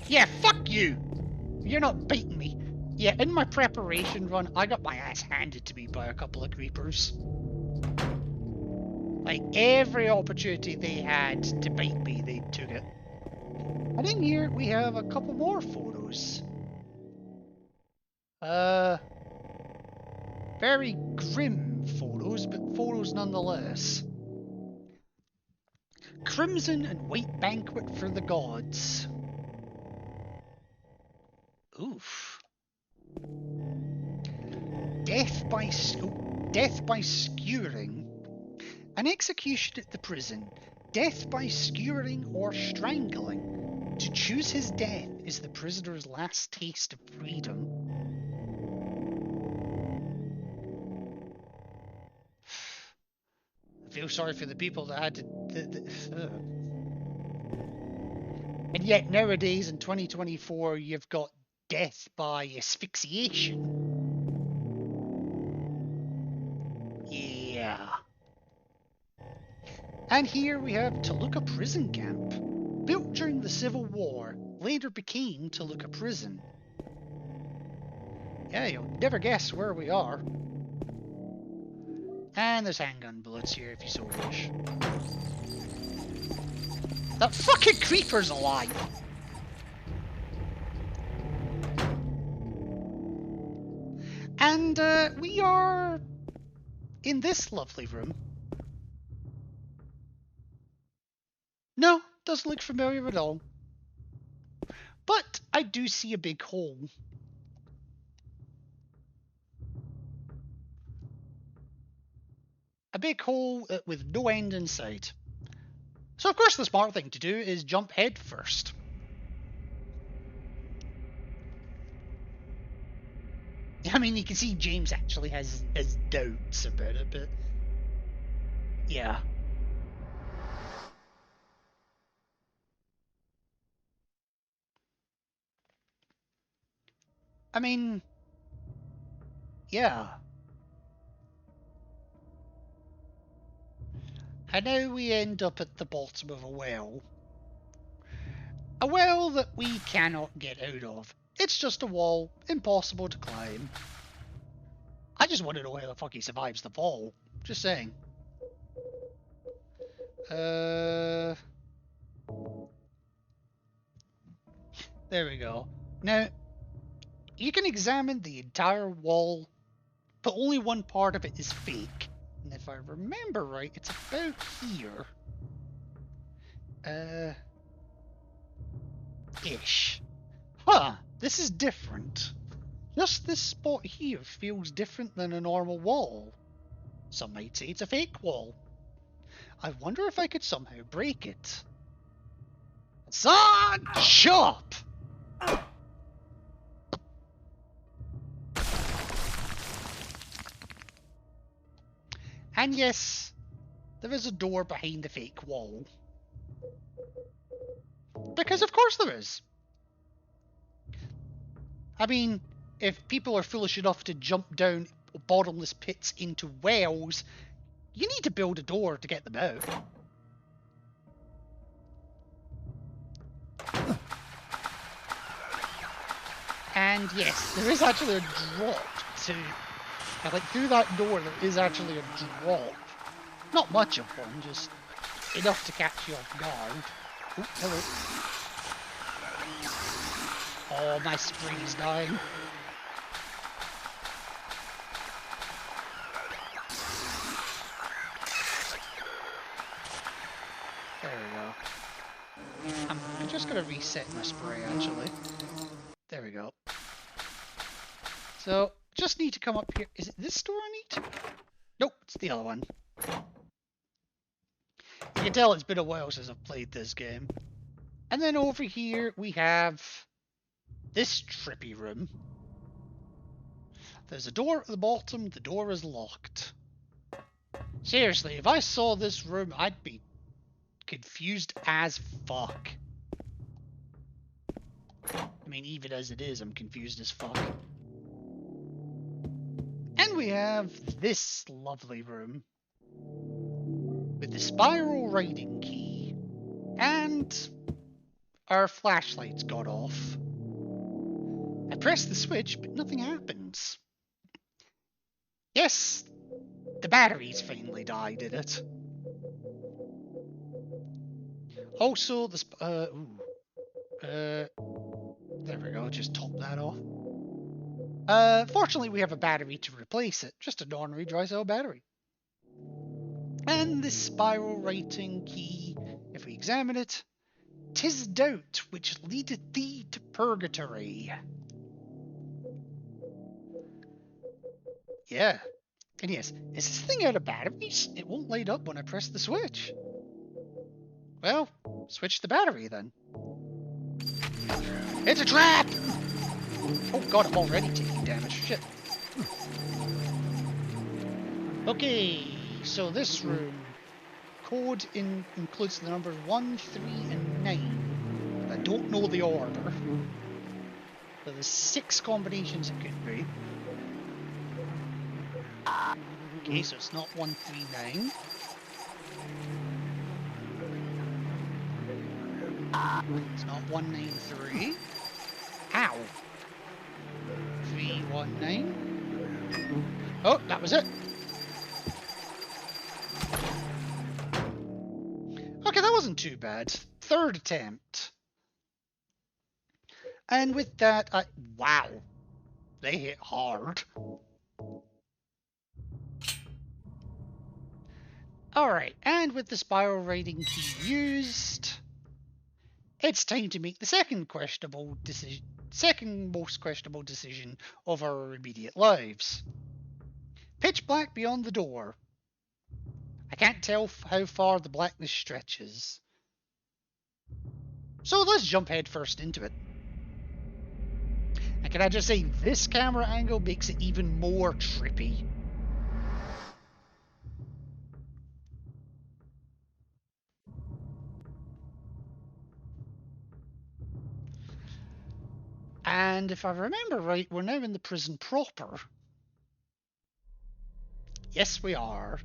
Yeah, fuck you! You're not beating me. Yeah, in my preparation run, I got my ass handed to me by a couple of creepers. Like, every opportunity they had to bite me, they took it. And in here, we have a couple more photos. Very grim photos, but photos nonetheless. Crimson and white banquet for the gods. Oof. Death by skewering. An execution at the prison. Death by skewering or strangling. To choose his death is the prisoner's last taste of freedom. I feel sorry for the people that had to... And yet nowadays in 2024 you've got death by asphyxiation. Yeah. And here we have Toluca Prison Camp. Built during the Civil War, later became Toluca Prison. Yeah, you'll never guess where we are. And there's handgun bullets here if you so wish. That fucking creeper's alive! And we are in this lovely room. No, doesn't look familiar at all. But I do see a big hole. A big hole with no end in sight. So of course the smart thing to do is jump head first. I mean, you can see James actually has doubts about it, but yeah. I mean, yeah. And now we end up at the bottom of a well. A well that we cannot get out of. It's just a wall, impossible to climb. I just want to know how the fuck he survives the fall. Just saying. There we go. Now, you can examine the entire wall, but only one part of it is fake. And if I remember right, it's about here. Ish. Huh, this is different. Just this spot here feels different than a normal wall. Some might say it's a fake wall. I wonder if I could somehow break it. Son, chop! And yes, there is a door behind the fake wall. Because of course there is. I mean, if people are foolish enough to jump down bottomless pits into wells, you need to build a door to get them out. And yes, there is actually a drop to... like, through that door there is actually a drop. Not much of one, just enough to catch you off guard. Oh, hello. Oh, my spring's dying. There we go. I'm just going to reset my spray, actually. There we go. So, just need to come up here. Is it this door I need? Nope, it's the other one. You can tell it's been a while since I've played this game. And then over here we have this trippy room. There's a door at the bottom, the door is locked. Seriously, if I saw this room, I'd be confused as fuck. I mean, even as it is, I'm confused as fuck. And we have this lovely room with the spiral writing key, and our flashlights got off. I pressed the switch, but nothing happens. Yes, the batteries finally died in it. Also, the there we go, just top that off. Fortunately, we have a battery to replace it, just an ordinary dry cell battery. And this spiral writing key, if we examine it, 'tis doubt which leadeth thee to purgatory. Yeah. And yes, is this thing out of batteries? It won't light up when I press the switch. Well, switch the battery then. It's a trap! Oh god, I'm already taking damage. Shit. Okay, so this room. Code includes the numbers 1, 3, and 9. I don't know the order. So there's 6 combinations it could be. Okay, so it's not 139. It's not 193. Ow! 3, 1, 19. Oh, that was it. Okay, that wasn't too bad. Third attempt. And with that, wow, they hit hard. Alright, and with the spiral rating key used, it's time to make the second most questionable decision of our immediate lives. Pitch black beyond the door. I can't tell how far the blackness stretches. So let's jump head first into it. And can I just say, this camera angle makes it even more trippy. And if I remember right, we're now in the prison proper. Yes, we are.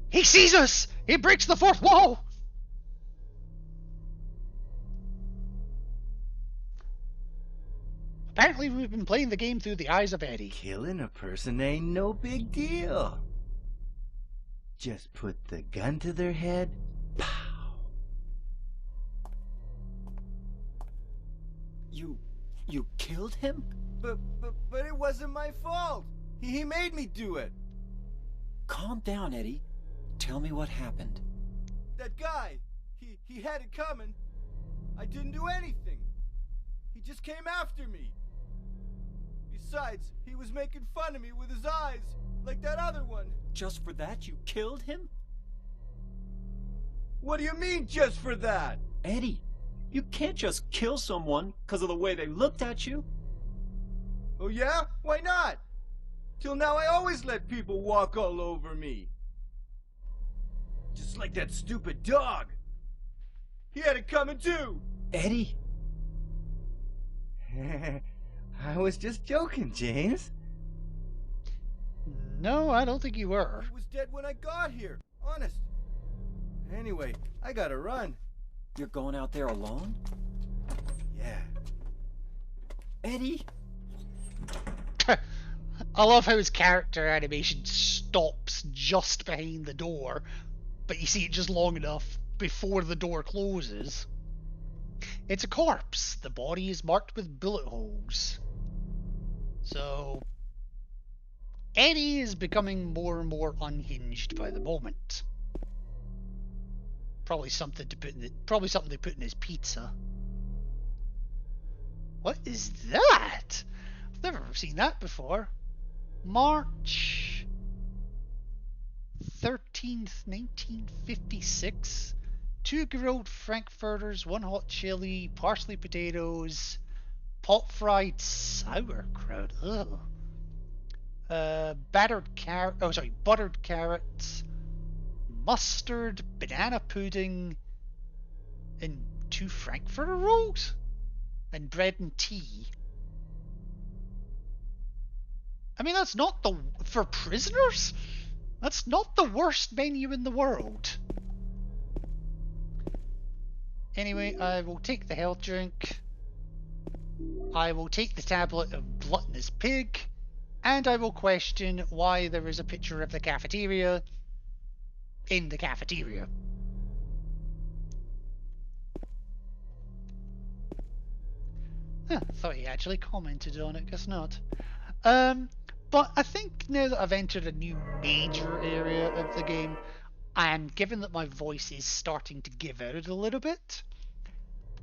He sees us! He breaks the fourth wall! Apparently we've been playing the game through the eyes of Eddie. Killing a person ain't no big deal. Just put the gun to their head. Pow. You killed him? But it wasn't my fault. He made me do it. Calm down, Eddie. Tell me what happened. That guy, he had it coming. I didn't do anything. He just came after me. Besides, he was making fun of me with his eyes, like that other one. Just for that, you killed him? What do you mean, just for that? Eddie, you can't just kill someone because of the way they looked at you. Oh yeah? Why not? Till now I always let people walk all over me. Just like that stupid dog. He had it coming too. Eddie? I was just joking, James. No, I don't think you were. He was dead when I got here. Honest. Anyway, I gotta run. You're going out there alone? Yeah. Eddie? I love how his character animation stops just behind the door, but you see it just long enough before the door closes. It's a corpse. The body is marked with bullet holes. So Eddie is becoming more and more unhinged by the moment. Probably something they put in his pizza. What is that? I've never seen that before. March 13th, 1956. 2 grilled frankfurters, 1 hot chili, parsley potatoes, pot fried sauerkraut. Ugh. Buttered carrots, mustard, banana pudding, and 2 frankfurter rolls, and bread and tea. I mean, that's not for prisoners? That's not the worst menu in the world. Anyway, I will take the health drink. I will take the tablet of gluttonous pig. And I will question why there is a picture of the cafeteria in the cafeteria. Huh, thought he actually commented on it, guess not. But I think now that I've entered a new major area of the game, and given that my voice is starting to give out a little bit,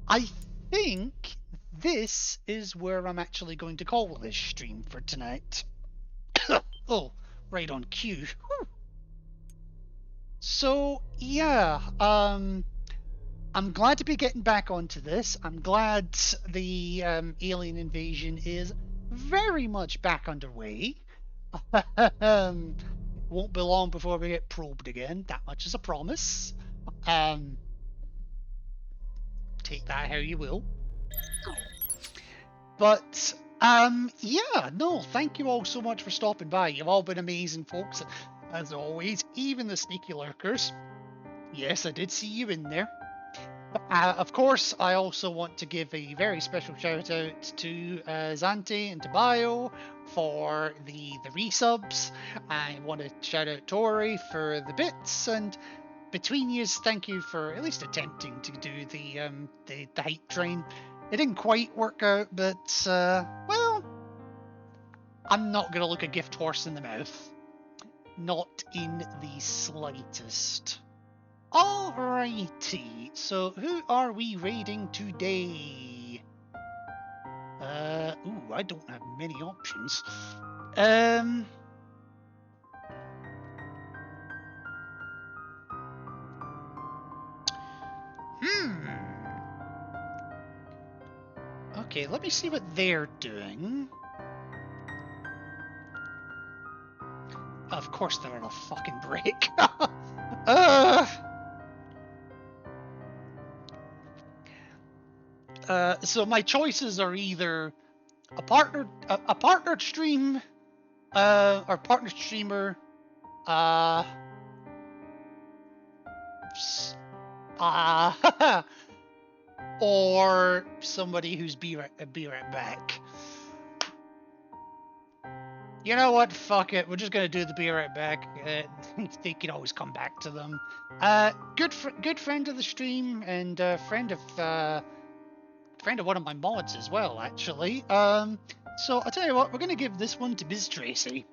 I think this is where I'm actually going to call this stream for tonight. Oh, right on cue. Whew. So, yeah, I'm glad to be getting back onto this. I'm glad the alien invasion is very much back underway. Won't be long before we get probed again. That much is a promise. Take that how you will. But yeah, no, thank you all so much for stopping by. You've all been amazing folks, as always, even the sneaky lurkers. Yes, I did see you in there. Of course, I also want to give a very special shout out to Zante and to Bio for the resubs. I want to shout out Tori for the bits, and between yous, thank you for at least attempting to do the hype train. It didn't quite work out, but well, I'm not gonna look a gift horse in the mouth. Not in the slightest. Alrighty, so who are we raiding today? Ooh, I don't have many options. Okay, let me see what they're doing. Of course they're on a fucking break. So my choices are either a partnered stream, or partner streamer, or somebody who's be right back. You know what? Fuck it. We're just gonna do the be right back. They can always come back to them. Good friend of the stream and friend of one of my mods as well, actually. So I'll tell you what. We're gonna give this one to Biz Tracy.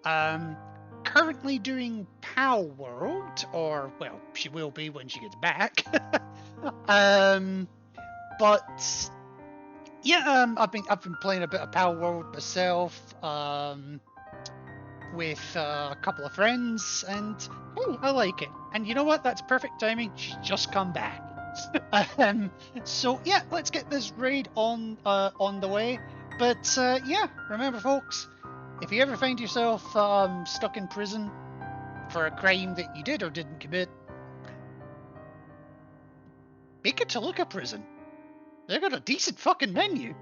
Currently doing POW World, or well, she will be when she gets back. But yeah, I've been playing a bit of POW World myself, with a couple of friends, and hey, I like it. And you know what? That's perfect timing. She's just come back. So yeah, let's get this raid on the way. But yeah, remember, folks, if you ever find yourself stuck in prison for a crime that you did or didn't commit, make it to look at prison. They got a decent fucking menu.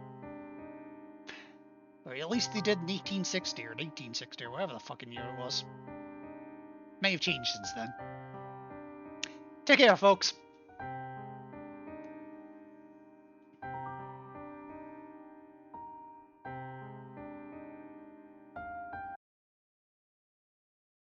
Or at least they did in 1860 or 1960 or whatever the fucking year it was. May have changed since then. Take care, folks.